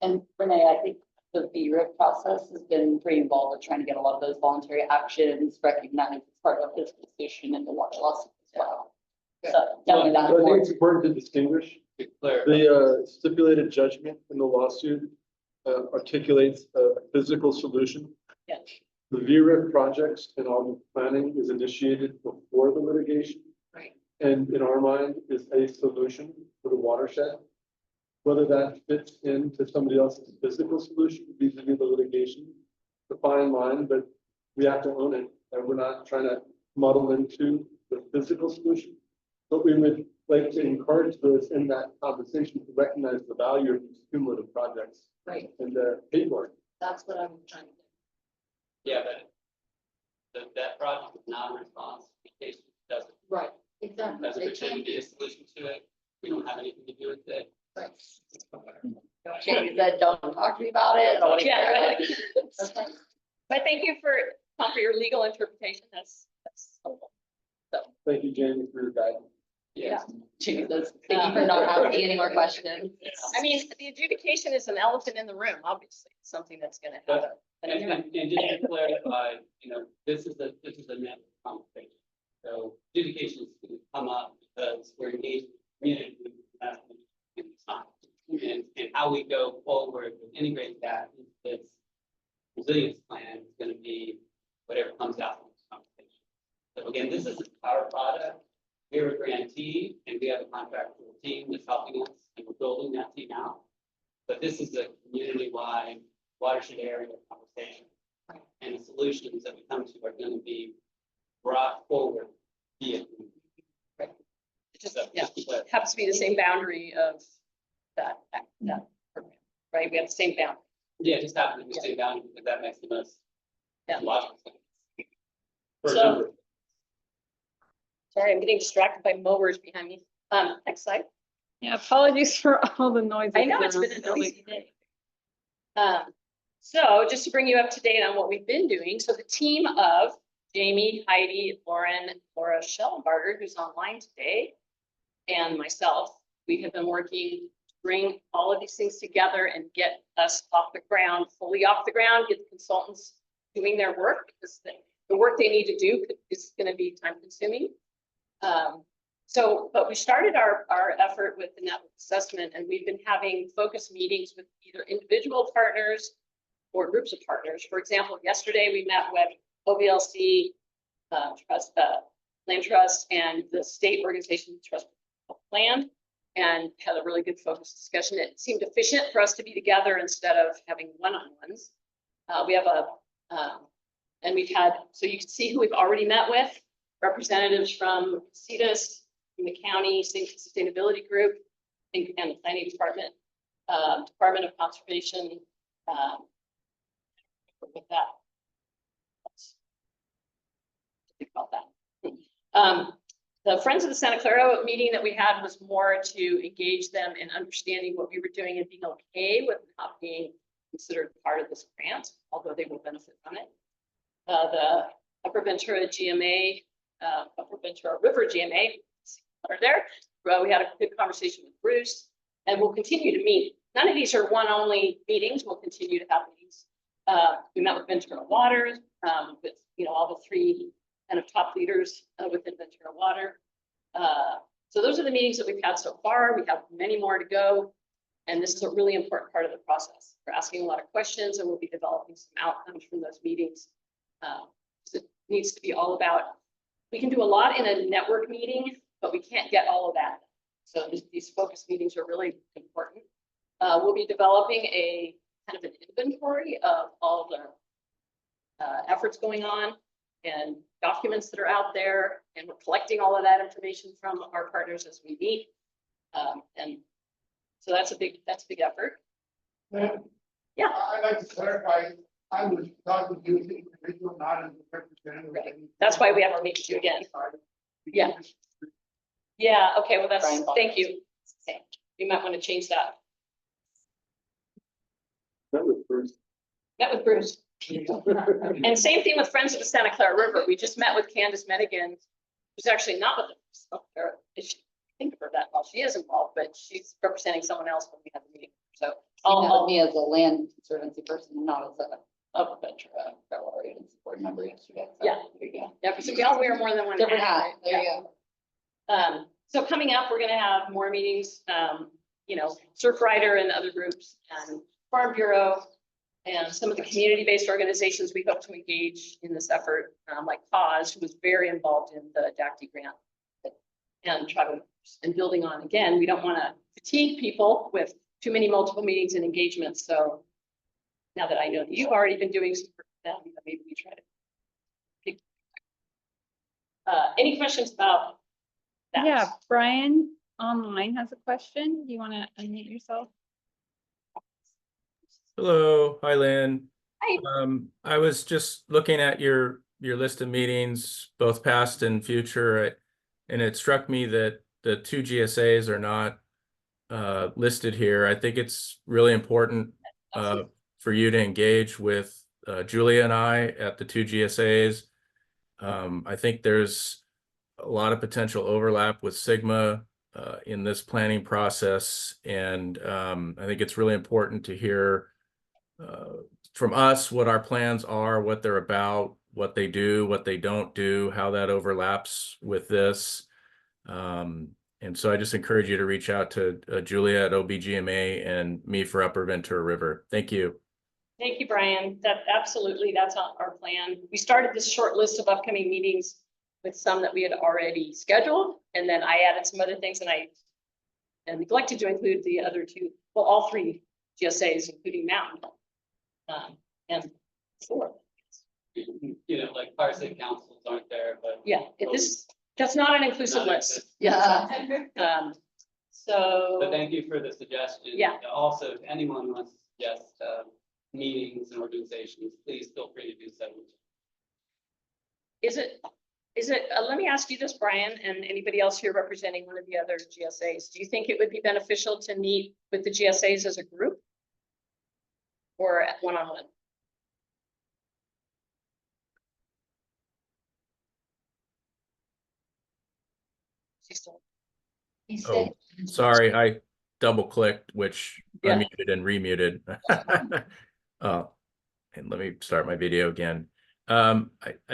And Renee, I think the VRIP process has been pretty involved with trying to get a lot of those voluntary actions recognized as part of his position in the water lawsuit as well. So definitely I that's think important. it's important to distinguish. The stipulated judgment in the lawsuit articulates a physical solution. Yeah. The VRIP projects and all the planning is initiated before the litigation. Right. And in our mind is a solution for the watershed. Whether that fits into somebody else's physical solution vis-a-vis the litigation, the fine line, but we have to own it. And we're not trying to muddle into the physical solution. But we would like to encourage those in that conversation to recognize the value of these cumulative projects. Right. And pay for it. That's what I'm trying to do. Yeah, but that project is non-response. It doesn't. Right, exactly. Doesn't pretend to be a solution to it. We don't have anything to do with it. Right. Jamie said, don't talk to me about it. I don't want to hear Yeah. it. Okay. But thank you for your legal interpretation. That's helpful. So. Thank you, Jamie, for your guidance. Yeah. Jesus, thank you for not asking any more questions. I mean, the adjudication is an elephant in the room, obviously. It's something that's going to have an impact. And just to clarify, you know, this is a net conversation. So adjudication is going to come up because we're engaged in the community. That's the time. And how we go forward and integrate that into this resilience plan is going to be whatever comes out from this conversation. So again, this is our product. We're a grantee and we have a contractual team that's helping us and we're building that team out. But this is a community-wide watershed area conversation. And the solutions that we come to are going to be brought forward via community. Right. It just, happens to be the same boundary of that program, right? We have the same boundary. Yeah, it just happens to be the same boundary because that makes the most logical sense. So, sorry, I'm getting distracted by mowers behind me. Next slide. Yeah, apologies for all the noise. I know it's been a noisy day. So just to bring you up to date on what we've been doing. So the team of Jamie, Heidi, Lauren, Laura Schellenbarger, who's online today, and myself, we have been working to bring all of these things together and get us off the ground, fully off the ground, get the consultants doing their work, because the work they need to do is going to be time consuming. But we started our effort with the network assessment, and we've been having focus meetings with either individual partners or groups of partners. For example, yesterday we met with OVLC, Land Trust, and the state organization Trust Land, and had a really good focus discussion. It seemed efficient for us to be together instead of having one-on-ones. We have and we've had, so you can see who we've already met with, representatives from CEDAS, from the county sustainability group, and the planning department, Department of Conservation, With that. Let's think about that. The Friends of the Santa Clara meeting that we had was more to engage them in understanding what we were doing and being okay with not being considered part of this grant, although they will benefit from it. The Upper Ventura GMA, Upper Ventura River GMA are there. We had a good conversation with Bruce, and we'll continue to meet. None of these are one-only meetings. We'll continue to have meetings. We met with Ventura Water, with all the three kind of top leaders within Ventura Water. So those are the meetings that we've had so far. We have many more to go, and this is a really important part of the process. We're asking a lot of questions, and we'll be developing some outcomes from those meetings. So it needs to be all about. We can do a lot in a network meeting, but we can't get all of that. So these focus meetings are really important. We'll be developing a kind of an inventory of all the efforts going on and documents that are out there, and we're collecting all of that information from our partners as we meet. And so that's a big effort. Yeah. I'd like to clarify, I was talking to you as an individual, not as a representative. Right. That's why we have to meet you again. Yeah. Yeah, okay, well, that's, thank you. Okay. You might want to change that. Met with Bruce. Met with Bruce. And same thing with Friends of the Santa Clara River. We just met with Candace Medigan, who's actually not with us. I think of her that well. She is involved, but she's representing someone else when we have the meeting. So I'll me as a land conservancy person, not as a Upper Ventura Federal Agency board member yesterday. So yeah, there you go. yeah, because we all wear more than one Different hat. There yeah. you go. So coming up, we're going to have more meetings, Surfrider and other groups, and Farm Bureau, and some of the community-based organizations we hope to engage in this effort, like Cause, who was very involved in the DACD grant, and tribal and building on. Again, we don't want to fatigue people with too many multiple meetings and engagements. So now that I know that you've already been doing some work with them, maybe we try to pick. Any questions about that? Yeah, Brian online has a question. Do you want to unmute yourself? Hello, hi Lynn. Hi. I was just looking at your list of meetings, both past and future, and it struck me that the two GSAs are not listed here. I think it's really important for you to engage with Julia and I at the two GSAs. I think there's a lot of potential overlap with Sigma in this planning process, and I think it's really important to hear from us what our plans are, what they're about, what they do, what they don't do, how that overlaps with this. And so I just encourage you to reach out to Julia at OBGMA and me for Upper Ventura River. Thank you. Thank you, Brian. That's our plan. We started this short list of upcoming meetings with some that we had already scheduled, and then I added some other things, and I neglected to include the other two, well, all three GSAs, including Mountain, and four. Like fire state councils aren't there, but yeah, that's not an inclusive list. Yeah. So. But thank you for the suggestion. Yeah. Also, if anyone wants to suggest meetings and organizations, please feel free to do so. Is it, let me ask you this, Brian, and anybody else here representing one of the other GSAs. Do you think it would be beneficial to meet with the GSAs as a group? Or at one-on-one? Oh, sorry, I double clicked, which unmuted and remuted. And let me start my video again. I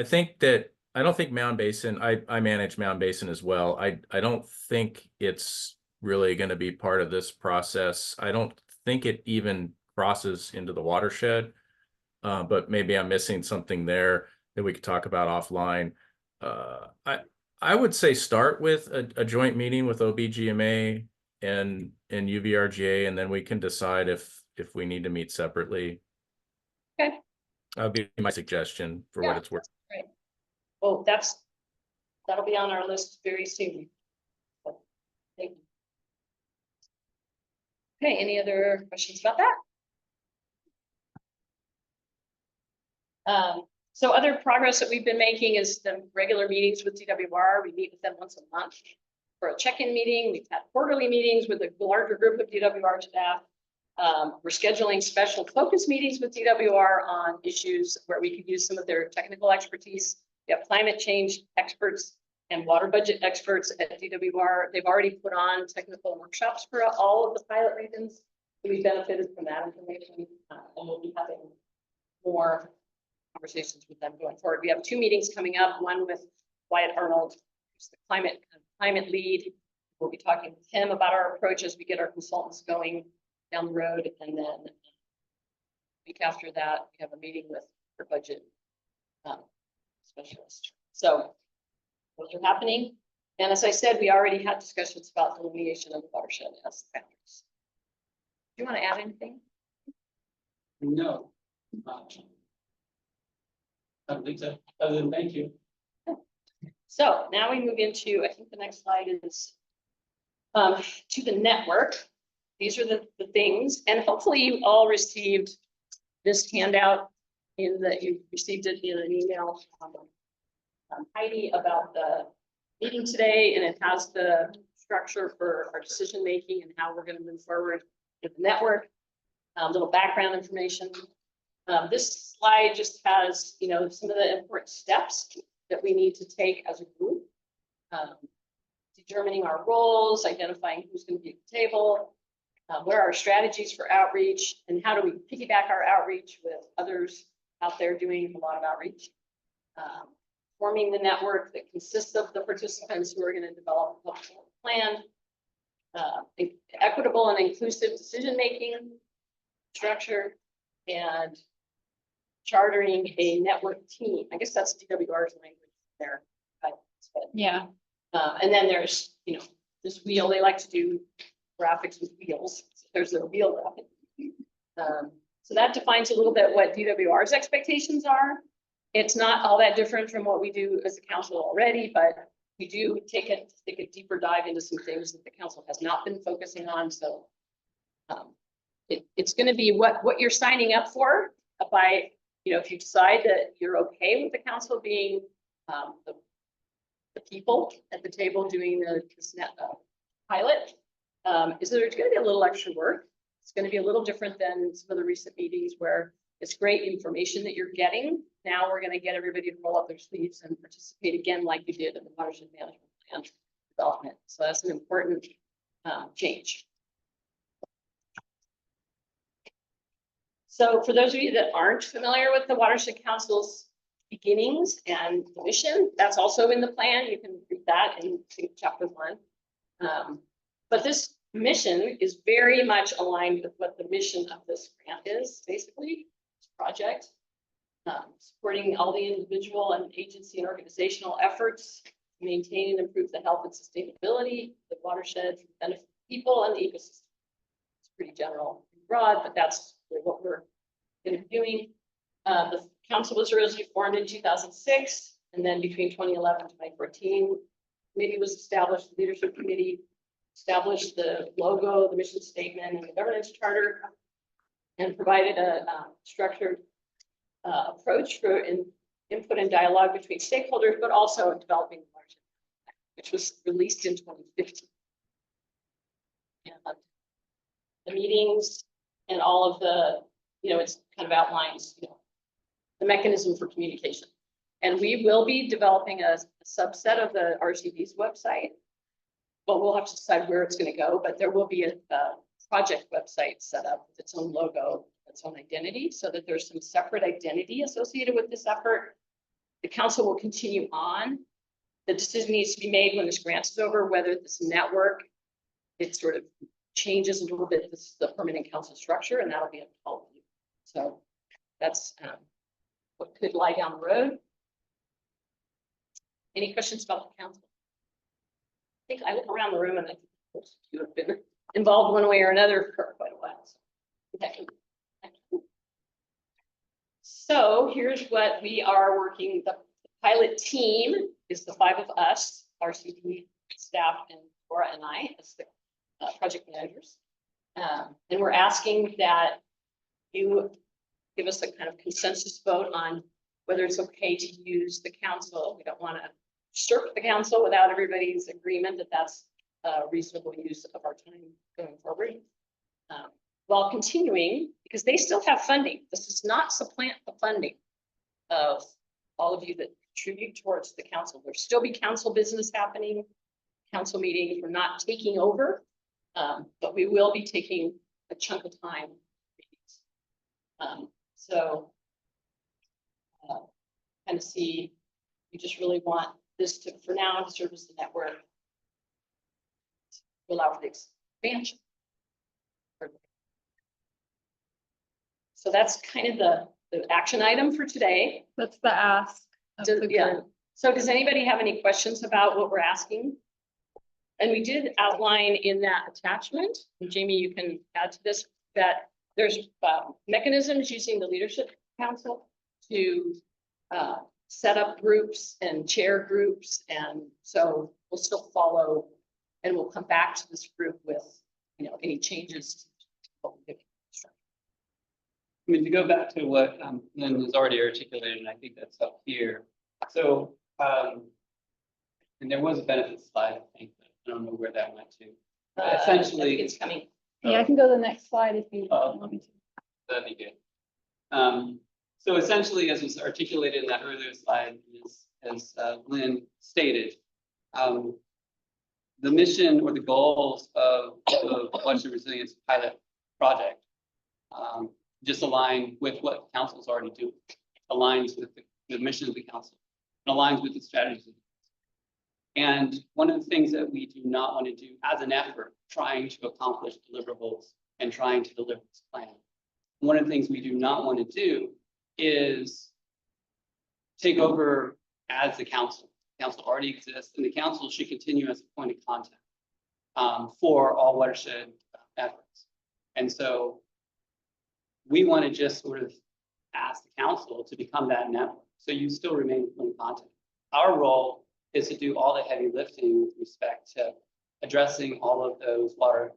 think that I don't think Mound Basin, I manage Mound Basin as well. I don't think it's really going to be part of this process. I don't think it even crosses into the watershed, but maybe I'm missing something there that we could talk about offline. I would say start with a joint meeting with OBGMA and UVRGA, and then we can decide if we need to meet separately. Okay. That would be my suggestion for what it's worth. Right. Well, that'll be on our list very soon. Thank you. Okay, any other questions about that? So other progress that we've been making is the regular meetings with DWR. We meet with them once a month for a check-in meeting. We've had quarterly meetings with a larger group of DWR staff. We're scheduling special focus meetings with DWR on issues where we could use some of their technical expertise. We have climate change experts and water budget experts at DWR. They've already put on technical workshops for all of the pilot regions. We benefited from that information, and we'll be having more conversations with them going forward. We have 2 meetings coming up, one with Wyatt Arnold, who's the climate lead. We'll be talking with him about our approach as we get our consultants going down the road. And then a week after that, we have a meeting with our budget specialist. So those are happening. And as I said, we already had discussions about delineation of the watershed as boundaries. Do you want to add anything? No. I don't think so, other than thank you. So now we move into, I think the next slide is to the network. These are the things, and hopefully you all received this handout in that you received it in an email from Heidi about the meeting today, and it has the structure for our decision making and how we're going to move forward with the network. Little background information. This slide just has, some of the important steps that we need to take as a group. Determining our roles, identifying who's going to be at the table, what are our strategies for outreach, and how do we piggyback our outreach with others out there doing a lot of outreach. Forming the network that consists of the participants who are going to develop a plan. Equitable and inclusive decision-making structure, and chartering a network team. I guess that's DWR's language there. Yeah. And then there's, this wheel, they like to do graphics with wheels. So there's a wheel graphic. So that defines a little bit what DWR's expectations are. It's not all that different from what we do as a council already, but we do take a deeper dive into some things that the council has not been focusing on. So it's going to be what you're signing up for by, if you decide that you're okay with the council being the people at the table doing this pilot, is that there's going to be a little extra work. It's going to be a little different than some of the recent meetings where it's great information that you're getting. Now we're going to get everybody to roll up their sleeves and participate again like we did in the watershed management plan development. So that's an important change. So for those of you that aren't familiar with the Watershed Council's beginnings and the mission, that's also in the plan. You can read that in chapter 1. But this mission is very much aligned with what the mission of this grant is, basically, this project. Supporting all the individual and agency and organizational efforts to maintain and improve the health and sustainability of the watershed for the benefit of people and the ecosystem. It's pretty general, pretty broad, but that's what we're going to be doing. The council was originally formed in 2006, and then between 2011 and 2014, committee was established, the leadership committee established the logo, the mission statement, and the governance charter, and provided a structured approach for input and dialogue between stakeholders, but also developing the watershed, which was released in 2015. And the meetings and all of the, it's kind of outlines, the mechanism for communication. And we will be developing a subset of the RCD's website. But we'll have to decide where it's going to go, but there will be a project website set up with its own logo, its own identity, so that there's some separate identity associated with this effort. The council will continue on. The decision needs to be made when this grant is over, whether this network, it sort of changes a little bit the permanent council structure, and that'll be up to all of you. So that's what could lie down the road. Any questions about the council? I think I look around the room and I think most of you have been involved one way or another for quite a while. So here's what we are working. The pilot team is the 5 of us, RCD staff, and Laura and I as the project managers. And we're asking that you give us a kind of consensus vote on whether it's okay to use the council. We don't want to usurp the council without everybody's agreement that that's a reasonable use of our time going forward. While continuing, because they still have funding. This does not supplant the funding of all of you that contribute towards the council. There'll still be council business happening, council meetings. We're not taking over, but we will be taking a chunk of time. Kind of see, we just really want this to, for now, to serve as the network to allow for the expansion. So that's kind of the action item for today. That's the ask. Yeah. So does anybody have any questions about what we're asking? And we did outline in that attachment, and Jamie, you can add to this, that there's mechanisms using the leadership council to set up groups and chair groups. And so we'll still follow, and we'll come back to this group with, you know, any changes to what we're doing. I mean, to go back to what Lynn has already articulated, and I think that's up here. So, and there was a benefit slide, I think, but I don't know where that went to. But essentially, it's coming. Yeah, I can go to the next slide if you want me to. That'd be good. So essentially, as was articulated in that earlier slide, is, as Lynn stated, the mission or the goals of the Watershed Resilience pilot project just align with what the council is already doing, aligns with the mission of the council, and aligns with the strategies. And one of the things that we do not want to do as an effort, trying to accomplish deliverables and trying to deliver this plan, one of the things we do not want to do is take over as the council. The council already exists, and the council should continue as a point of contact for all watershed efforts. And so we want to just sort of ask the council to become that network. So you still remain a point of contact. Our role is to do all the heavy lifting with respect to addressing all of those water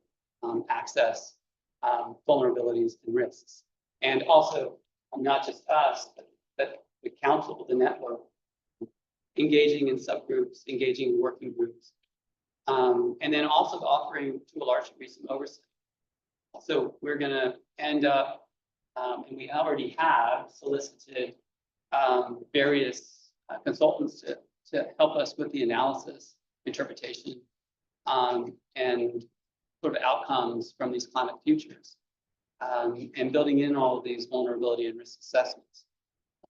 access vulnerabilities and risks. And also, not just us, but the council, the network, engaging in subgroups, engaging in working groups, and then also offering to a large degree some oversight. So we're going to end up, and we already have solicited various consultants to help us with the analysis, interpretation, and sort of outcomes from these climate futures, and building in all of these vulnerability and risk assessments.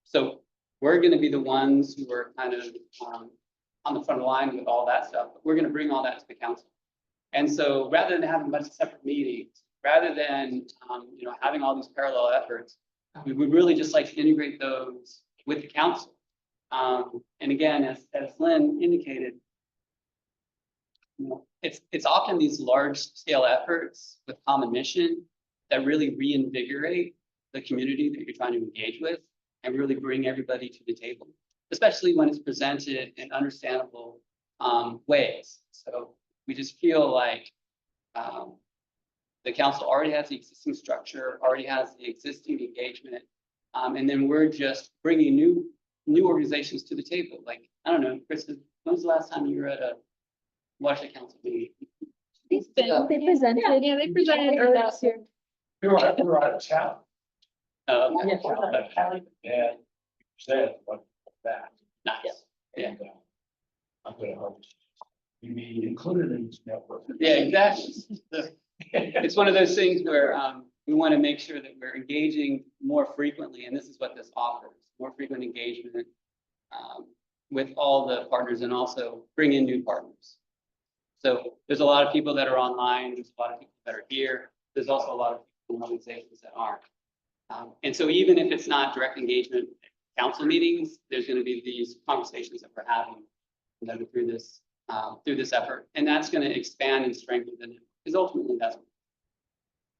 So we're going to be the ones who are kind of on the front line with all that stuff, but we're going to bring all that to the council. And so rather than having a bunch of separate meetings, rather than you know, having all these parallel efforts, we would really just like to integrate those with the council. And again, as Lynn indicated, you know, it's often these large scale efforts with common mission that really reinvigorate the community that you're trying to engage with and really bring everybody to the table, especially when it's presented in understandable ways. So we just feel like the council already has the existing structure, already has the existing engagement, and then we're just bringing new organizations to the table. Like, I don't know, Kristen, when was the last time you were at a Watershed Council meeting? They presented. Yeah, they presented earlier this year. We were out of town. Yeah. Said what that. Nice. Yeah. I'm gonna harvest. You be included in this network. Yeah, exactly. It's one of those things where we want to make sure that we're engaging more frequently, and this is what this offers: more frequent engagement with all the partners, and also bring in new partners. So there's a lot of people that are online. There's a lot of people that are here. There's also a lot of people in organizations that aren't. And so even if it's not direct engagement council meetings, there's going to be these conversations that we're having through this effort, and that's going to expand and strengthen it, because ultimately that's,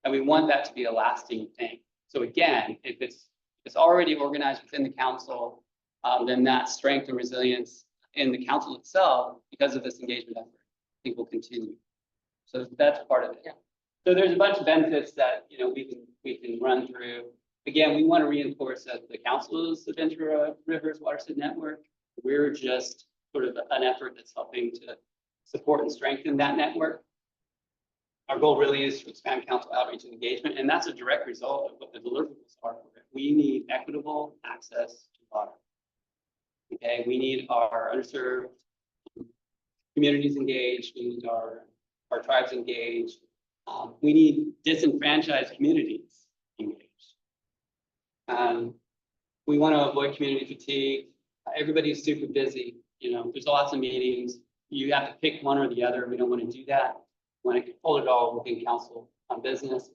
and we want that to be a lasting thing. So again, if it's already organized within the council, then that strength and resilience in the council itself, because of this engagement effort, I think will continue. So that's part of it. Yeah. So there's a bunch of benefits that, you know, we can run through. Again, we want to reinforce that the council is the Ventura Rivers Watershed Network. We're just sort of an effort that's helping to support and strengthen that network. Our goal really is to expand council outreach and engagement, and that's a direct result of what the deliverables are for it. We need equitable access to water. Okay, we need our underserved communities engaged, we need our tribes engaged. We need disenfranchised communities engaged. We want to avoid community fatigue. Everybody's super busy. You know, there's lots of meetings. You have to pick one or the other. We don't want to do that. We want to hold it all within council on business.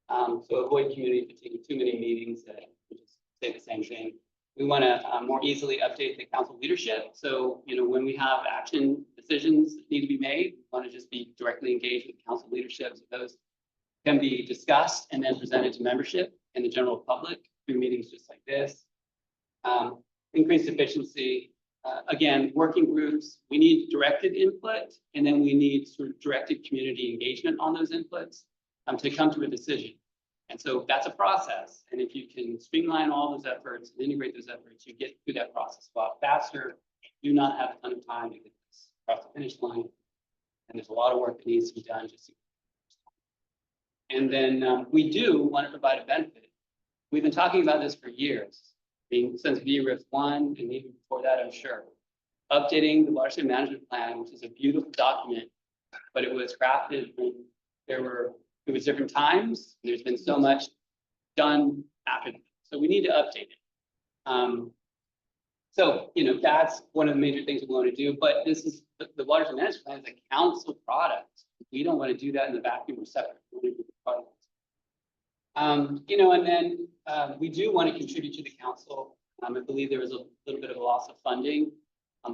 So avoid community fatigue, too many meetings that just say the same thing. We want to more easily update the council leadership. So, you know, when we have action decisions that need to be made, we want to just be directly engaged with council leadership. So those can be discussed and then presented to membership and the general public through meetings just like this. Increased efficiency. Again, working groups, we need directed input, and then we need sort of directed community engagement on those inputs to come to a decision. And so that's a process. And if you can streamline all those efforts and integrate those efforts, you get through that process a lot faster. You do not have a ton of time to get this across the finish line. And there's a lot of work that needs to be done just to. And then we do want to provide a benefit. We've been talking about this for years, since VRIF 1 and even before that, I'm sure. Updating the watershed management plan, which is a beautiful document, but it was crafted when it was different times. There's been so much done after that. So we need to update it. So, you know, that's one of the major things we want to do, but this is the watershed management plan is a council product. We don't want to do that in the vacuum or separate. We want to do the product. You know, and then we do want to contribute to the council. I believe there was a little bit of a loss of funding.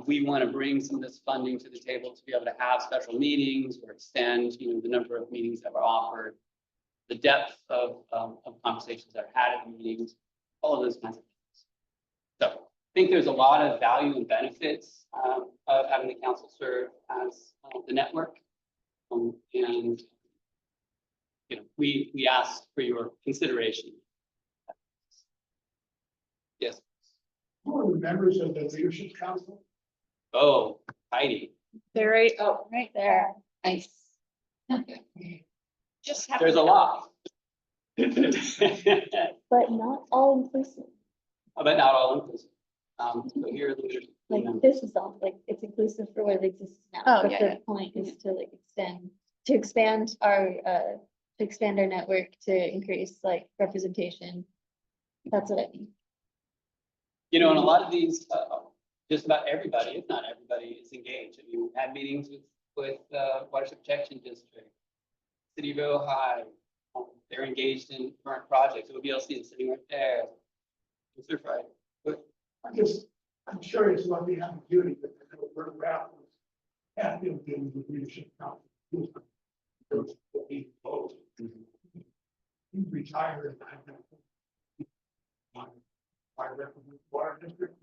We want to bring some of this funding to the table to be able to have special meetings or extend, you know, the number of meetings that were offered, the depth of conversations that are had at the meetings, all of those kinds of things. So I think there's a lot of value and benefits of having the council serve as the network. And you know, we ask for your consideration. Yes. Who are the members of the leadership council? Oh, Heidi. They're right, oh, right there. Nice. Just have. There's a lot. But not all inclusive. But not all inclusive. So here are the leadership. Like this is all, like, it's inclusive for what it exists now. Oh, But yeah, the point is to like expand our network, to increase like representation. That's what I mean. You know, and a lot of these, just about everybody, if not everybody, is engaged. I mean, we've had meetings with Watershed Protection District, City of Ojai. They're engaged in current projects. OBLC is sitting right there. It's their Friday. But I'm curious about the ambiguity that we're about. Have been in the leadership council. He retired. I represent water district.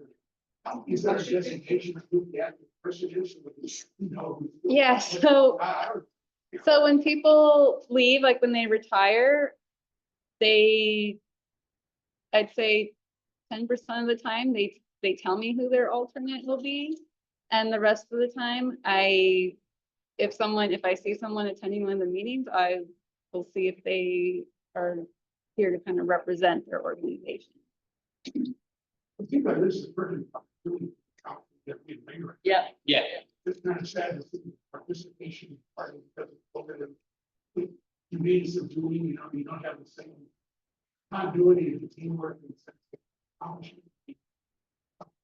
Is there a designation of who the active person is? Yeah, so when people leave, like when they retire, I'd say 10% of the time, they tell me who their alternate will be. And the rest of the time, if I see someone attending one of the meetings, I will see if they are here to kind of represent their organization. I think that this is pretty. Yeah. It's kind of sad to see participation part of the convenience of doing, you know, you don't have the same continuity of the teamwork and sense of accomplishment.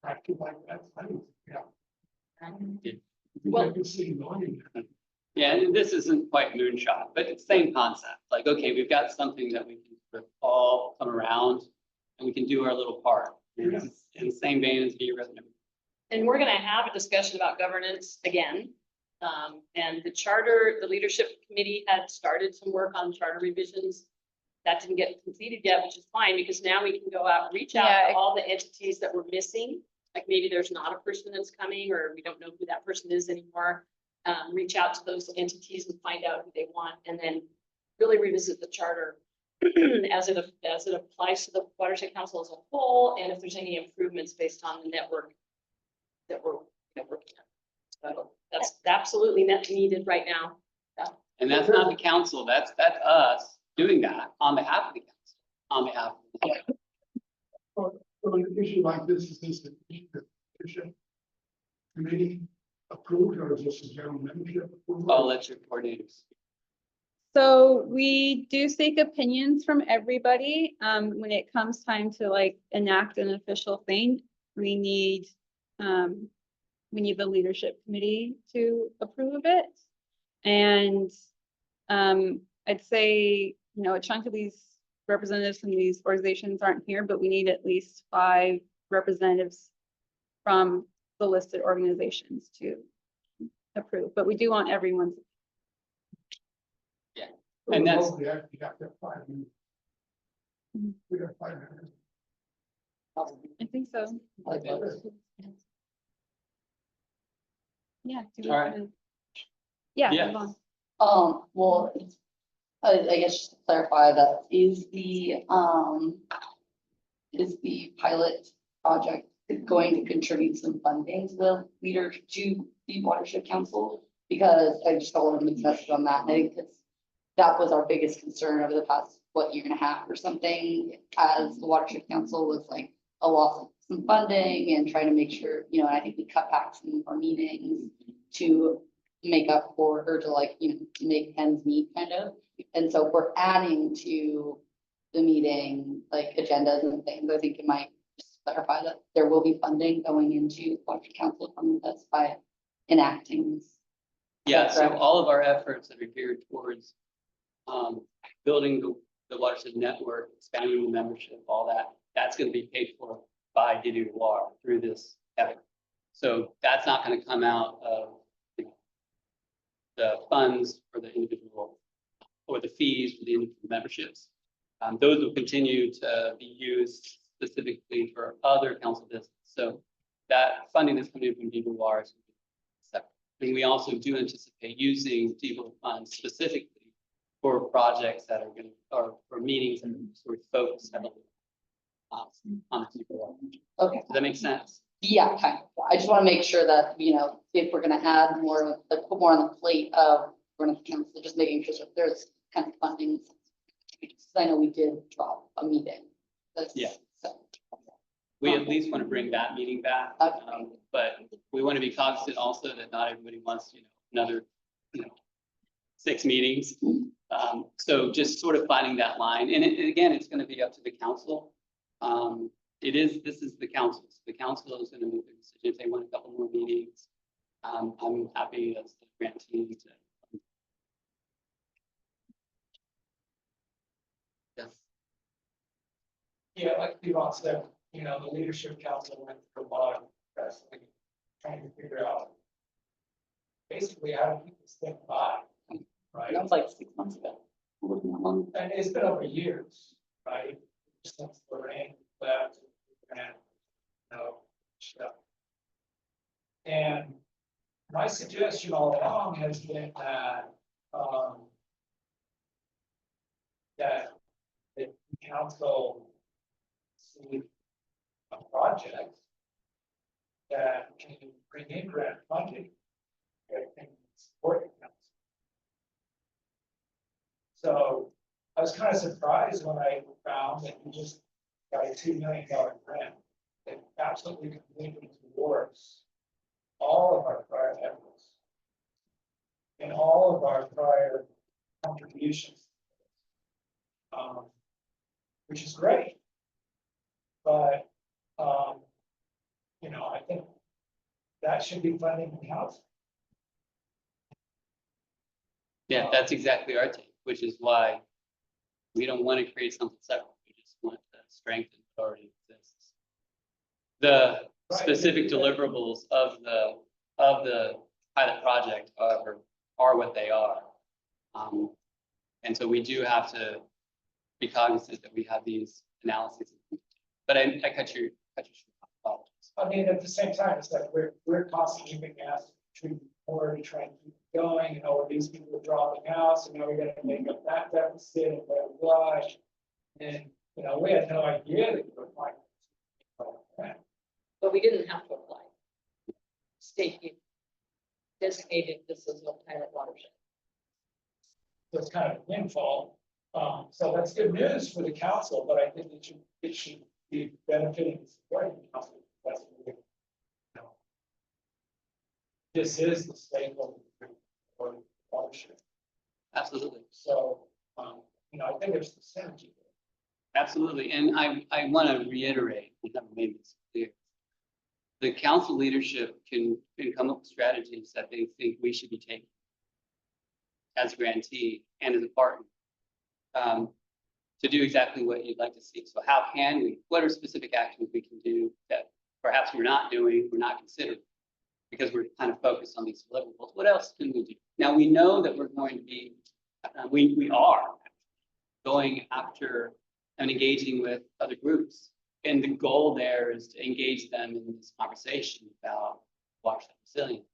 Active like that, I think, yeah. Well, yeah, and this isn't quite moonshot, but it's the same concept. Like, okay, we've got something that we can sort of all come around and we can do our little part. It's in the same vein as VRIF. And we're gonna have a discussion about governance again. And the leadership committee had started some work on charter revisions. That didn't get completed yet, which is fine, because now we can go out and reach out to all the entities that we're missing. Like maybe there's not a person that's coming, or we don't know who that person is anymore. Reach out to those entities and find out who they want, and then really revisit the charter as it applies to the Watershed Council as a whole, and if there's any improvements based on the network that we're working on. So that's absolutely needed right now. Yeah. And that's not the council, that's us doing that on behalf of the council, on behalf of the. So an issue like this, is this the petition committee approved, or is this a general membership approval? I'll let your coordinators. So we do seek opinions from everybody. When it comes time to like enact an official thing, we need the leadership committee to approve of it. And I'd say, a chunk of these representatives from these organizations aren't here, but we need at least 5 representatives from the listed organizations to approve, but we do want everyone's. Yeah, and that's. You have to have 5 minutes. We got 5 minutes. I think so. Yeah. Do we All right. wanna- Yeah. Yeah. move on. Well, I guess just to clarify that is the pilot project going to contribute some funding to the Watershed Council? Because I just got a little mixed message on that, and I think that was our biggest concern over the past, year and a half or something, as the Watershed Council was like a loss of some funding and trying to make sure, and I think we cut back some of our meetings to make up for, or to make ends meet kind of. And so if we're adding to the meeting, like agendas and things, I think it might just clarify that there will be funding going into Watershed Council from this by enacting this. Yeah, so all of our efforts that are geared towards building the watershed network, expanding the membership, all that, that's going to be paid for by DWR through this effort. So that's not going to come out of the funds for the individual or the fees for the individual memberships. Those will continue to be used specifically for other council business. So that funding that's coming from DWR is separate. And we also do anticipate using DWR funds specifically for projects that are going to, or for meetings that are sort of focused heavily on DWR. Okay. Does that make sense? Yeah, kind of. I just want to make sure that, if we're gonna add more, like put more on the plate of running the council, just making sure that there's kind of funding. Because I know we did drop a meeting. Yeah. So. We at least want to bring that meeting back, Okay. but we want to be cognizant also that not everybody wants, another, 6 meetings. So just sort of finding that line, and again, it's going to be up to the council. This is the council. So the council is going to make the decision if they want a couple more meetings. I'm happy as the grantee to. Yes. Yeah, like Yvonne said, the leadership council went through a lot of wrestling, trying to figure out basically how to keep this thing alive, right? That was like 6 months ago. And it's been over years, right? Since the rain left and, stuff. And my suggestion all along has been that, that the council see a project that can bring in grant funding that can support the council. So I was kind of surprised when I found that we just got a $2 million grant that absolutely completely towards all of our prior efforts and all of our prior contributions, which is great. But, I think that should be funding the house. Yeah, that's exactly our take, which is why we don't want to create something separate. We just want to strengthen what already exists. The specific deliverables of the pilot project, however, are what they are. And so we do have to be cognizant that we have these analyses. But I cut your short. I mean, at the same time, it's like we're constantly being asked to more to try and keep going, these people are dropping out, so now we're gonna make up that deficit and blah, blah, blah. And, you know, we had no idea that you were applying. But we didn't have to apply. State designated this as a pilot watershed. So it's kind of a windfall. So that's good news for the council, but I think it should be benefiting and supporting the council. That's what we, you know. This is the staple for watershed. Absolutely. So, you know, I think there's the synergy. Absolutely. And I want to reiterate, we haven't made this clear. The council leadership can come up with strategies that they think we should be taking as a grantee and as a partner to do exactly what you'd like to see. So how can we, what are specific actions we can do that perhaps we're not doing, we're not considering, because we're kind of focused on these deliverables. What else can we do? Now we know that we're going to be, we are going after and engaging with other groups. And the goal there is to engage them in this conversation about watershed resilience.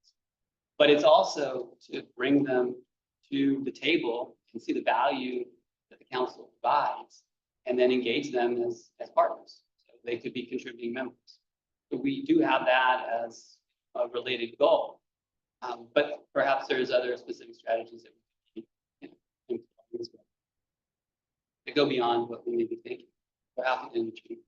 But it's also to bring them to the table and see the value that the council provides, and then engage them as partners. So they could be contributing members. So we do have that as a related goal. But perhaps there's other specific strategies that we can employ as well, that go beyond what we may be thinking, perhaps in the chambers.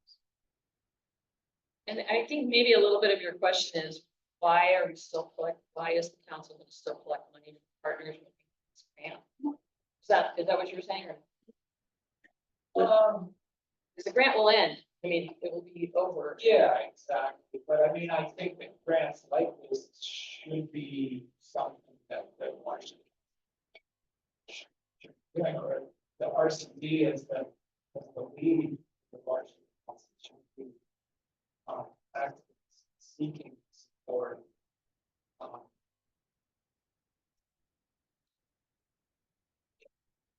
And I think maybe a little bit of your question is, why are we still why is the council going to still collect money from partners with this grant? Is that what you were saying? Or? Because the grant will end. I mean, it will be over. Yeah, exactly. But I mean, I think that grants like this should be something that Washington. Or the RCD as the lead of Washington should be active seeking support.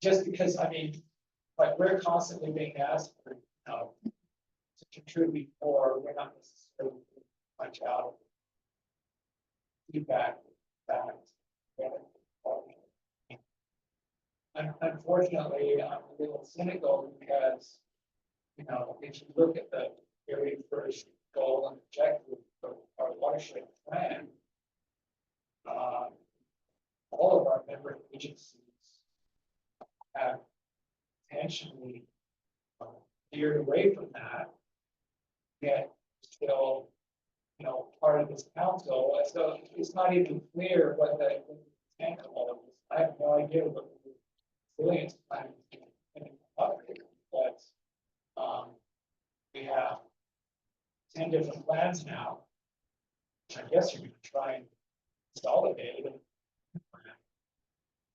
Just because, I mean, like we're constantly being asked for, to contribute more, we're not necessarily much out of feedback. Unfortunately, I'm a little cynical because, you know, if you look at the very first goal and objective of our watershed plan, all of our member agencies have intentionally veered away from that, yet still, you know, part of this council. And so it's not even clear what the intent of all of this. I have no idea what the resilience plan is going to update, but we have 10 different plans now, which I guess you're going to try and consolidate it.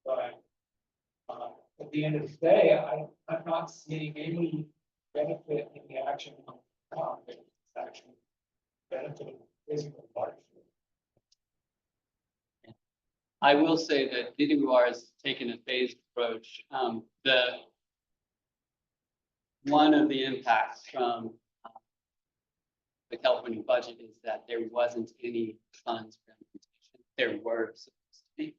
But at the end of the day, I'm not seeing any benefit in the action on the ground. It's actually benefiting physical watershed. I will say that DWR has taken a phased approach. One of the impacts from the California budget is that there wasn't any funds for implementation. There were supposed to be.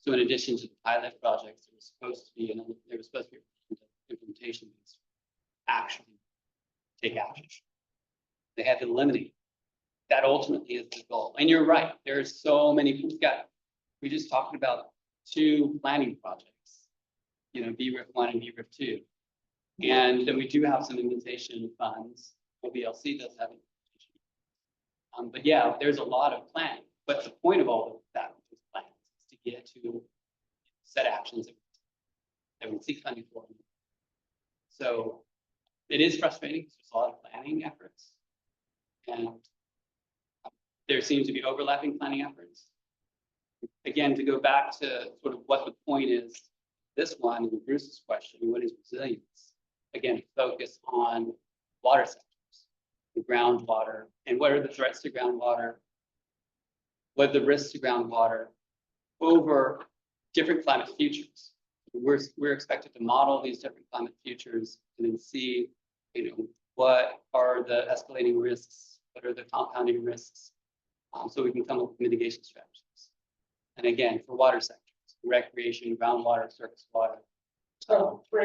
So in addition to the pilot projects, there was supposed to be implementation to actually take action. They had to eliminate. That ultimately is the goal. And you're right. There's so many. We just talked about 2 planning projects. You know, BRIF 1 and BRIF 2. And then we do have some implementation funds. OBLC does have implementation. But yeah, there's a lot of planning. But the point of all of that is plans is to get to set actions that we seek funding for. So it is frustrating because there's a lot of planning efforts. And there seems to be overlapping planning efforts. Again, to go back to sort of what the point is, this one, and Bruce's question, what is resilience? Again, focus on water sectors, the groundwater, and what are the threats to groundwater? What are the risks to groundwater over different climate futures? We're expected to model these different climate futures and then see, you know, what are the escalating risks, what are the compounding risks, so we can come up with mitigation strategies. And again, for water sectors, recreation, groundwater, surface water. So for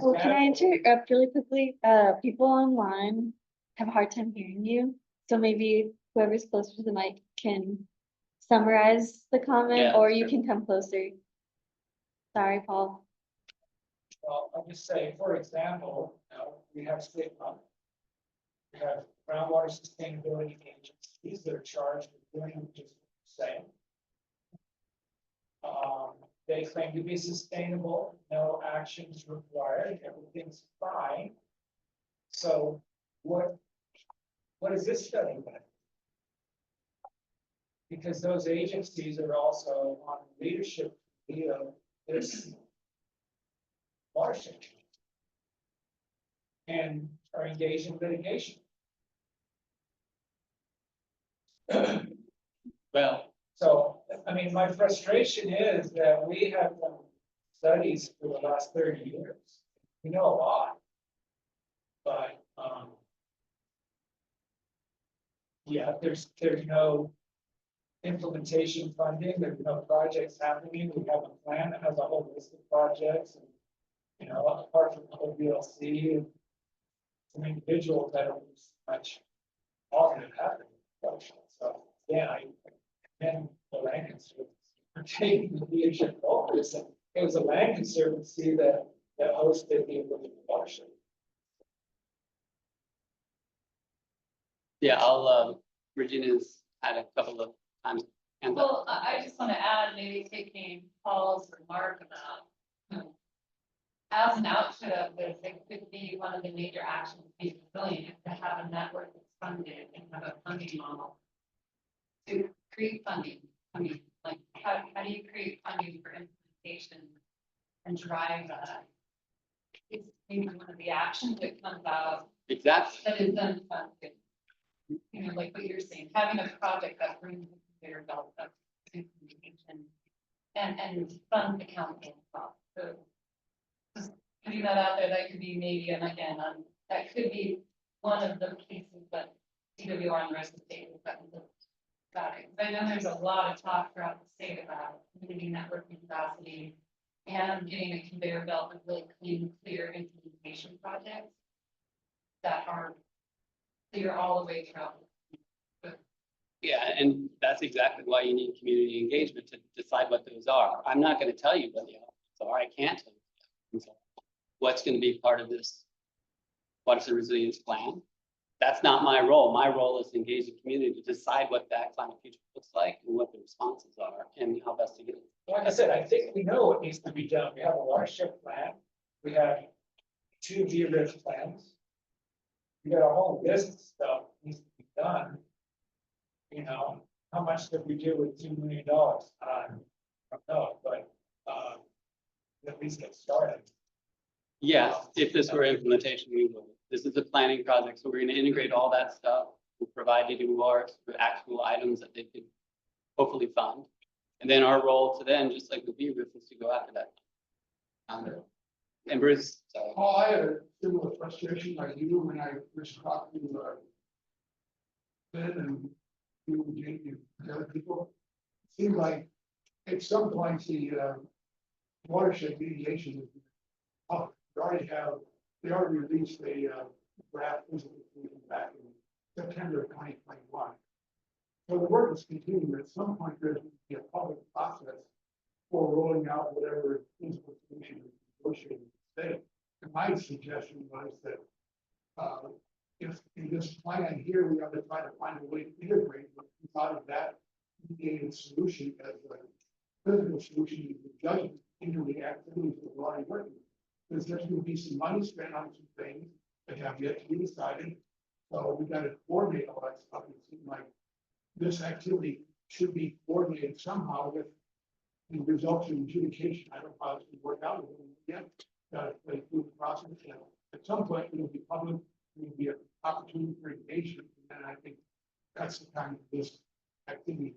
Oh, can I interrupt really quickly? People online have a hard time hearing you. So maybe whoever's closer to the mic can summarize the comment, Yeah, or you sure. can come closer. Sorry, Paul. Well, I'll just say, for example, we have state money. We have groundwater sustainability agencies that are charged with doing just the same. They claim to be sustainable, no actions required, everything's fine. So what is this study about? Because those agencies are also on leadership of this watershed and are engaged in litigation. Well, So, I mean, my frustration is that we have done studies for the last 30 years. We know a lot. But, yeah, there's no implementation funding, there's no projects happening. We have a plan that has a whole list of projects. And, apart from OBLC and some individuals that don't much positive happening. So, yeah, I commend the land conservancy for taking the leadership role. It was a land conservancy that hosted the watershed. yeah, I'll, Regina's had a couple of times. hands up. Well, I just want to add, maybe taking Paul's remark about, as an output of this, it could be one of the major actions to be resilient, to have a network that's funded and have a funding model to create funding. I mean, like, how do you create funding for implementation and drive that? It's maybe one of the actions that comes out Exactly. that is then funded. Like what you're saying, having a project that brings their belt up implementation and fund the county as well. So just putting that out there, that could be maybe, and again, that could be one of the pieces that DWR and the rest of the state is about it. But I know there's a lot of talk throughout the state about community networking capacity and getting a conveyor belt of really clean, clear implementation projects that are clear all the way throughout. Yeah, and that's exactly why you need community engagement to decide what those are. I'm not going to tell you what the elements are. I can't tell you. What's going to be part of this? What's the resilience plan? That's not my role. My role is to engage the community to decide what that climate future looks like and what the responses are and how best to get it. Like I said, I think we know what needs to be done. We have a watershed plan. We have 2 de-risk plans. We got a whole list of stuff that needs to be done. How much did we do with $2 million? I don't know, but at least get started. Yes, if this were implementation, we would. This is a planning project, so we're going to integrate all that stuff. We'll provide DWRs with actual items that they could hopefully fund. And then our role to them, just like the BRIF, is to go after that. And Bruce, sorry. Paul, I had a similar frustration like you when I first talked to Ben and you and Jake and other people. It seemed like at some point the watershed mediation is up. They already released a draft back in September of 2021. So the work is continuing. At some point, there's going to be a public process for rolling out whatever implementation is negotiated with the state. And my suggestion was that if in this plan here, we ought to try to find a way to integrate what we thought of that mediated solution as a physical solution to judgment into the activities that we're already working with. There's going to be some money spent on some things that have yet to be decided. So we got to coordinate all that stuff. It seems like this activity should be coordinated somehow with the results of adjudication. I don't know how it's going to work out yet. Got to play through the process. At some point, it'll be public. It'll be an opportunity for engagement. And I think that's the time for this activity.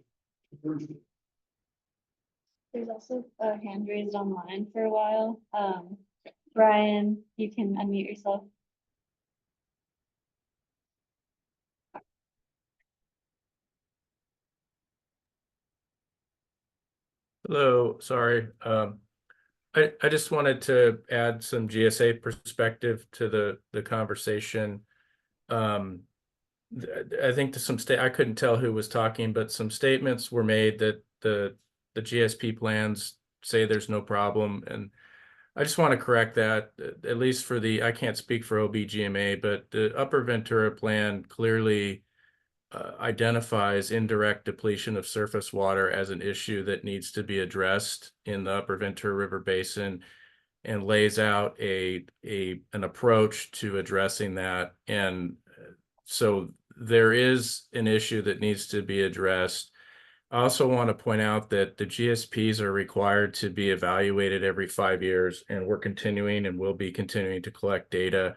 There's also a hand raised online for a while. Brian, you can unmute yourself. Hello, sorry. I just wanted to add some GSA perspective to the conversation. I think to some I couldn't tell who was talking, but some statements were made that the GSP plans say there's no problem. And I just want to correct that, at least for I can't speak for OBGMA, but the Upper Ventura plan clearly identifies indirect depletion of surface water as an issue that needs to be addressed in the Upper Ventura River Basin, and lays out an approach to addressing that. And so there is an issue that needs to be addressed. I also want to point out that the GSPs are required to be evaluated every 5 years, and we're continuing and will be continuing to collect data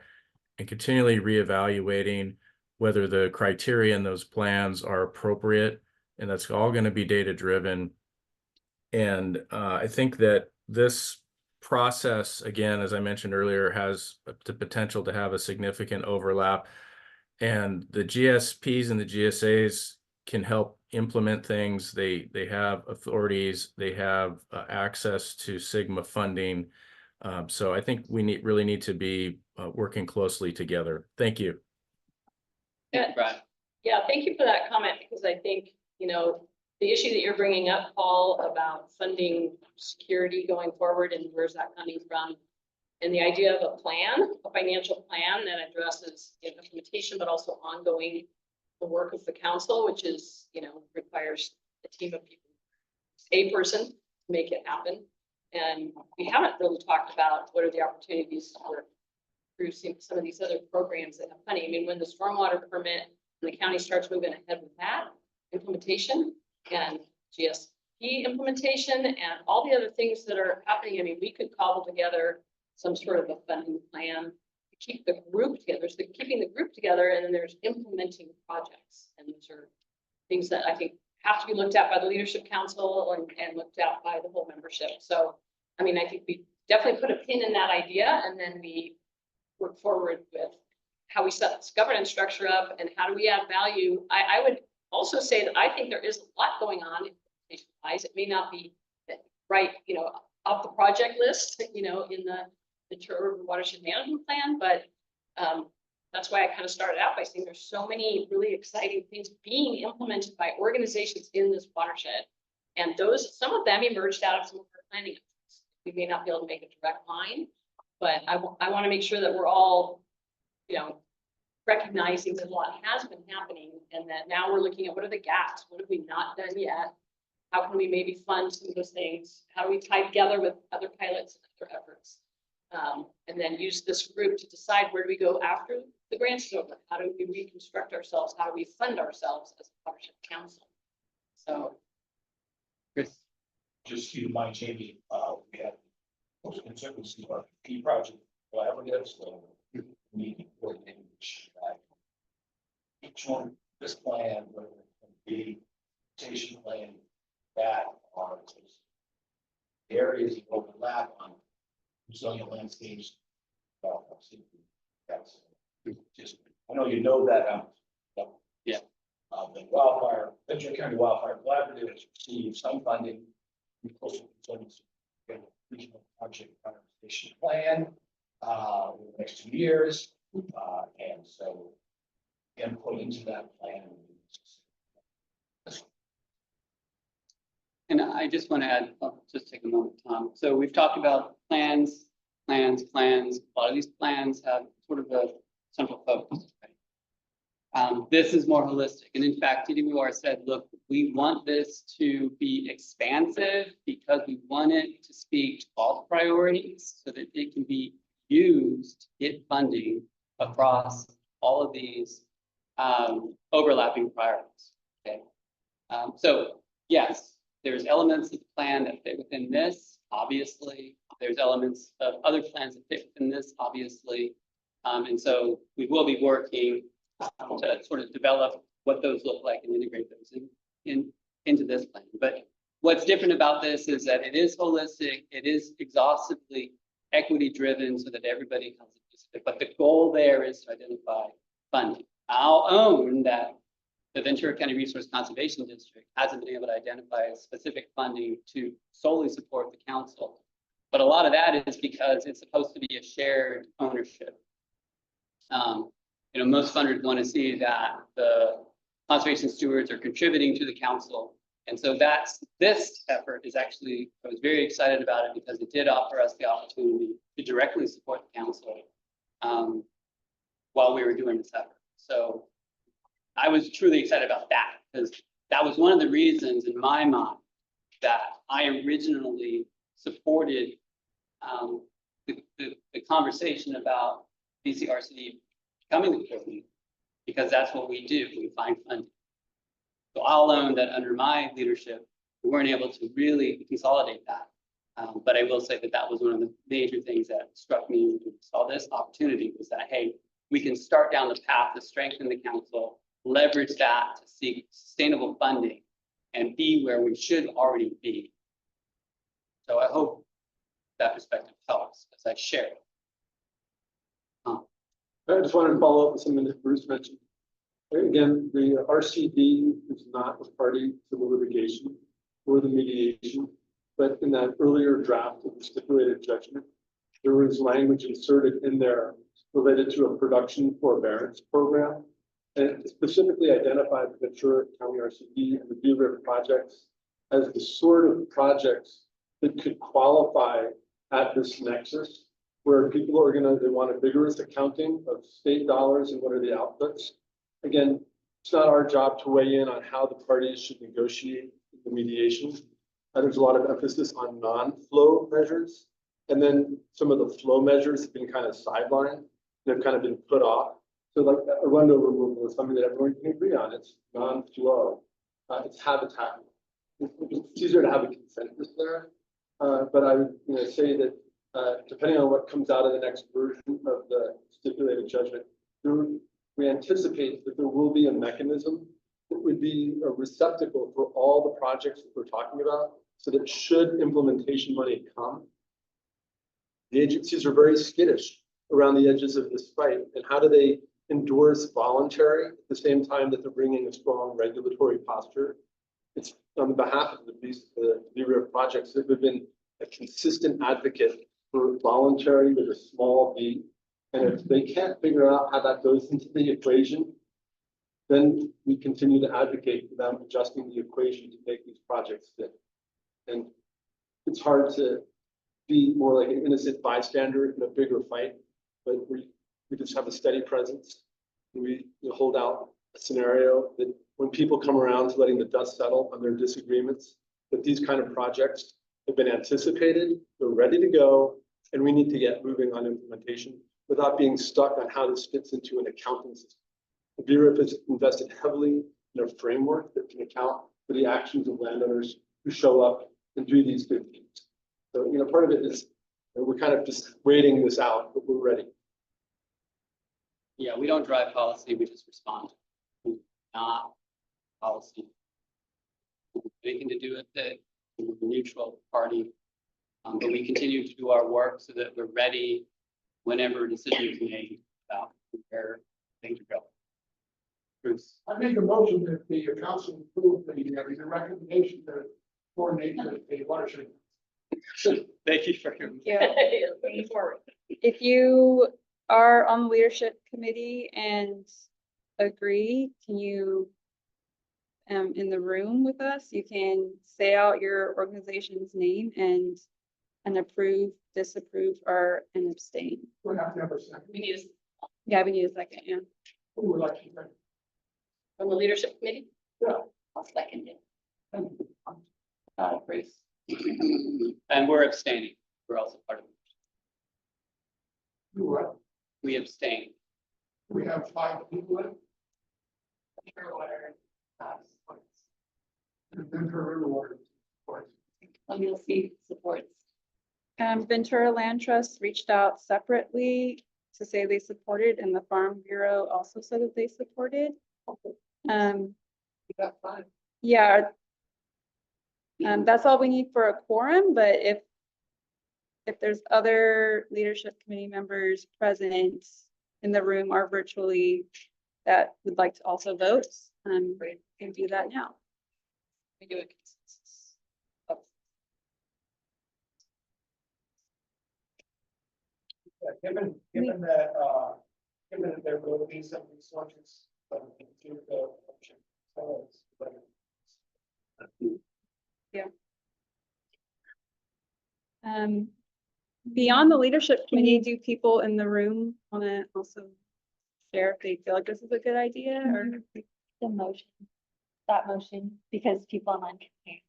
and continually reevaluating whether the criteria in those plans are appropriate, and that's all going to be data driven. And I think that this process, again, as I mentioned earlier, has the potential to have a significant overlap, and the GSPs and the GSAs can help implement things. They have authorities, they have access to Sigma funding. So I think we really need to be working closely together. Thank you. Yeah, yeah, thank you for that comment, because I think, you know, the issue that you're bringing up, Paul, about funding security going forward and where's that coming from, and the idea of a plan, a financial plan that addresses implementation, but also ongoing the work of the council, which is, you know, requires a team of people, a person to make it happen. And we haven't really talked about what are the opportunities for through some of these other programs that have funding. I mean, when the stormwater permit and the county starts moving ahead with that implementation and GSP implementation and all the other things that are happening, I mean, we could cobble together some sort of a funding plan to keep the group together. There's keeping the group together, and then there's implementing projects. And those are things that I think have to be looked at by the leadership council and looked at by the whole membership. So, I mean, I think we definitely put a pin in that idea, and then we work forward with how we set this governance structure up and how do we add value. I would also say that I think there is a lot going on implementation-wise. It may not be right, you know, off the project list, you know, in the Ventura River Watershed Management Plan, but that's why I kind of started out by saying there's so many really exciting things being implemented by organizations in this watershed. And those, some of them emerged out of some of our planning efforts. We may not be able to make a direct line, but I want to make sure that we're all, you know, recognizing that a lot has been happening, and that now we're looking at what are the gaps, what have we not done yet, how can we maybe fund some of those things, how do we tie together with other pilots and other efforts, and then use this group to decide where do we go after the grants is over, how do we reconstruct ourselves, how do we fund ourselves as a watershed council. So, Chris, just keep in mind, Jamie, we have most Conservancy, our key project, collaborative, so meeting coordinating each one, this plan, whether it can be station plan, that are areas of overlap on resilient landscapes. That's just, I know you know that. Yeah. The wildfire, Ventura County Wildfire Collaborative has received some funding from coastal conservancy, regional project prioritization plan over the next 2 years, and so input into that plan. And I just want to add, I'll just take a moment, Tom. So we've talked about plans. A lot of these plans have sort of a central focus. Right? This is more holistic. And in fact, TWR said, look, we want this to be expansive because we want it to speak to all the priorities so that it can be used to get funding across all of these overlapping priorities. Okay. So yes, there's elements of the plan that fit within this, obviously. There's elements of other plans that fit within this, obviously. And so we will be working to sort of develop what those look like and integrate those into this plan. But what's different about this is that it is holistic, it is exhaustively equity driven so that everybody has a, but the goal there is to identify funding. I'll own that the Ventura County Resource Conservation District hasn't been able to identify specific funding to solely support the council. But a lot of that is because it's supposed to be a shared ownership. Most funders want to see that the conservation stewards are contributing to the council. And so this effort is actually, I was very excited about it because it did offer us the opportunity to directly support the council while we were doing this effort. So I was truly excited about that because that was one of the reasons in my mind that I originally supported the conversation about BCRCD coming to the meeting, because that's what we do, we find funding. So I'll own that under my leadership, we weren't able to really consolidate that. But I will say that that was one of the major things that struck me when we saw this opportunity was that, hey, we can start down the path to strengthen the council, leverage that to seek sustainable funding and be where we should already be. So I hope that perspective helps as I share it. I just wanted to follow up with something that Bruce mentioned. Again, the RCD is not a party to the litigation or the mediation, but in that earlier draft of the stipulated judgment, there was language inserted in there related to a production forbearance program. And it specifically identified the Ventura County RCD and the Ventura River projects as the sort of projects that could qualify at this nexus, where people are they want a vigorous accounting of state dollars and what are the outputs. Again, it's not our job to weigh in on how the parties should negotiate the mediation. There's a lot of emphasis on non-flow measures. And then some of the flow measures have been kind of sidelined. They've kind of been put off. So like Arundo removal is something that everyone can agree on. It's non-flow. It's habitat. It's easier to have a consensus there. But I would say that depending on what comes out of the next version of the stipulated judgment, we anticipate that there will be a mechanism that would be a receptacle for all the projects that we're talking about, so that should implementation money come, the agencies are very skittish around the edges of this fight. And how do they endorse voluntary at the same time that they're bringing a strong regulatory posture? It's on behalf of the River projects that have been a consistent advocate for voluntary with a small v. And if they can't figure out how that goes into the equation, then we continue to advocate for them adjusting the equation to make these projects fit. And it's hard to be more like an innocent bystander in a bigger fight, but we just have a steady presence. We hold out a scenario that when people come around to letting the dust settle on their disagreements, that these kind of projects have been anticipated, they're ready to go, and we need to get moving on implementation without being stuck on how this fits into an accounting system. VRIP has invested heavily in a framework that can account for the actions of landowners who show up and do these good things. So, part of it is we're kind of just waiting this out, but we're ready. Yeah, we don't drive policy, we just respond. We're not policy. Anything to do with it, we're a neutral party. But we continue to do our work so that we're ready whenever a decision is made about where things are going. Bruce. I make a motion that the council approve the recommendation to coordinate the watershed. Thank you for your. Looking forward. If you are on the leadership committee and agree, can you, in the room with us, you can say out your organization's name and approve, disapprove, or an abstain. We'll have to have a second. We need Yeah, we need a second, yeah. Who would like to second? from the leadership committee. Yeah. I'll second it. Grace. And we're abstaining. We're also part of it. You what? We abstain. We have 5 people in. And Ventura River Water. Let me see supports. Ventura Land Trust reached out separately to say they supported, and the Farm Bureau also said that they supported. You got 5. Yeah. That's all we need for a quorum, but if there's other leadership committee members present in the room or virtually that would like to also vote, we can do that now. We do it. Given that there will be some resources. To the option, Yeah. Beyond the leadership committee, do people in the room want to also share if they feel like this is a good idea or? The motion, that motion, because people online can hear.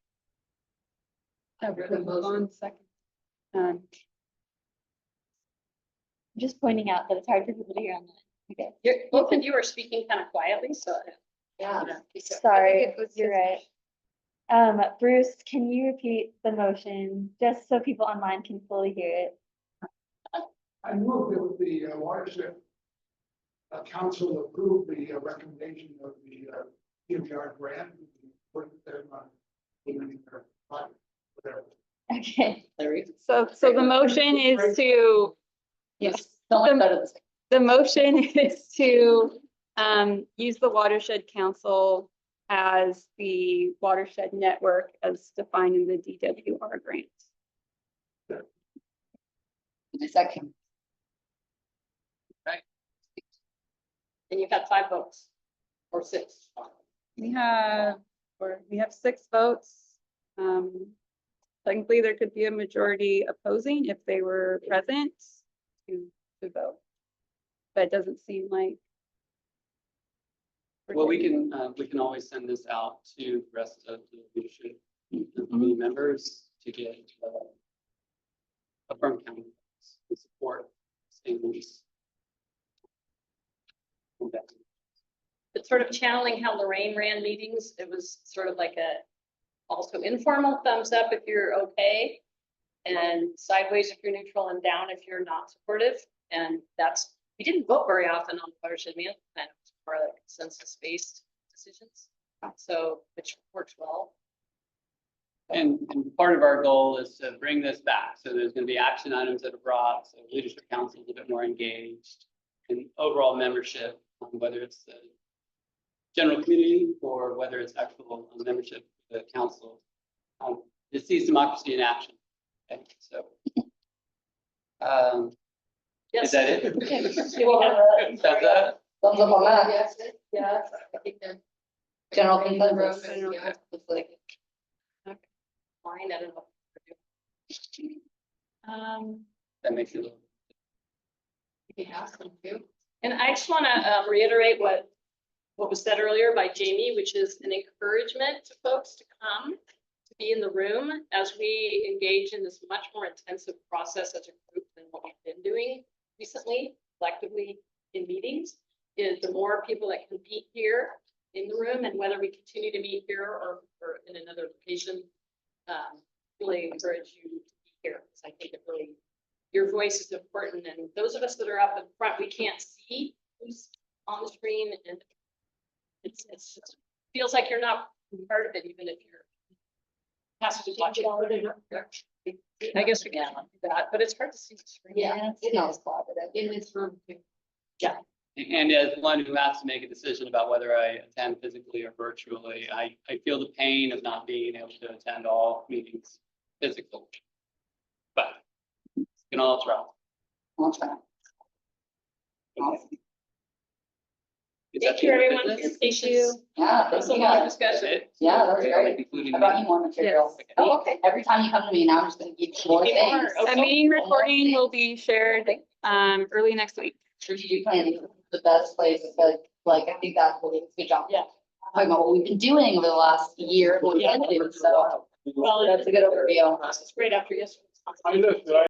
Hold on a second. Um, I'm just pointing out that it's hard for people to hear online. Okay. Both of you are speaking kind of quietly, so. Yeah. Sorry, you're right. Bruce, can you repeat the motion just so people online can fully hear it? I move that the watershed council approve the recommendation of the DMR grant. Put them on their project, whatever. Okay. So the motion is to, yes, the motion is to use the watershed council as the watershed network as defined in the DWR grant. Second. And you've had 5 votes or 6. We have 6 votes. Technically, there could be a majority opposing if they were present to vote. But it doesn't seem like. Well, we can always send this out to the rest of the leadership committee members to get affirm county support. Statements. It's sort of channeling how Lorraine ran meetings. It was sort of like a also informal thumbs up if you're okay, and sideways if you're neutral, and down if you're not supportive. And that's, we didn't vote very often on the watershed management plan. It was more like consensus-based decisions. So which works well. And part of our goal is to bring this back. So there's going to be action items that are brought. So leadership council is a bit more engaged, and overall membership, whether it's the general community or whether it's actual membership of the council, it sees democracy in action. Okay, so is that it? Thumbs up on that. Yes, yes, I think that. General consensus. Yeah, looks like it. Fine, I don't know. That makes it a little. You can ask them too. And I just want to reiterate what was said earlier by Jamie, which is an encouragement to folks to come, to be in the room as we engage in this much more intensive process as a group than what we've been doing recently, collectively in meetings, is the more people that can be here in the room, and whether we continue to meet here or in another location, really encourage you to be here, because I think it really, your voice is important. And those of us that are up in front, we can't see who's on the screen, and it feels like you're not part of it, even if you're passive watching. I guess we can do that, but it's hard to see the screen. Yeah, it is collaborative in this room too. Yeah. And as one who has to make a decision about whether I attend physically or virtually, I feel the pain of not being able to attend all meetings physically. But we can all try. I'll try. Awesome. Thank you, everyone, for your patience. Yeah, That's a thank you long guys. discussion. Yeah, that's great. Including I brought you more material. Yes. Oh, okay. Every time you come to me now, I'm just gonna give you more Give me more, things. okay. A meeting recording will be shared early next week. Strategic planning is the best place, but like, I think that's really a good job. Yeah. Talking about what we've been doing over the last year, what we've been doing, so Well, that's a good overview. it's great after yesterday.